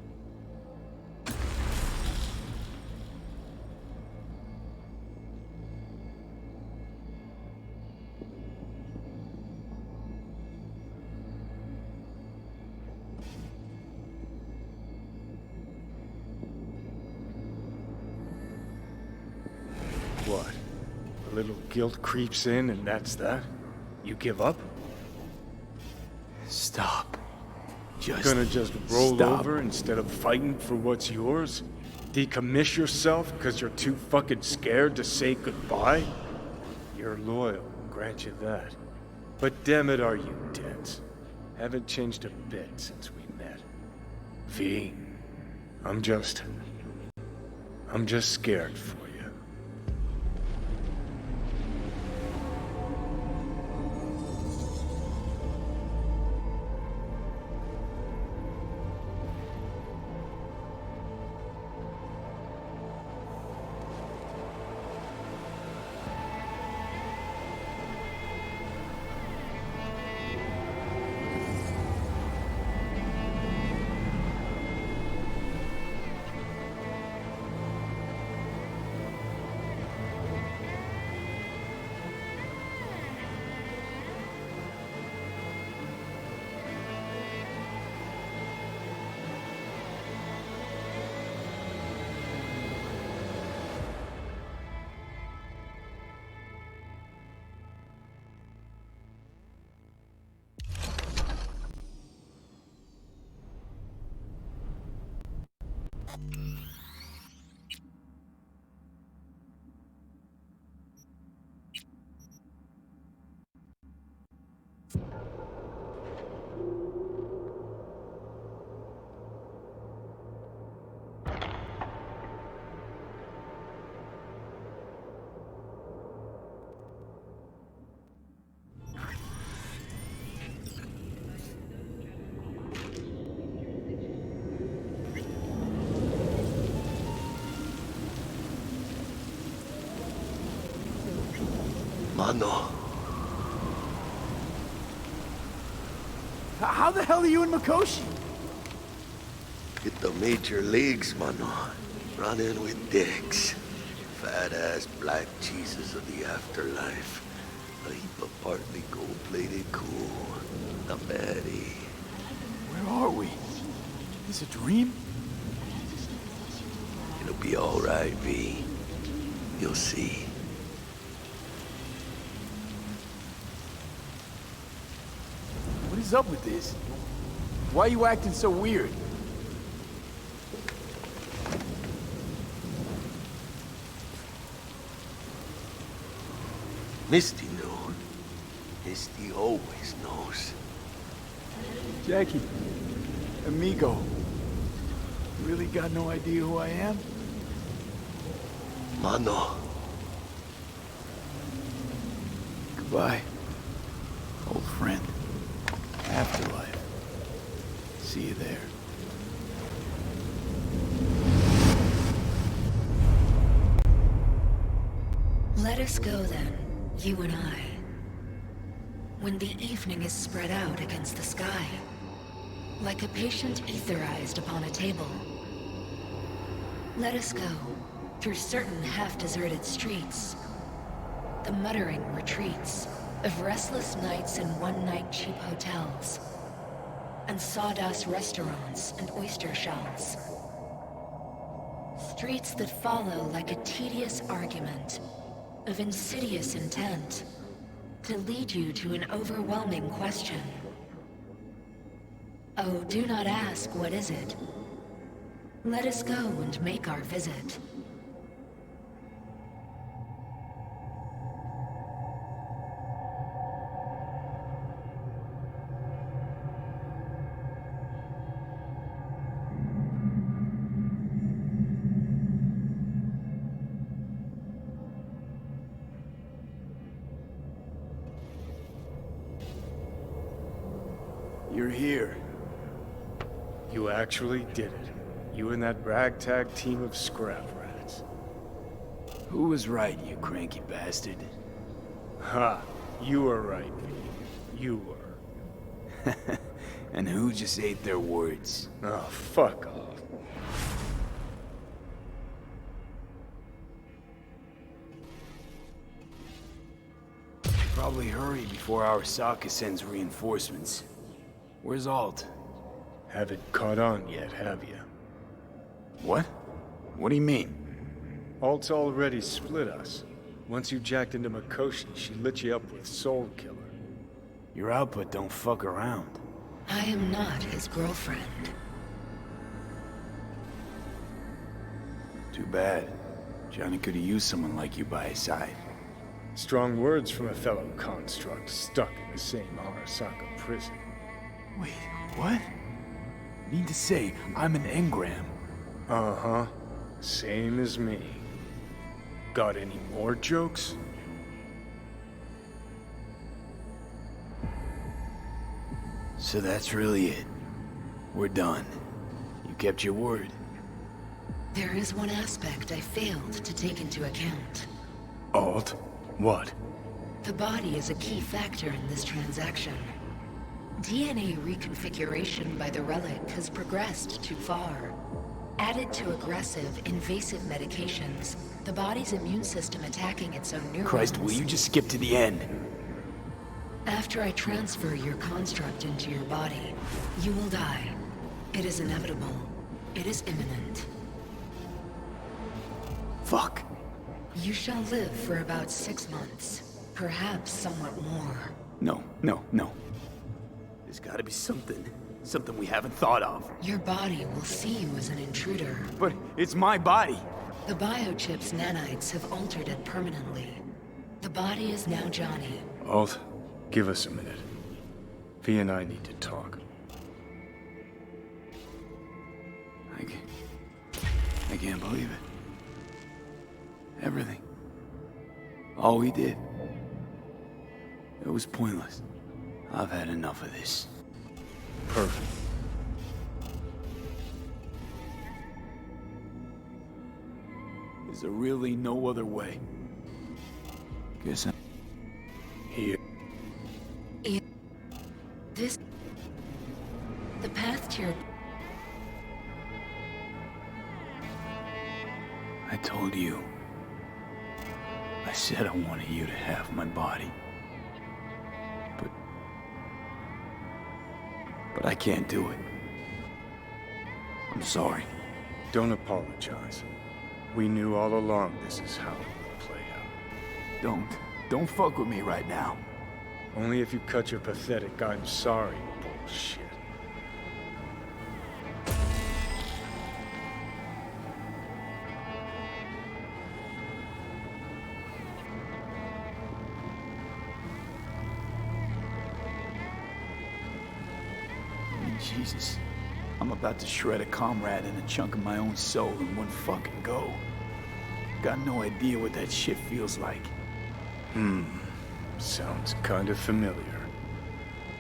Speaker 8: What? A little guilt creeps in and that's that? You give up?
Speaker 2: Stop.
Speaker 8: Gonna just roll
Speaker 2: stop.
Speaker 8: over instead of fighting for what's yours? Decommiss yourself because you're too fucking scared to say goodbye? You're loyal, grant you that. But damn it, are you dense? Haven't changed a bit since we met. V, I'm just scared for you.
Speaker 19: Mano.
Speaker 2: How the hell are you in Mikoshi?
Speaker 19: Hit the major leagues, mano. Running with dicks. Fat-ass black Jesus of the afterlife. A heap of partly gold-plated cool. A baddie.
Speaker 2: Where are we? Is this a dream?
Speaker 19: It'll be alright, V. You'll see.
Speaker 2: What is up with this? Why are you acting so weird?
Speaker 19: Misty knew. Misty always knows.
Speaker 2: Jackie, amigo, really got no idea who I am?
Speaker 19: Mano.
Speaker 2: Goodbye, old friend. Afterlife. See you there.
Speaker 6: Let us go then, you and I. When the evening is spread out against the sky, like a patient etherized upon a table. Let us go through certain half-deserted streets, the muttering retreats of restless nights in one-night cheap hotels, and sawdust restaurants and oyster shells. Streets that follow like a tedious argument of insidious intent to lead you to an overwhelming question. Oh, do not ask, what is it? Let us go and make our visit.
Speaker 2: You're here.
Speaker 8: You actually did it. You and that ragtag team of scrap rats.
Speaker 2: Who was right, you cranky bastard?
Speaker 8: Ha! You were right, V. You were.
Speaker 2: And who just ate their words?
Speaker 8: Oh, fuck off.
Speaker 2: Probably hurry before Arasaka sends reinforcements. Where's Alt?
Speaker 8: Haven't caught on yet, have you?
Speaker 2: What? What do you mean?
Speaker 8: Alt's already split us. Once you jacked into Mikoshi, she lit you up with Soul Killer.
Speaker 2: Your output don't fuck around.
Speaker 6: I am not his girlfriend.
Speaker 2: Too bad. Johnny could have used someone like you by his side.
Speaker 8: Strong words from a fellow construct stuck in the same Arasaka prison.
Speaker 2: Wait, what? Mean to say I'm an engram?
Speaker 8: Uh-huh. Same as me. Got any more jokes?
Speaker 2: So that's really it. We're done. You kept your word.
Speaker 6: There is one aspect I failed to take into account.
Speaker 8: Alt? What?
Speaker 6: The body is a key factor in this transaction. DNA reconfiguration by the relic has progressed too far. Added to aggressive, invasive medications, the body's immune system attacking its own neurons.
Speaker 2: Christ, will you just skip to the end?
Speaker 6: After I transfer your construct into your body, you will die. It is inevitable. It is imminent.
Speaker 2: Fuck.
Speaker 6: You shall live for about 6 months. Perhaps somewhat more.
Speaker 2: No, no, no. There's gotta be something. Something we haven't thought of.
Speaker 6: Your body will see you as an intruder.
Speaker 2: But it's my body.
Speaker 6: The biochip's nanites have altered it permanently. The body is now Johnny.
Speaker 8: Alt, give us a minute. V and I need to talk.
Speaker 2: I can't believe it. Everything. All we did. It was pointless. I've had enough of this.
Speaker 8: Perfect.
Speaker 2: Is there really no other way? Guess
Speaker 6: The path to your...
Speaker 2: I told you. I said I wanted you to have my body. But I can't do it. I'm sorry.
Speaker 8: Don't apologize. We knew all along this is how it would play out.
Speaker 2: Don't fuck with me right now.
Speaker 8: Only if you cut your pathetic "I'm sorry" bullshit.
Speaker 2: Jesus. I'm about to shred a comrade and a chunk of my own soul in one fucking go. Got no idea what that shit feels like.
Speaker 8: Sounds kind of familiar.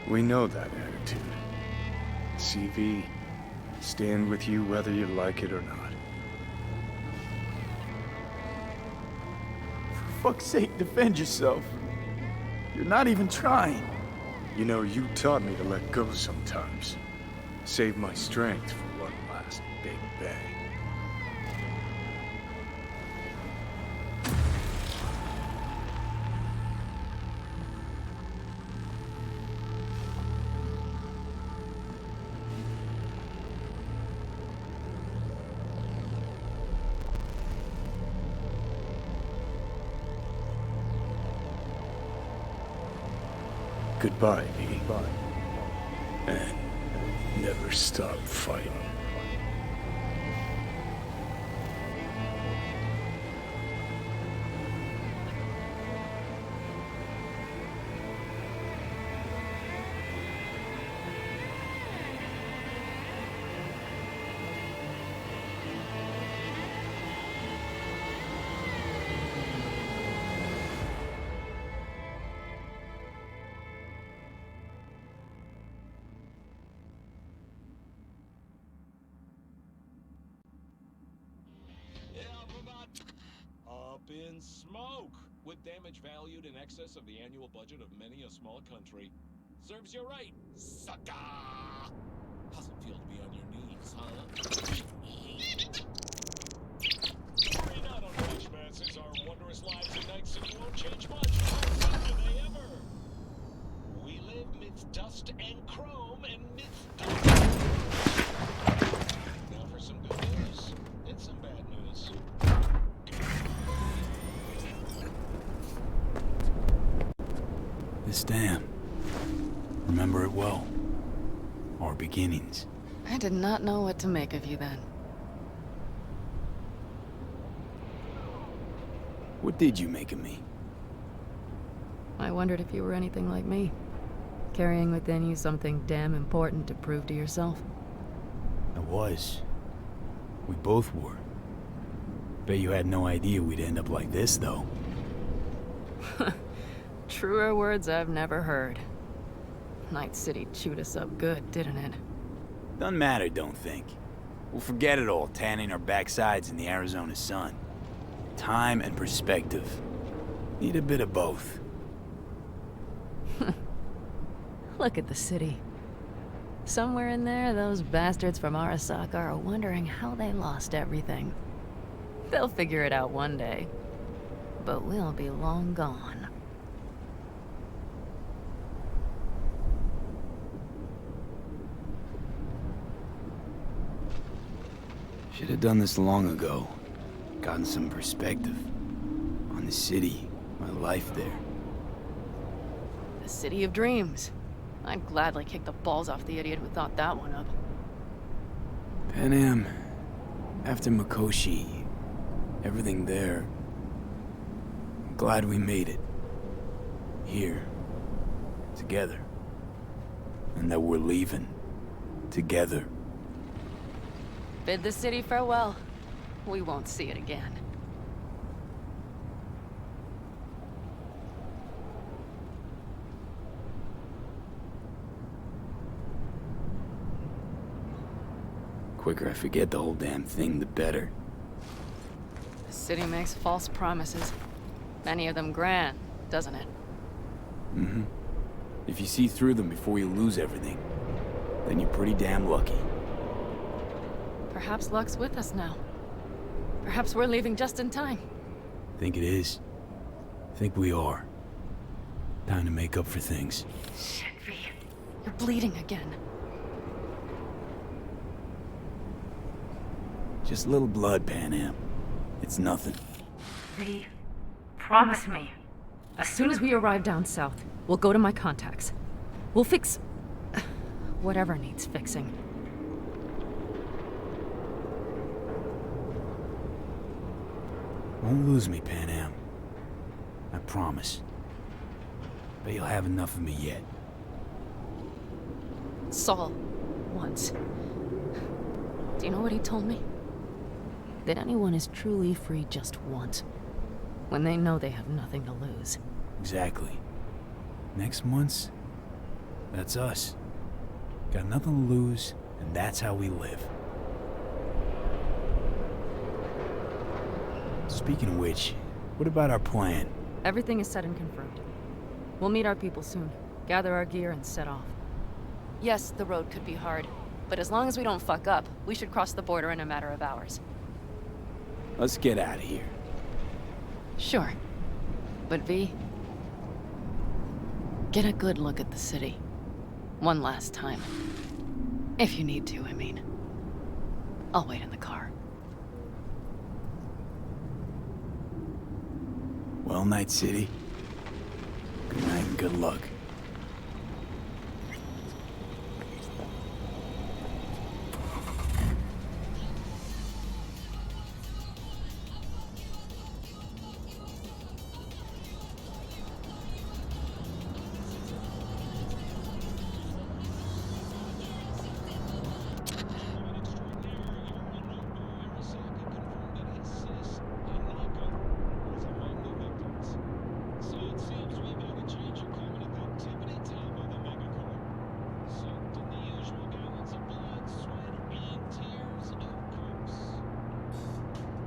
Speaker 8: We know that attitude. CV, stand with you whether you like it or not.
Speaker 2: For fuck's sake, defend yourself. You're not even trying.
Speaker 8: You know, you taught me to let go sometimes. Save my strength for one last big bang. Goodbye, V. And never stop fighting.
Speaker 14: Up in smoke! With damage valued in excess of the annual budget of many a small country. Serves you right, sucker! How's it feel to be on your knees, huh? Worry not, unwashed masses. Our wondrous lives and nights and won't change much. Do they ever? We live midst dust and chrome and midst dust. Now for some good news and some bad news.
Speaker 2: This dam. Remember it well. Our beginnings.
Speaker 11: I did not know what to make of you then.
Speaker 2: What did you make of me?
Speaker 11: I wondered if you were anything like me. Carrying within you something damn important to prove to yourself.
Speaker 2: I was. We both were. Bet you had no idea we'd end up like this, though.
Speaker 11: Truer words I've never heard. Night City chewed us up good, didn't it?
Speaker 2: Doesn't matter, don't think. We'll forget it all, tanning our backsides in the Arizona sun. Time and perspective. Need a bit of both.
Speaker 11: Look at the city. Somewhere in there, those bastards from Arasaka are wondering how they lost everything. They'll figure it out one day. But we'll be long gone.
Speaker 2: Should have done this long ago. Gotten some perspective. On the city, my life there.
Speaker 11: The city of dreams. I'd gladly kick the balls off the idiot who thought that one up.
Speaker 2: Panam, after Mikoshi, everything there. I'm glad we made it. Here. Together. And that we're leaving. Together.
Speaker 11: Bid the city farewell. We won't see it again.
Speaker 2: Quicker I forget the whole damn thing, the better.
Speaker 11: The city makes false promises. Many of them grand, doesn't it?
Speaker 2: Mm-hmm. If you see through them before you lose everything, then you're pretty damn lucky.
Speaker 11: Perhaps luck's with us now. Perhaps we're leaving just in time.
Speaker 2: Think it is? Think we are. Time to make up for things.
Speaker 11: Shit, V. You're bleeding again.
Speaker 2: Just a little blood, Pan Am. It's nothing.
Speaker 11: V, promise me. As soon as we arrive down south, we'll go to my contacts. We'll fix... whatever needs fixing.
Speaker 2: Won't lose me, Pan Am. I promise. But you'll have enough of me yet.
Speaker 11: Saul, once. Do you know what he told me? That anyone is truly free just once. When they know they have nothing to lose.
Speaker 2: Exactly. Next month's, that's us. Got nothing to lose, and that's how we live. Speaking of which, what about our plan?
Speaker 11: Everything is set and confirmed. We'll meet our people soon, gather our gear, and set off. Yes, the road could be hard, but as long as we don't fuck up, we should cross the border in a matter of hours.
Speaker 2: Let's get out of here.
Speaker 11: Sure. But V, get a good look at the city. One last time. If you need to, I mean. I'll wait in the car.
Speaker 2: Well, Night City. Good night and good luck.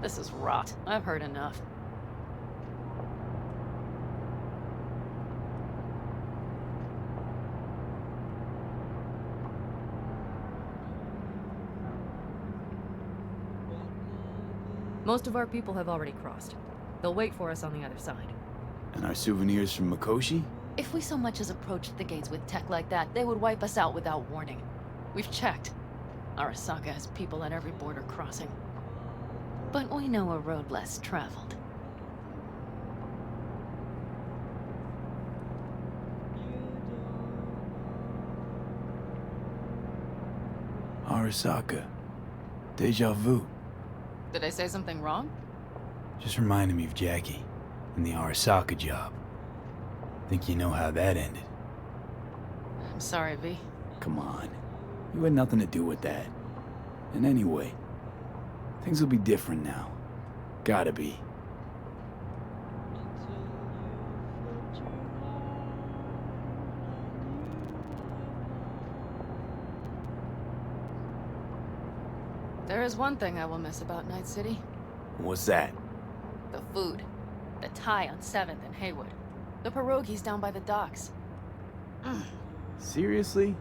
Speaker 11: This is rot. I've heard enough. Most of our people have already crossed. They'll wait for us on the other side.
Speaker 2: And our souvenirs from Mikoshi?
Speaker 11: If we so much as approached the gates with tech like that, they would wipe us out without warning. We've checked. Arasaka has people at every border crossing. But we know a road less traveled.
Speaker 2: Arasaka. Deja vu.
Speaker 11: Did I say something wrong?
Speaker 2: Just reminded me of Jackie and the Arasaka job. Think you know how that ended.
Speaker 11: I'm sorry, V.
Speaker 2: Come on. You had nothing to do with that. And anyway, things will be different now. Gotta be.
Speaker 11: There is one thing I will miss about Night City.
Speaker 2: What's that?
Speaker 11: The food. The Thai on 7th and Haywood. The pierogies down by the docks.
Speaker 2: Seriously?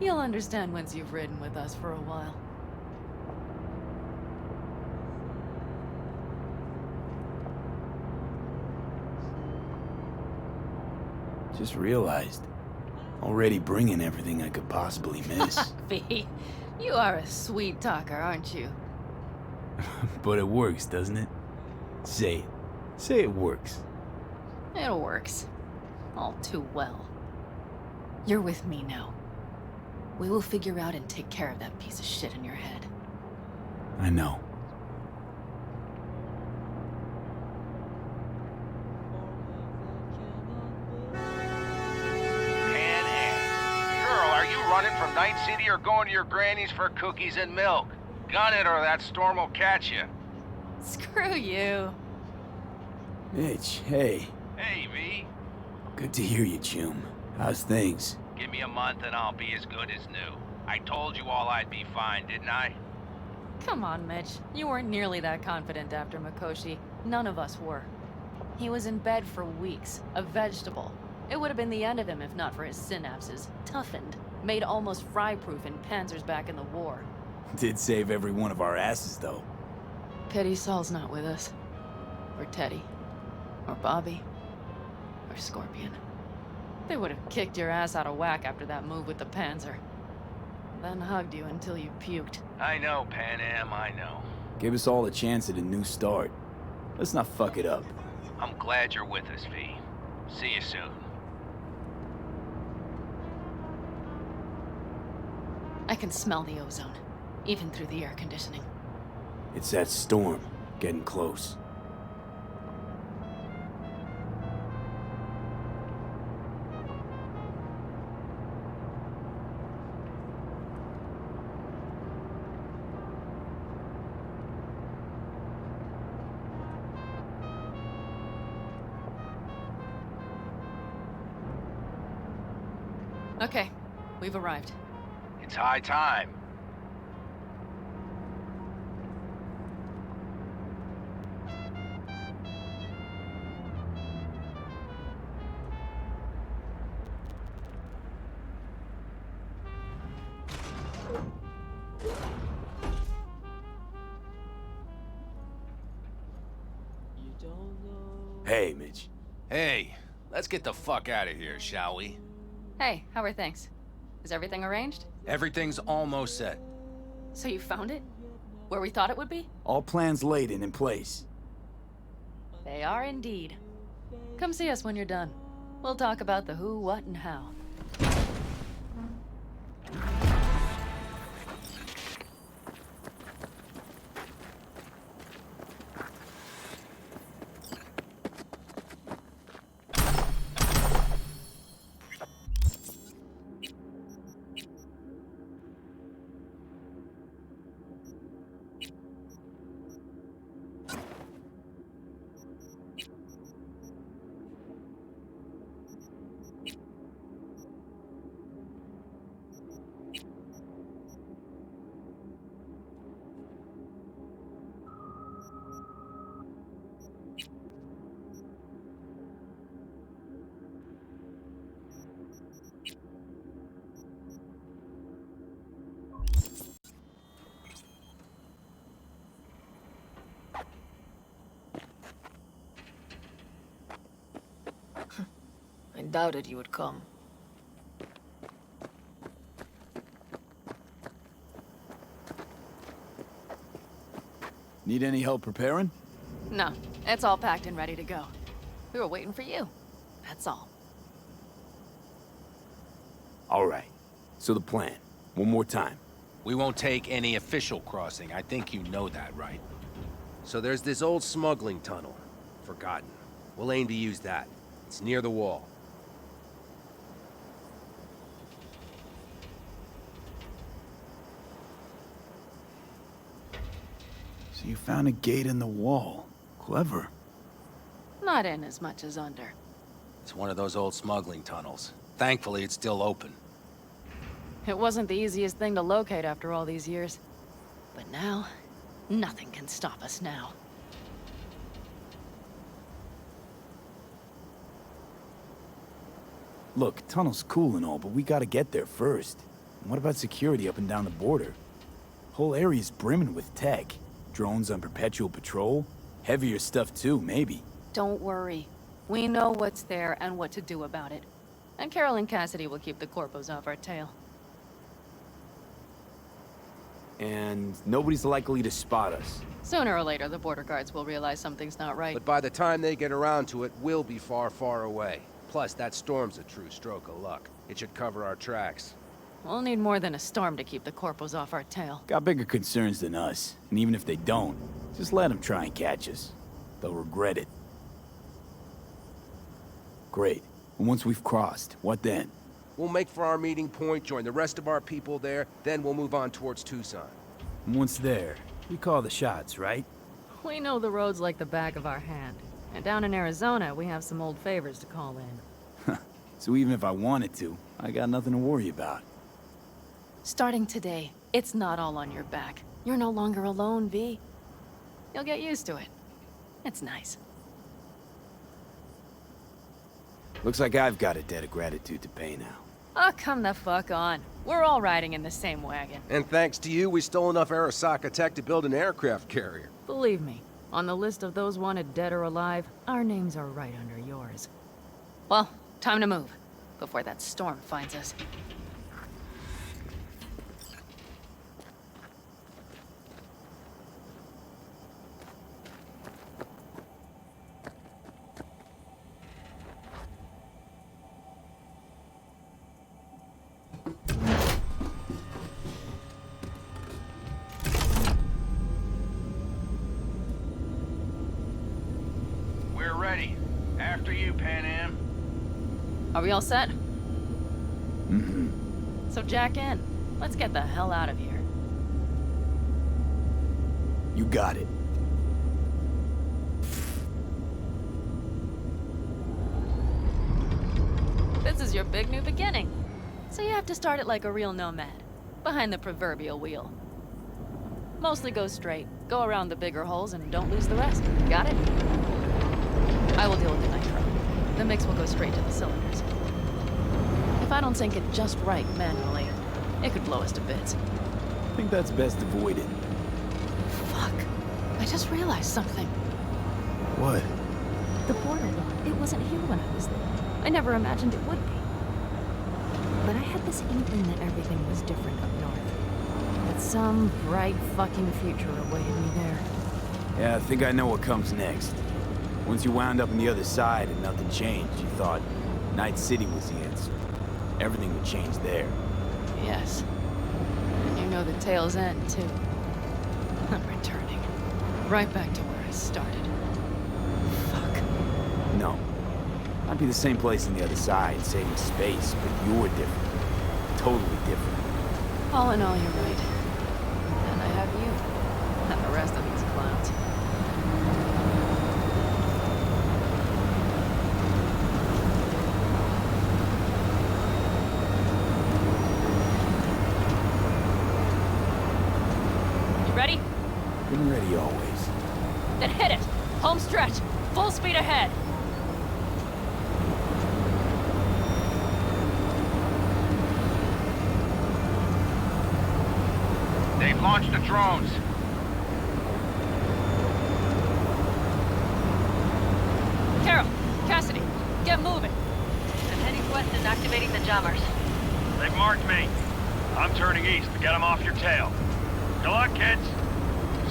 Speaker 11: You'll understand once you've ridden with us for a while.
Speaker 2: Just realized. Already bringing everything I could possibly miss.
Speaker 11: V, you are a sweet talker, aren't you?
Speaker 2: But it works, doesn't it? Say it. Say it works.
Speaker 11: It works. All too well. You're with me now. We will figure out and take care of that piece of shit in your head.
Speaker 2: I know.
Speaker 12: Pan Am. Girl, are you running from Night City or going to your granny's for cookies and milk? Gun it or that storm will catch you.
Speaker 11: Screw you.
Speaker 2: Mitch, hey.
Speaker 12: Hey, V.
Speaker 2: Good to hear you, chum. How's things?
Speaker 12: Give me a month and I'll be as good as new. I told you all I'd be fine, didn't I?
Speaker 11: Come on, Mitch. You weren't nearly that confident after Mikoshi. None of us were. He was in bed for weeks, a vegetable. It would have been the end of him if not for his synapses. Toughened. Made almost fry-proof in panzers back in the war.
Speaker 2: Did save every one of our asses, though.
Speaker 17: Pity Saul's not with us. Or Teddy. Or Bobby. Or Scorpion.
Speaker 11: They would have kicked your ass out of whack after that move with the Panzer. Then hugged you until you puked.
Speaker 12: I know, Pan Am, I know.
Speaker 2: Give us all a chance at a new start. Let's not fuck it up.
Speaker 12: I'm glad you're with us, V. See you soon.
Speaker 11: I can smell the ozone, even through the air conditioning.
Speaker 2: It's that storm, getting close.
Speaker 11: Okay, we've arrived.
Speaker 12: It's high time.
Speaker 2: Hey, Mitch.
Speaker 12: Hey, let's get the fuck out of here, shall we?
Speaker 11: Hey, how are things? Is everything arranged?
Speaker 12: Everything's almost set.
Speaker 11: So you found it? Where we thought it would be?
Speaker 2: All plans laid and in place.
Speaker 11: They are indeed. Come see us when you're done. We'll talk about the who, what, and how.
Speaker 17: I doubted you would come.
Speaker 2: Need any help preparing?
Speaker 11: No, it's all packed and ready to go. We were waiting for you. That's all.
Speaker 2: All right. So the plan. One more time.
Speaker 12: We won't take any official crossing. I think you know that, right? So there's this old smuggling tunnel. Forgotten. We'll aim to use that. It's near the wall.
Speaker 2: So you found a gate in the wall. Clever.
Speaker 11: Not in as much as under.
Speaker 12: It's one of those old smuggling tunnels. Thankfully, it's still open.
Speaker 11: It wasn't the easiest thing to locate after all these years. But now, nothing can stop us now.
Speaker 2: Look, tunnel's cool and all, but we gotta get there first. And what about security up and down the border? Whole area's brimming with tech. Drones on perpetual patrol. Heavier stuff too, maybe.
Speaker 11: Don't worry. We know what's there and what to do about it. And Carol and Cassidy will keep the corpos off our tail.
Speaker 2: And nobody's likely to spot us.
Speaker 11: Sooner or later, the border guards will realize something's not right.
Speaker 12: But by the time they get around to it, we'll be far, far away. Plus, that storm's a true stroke of luck. It should cover our tracks.
Speaker 11: We'll need more than a storm to keep the corpos off our tail.
Speaker 2: Got bigger concerns than us. And even if they don't, just let them try and catch us. They'll regret it. Great. And once we've crossed, what then?
Speaker 12: We'll make for our meeting point, join the rest of our people there, then we'll move on towards Tucson.
Speaker 2: And once there, we call the shots, right?
Speaker 11: We know the roads like the back of our hand. And down in Arizona, we have some old favors to call in.
Speaker 2: So even if I wanted to, I got nothing to worry about.
Speaker 11: Starting today, it's not all on your back. You're no longer alone, V. You'll get used to it. It's nice.
Speaker 2: Looks like I've got a debt of gratitude to pay now.
Speaker 11: Oh, come the fuck on. We're all riding in the same wagon.
Speaker 16: And thanks to you, we stole enough Arasaka tech to build an aircraft carrier.
Speaker 11: Believe me, on the list of those wanted dead or alive, our names are right under yours. Well, time to move, before that storm finds us.
Speaker 10: We're ready. After you, Pan Am.
Speaker 11: Are we all set?
Speaker 2: Mm-hmm.
Speaker 11: So jack in. Let's get the hell out of here.
Speaker 2: You got it.
Speaker 11: This is your big new beginning. So you have to start it like a real nomad, behind the proverbial wheel. Mostly go straight, go around the bigger holes, and don't lose the rest. Got it? I will deal with the nitro. The mix will go straight to the cylinders. If I don't sync it just right manually, it could blow us to bits.
Speaker 2: I think that's best avoided.
Speaker 11: Fuck. I just realized something.
Speaker 2: What?
Speaker 11: The portal, it wasn't here when I was there. I never imagined it would be. But I had this inkling that everything was different up north. That some bright fucking future awaited me there.
Speaker 2: Yeah, I think I know what comes next. Once you wound up on the other side and nothing changed, you thought Night City was the answer. Everything would change there.
Speaker 11: Yes. And you know the tale's end, too. I'm returning. Right back to where I started.
Speaker 2: No. Might be the same place on the other side, saving space, but you're different. Totally different.
Speaker 11: All in all, you're right. And I have you. And the rest of these clowns. You ready?
Speaker 2: Been ready always.
Speaker 11: Then hit it! Home stretch! Full speed ahead!
Speaker 10: They've launched the drones.
Speaker 11: Carol, Cassidy, get moving.
Speaker 22: I'm heading west and activating the jammers.
Speaker 10: They've marked me. I'm turning east to get them off your tail. Good luck, kids.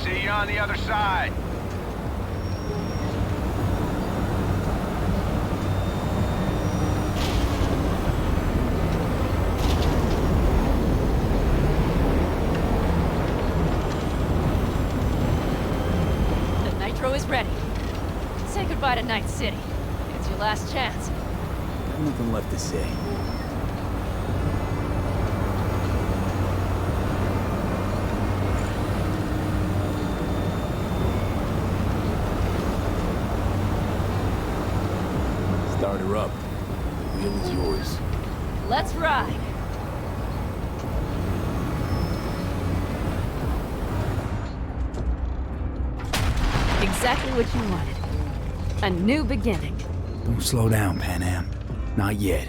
Speaker 10: See you on the other side.
Speaker 11: The nitro is ready. Say goodbye to Night City. It's your last chance.
Speaker 2: Nothing left to say. Start her up. The wheel is yours.
Speaker 11: Let's ride. Exactly what you wanted. A new beginning.
Speaker 2: Don't slow down, Pan Am. Not yet.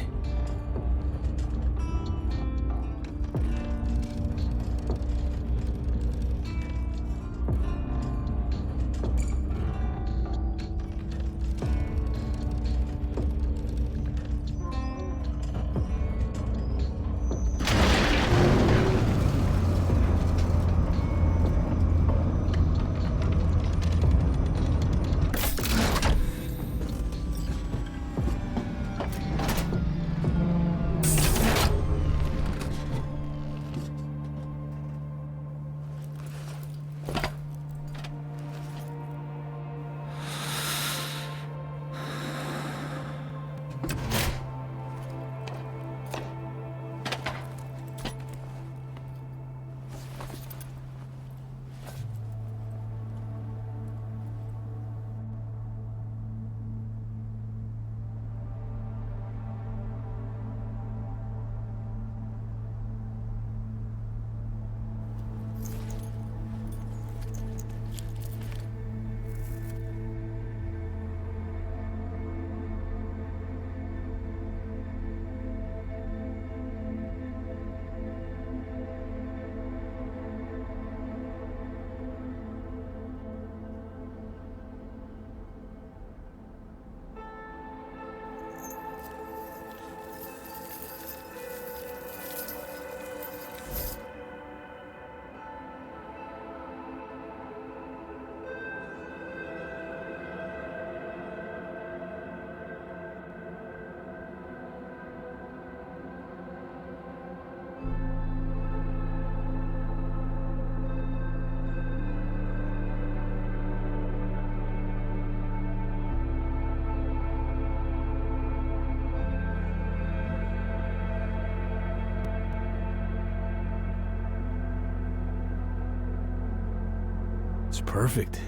Speaker 2: Perfect.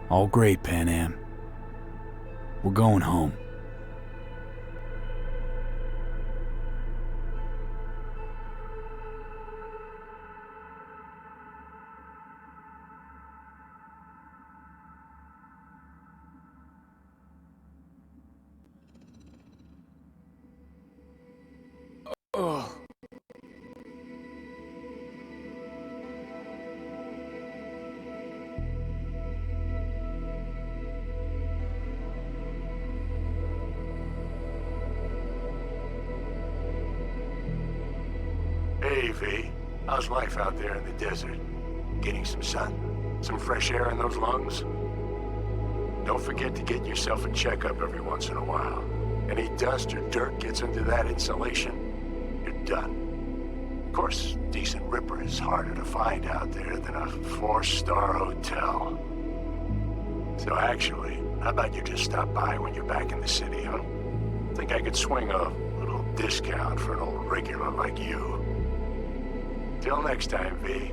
Speaker 2: All great, Pan Am. We're going home.
Speaker 8: Oh.
Speaker 18: Hey, V. How's life out there in the desert? Getting some sun? Some fresh air in those lungs? Don't forget to get yourself a checkup every once in a while. Any dust or dirt gets into that insulation, you're done. Of course, decent ripper is harder to find out there than a 4-star hotel. So actually, how about you just stop by when you're back in the city, huh? Think I could swing a little discount for an old regular like you. Till next time, V.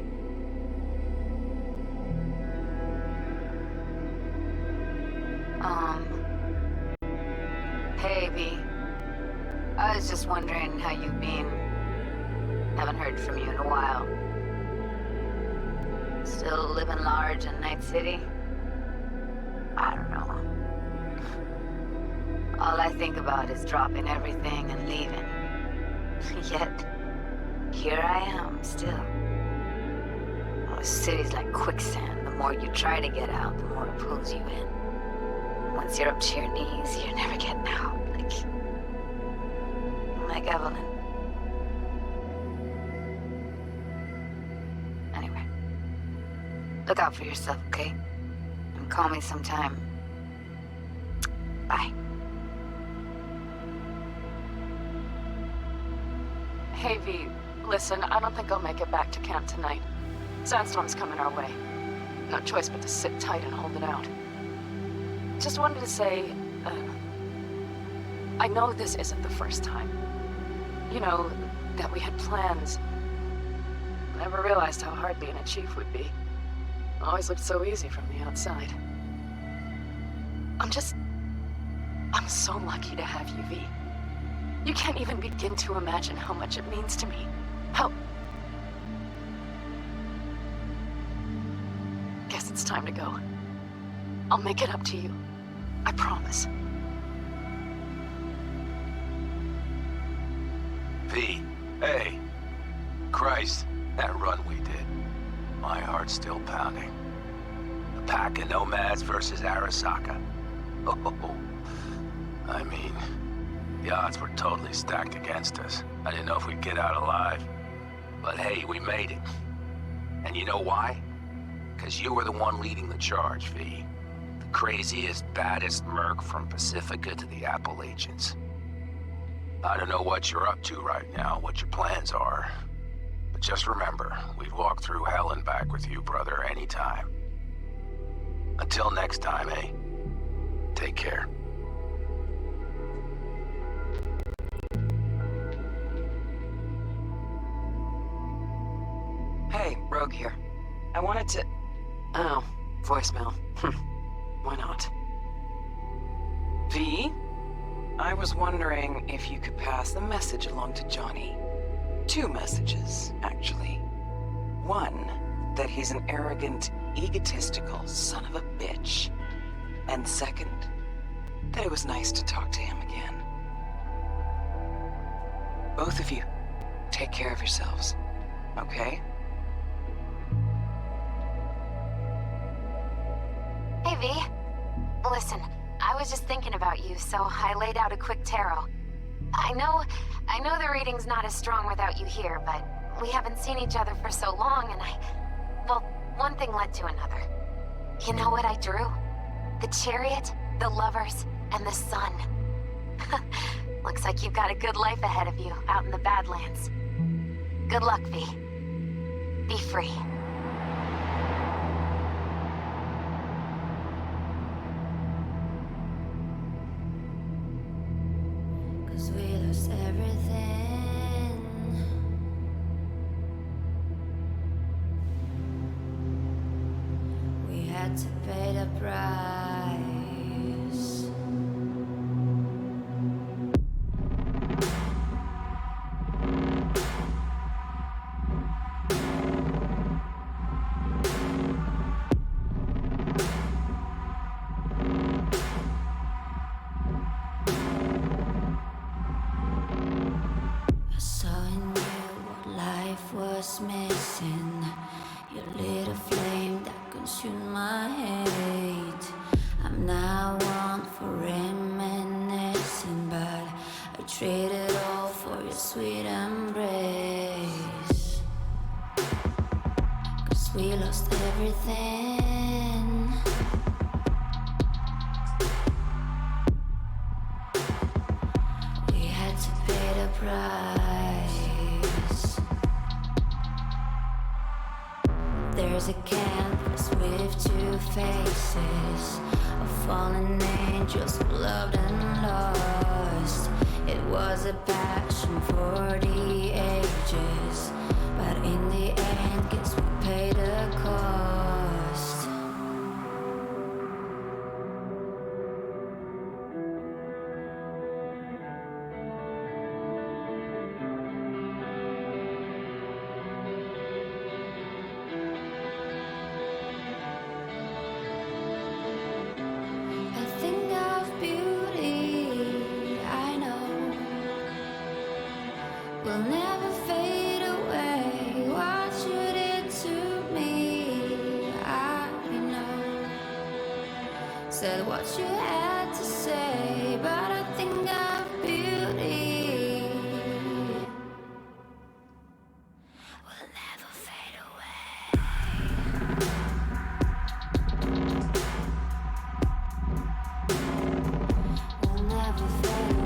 Speaker 9: Hey, V. I was just wondering how you've been. Haven't heard from you in a while. Still living large in Night City? I don't know. All I think about is dropping everything and leaving. Yet, here I am, still. Oh, city's like quicksand. The more you try to get out, the more it pulls you in. Once you're up to your knees, you're never getting out. Like Evelyn. Anyway. Look out for yourself, okay? And call me sometime. Bye.
Speaker 17: Hey, V. Listen, I don't think I'll make it back to camp tonight. Sandstorm's coming our way. No choice but to sit tight and hold it out. Just wanted to say, I know this isn't the first time. You know, that we had plans. Never realized how hard being a chief would be. Always looked so easy from the outside. I'm so lucky to have you, V. You can't even begin to imagine how much it means to me. How... Guess it's time to go. I'll make it up to you. I promise.
Speaker 12: V, hey. Christ, that run we did. My heart's still pounding. The pack of nomads versus Arasaka. Oh, I mean, the odds were totally stacked against us. I didn't know if we'd get out alive. But hey, we made it. And you know why? Because you were the one leading the charge, V. The craziest, baddest merc from Pacifica to the Appalachians. I don't know what you're up to right now, what your plans are. But just remember, we'd walk through hell and back with you, brother, anytime. Until next time, eh? Take care.
Speaker 21: Hey, Rogue here. I wanted to... Oh, voicemail. Why not? V? I was wondering if you could pass the message along to Johnny. 2 messages, actually. One, that he's an arrogant, egotistical son of a bitch. And second, that it was nice to talk to him again. Both of you, take care of yourselves, okay?
Speaker 9: Hey, V. Listen, I was just thinking about you, so I laid out a quick tarot. I know the reading's not as strong without you here, but we haven't seen each other for so long, and well, one thing led to another. You know what I drew? The chariot, the lovers, and the sun. Looks like you've got a good life ahead of you, out in the Badlands. Good luck, V. Be free.
Speaker 23: We
Speaker 15: I want for reminiscing, but I trade it all for your sweet embrace. 'Cause we lost everything. We had to pay the price. There's a canvas with two faces of fallen angels who loved and lost. It was a passion for the ages, but in the end, guess we paid the cost. Will never fade away. What you did to me, I know. Said what you had to say, but I think of beauty. Will never fade away. Will never fade away.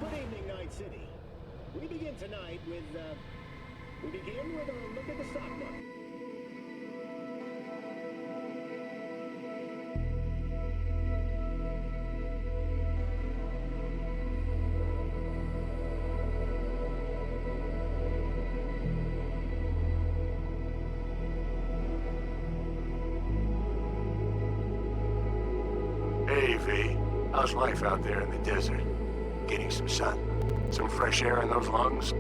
Speaker 20: Good evening, Night City. We begin tonight with, a look at the stock market.
Speaker 18: Hey, V. How's life out there in the desert? Getting some sun? Some fresh air in those lungs?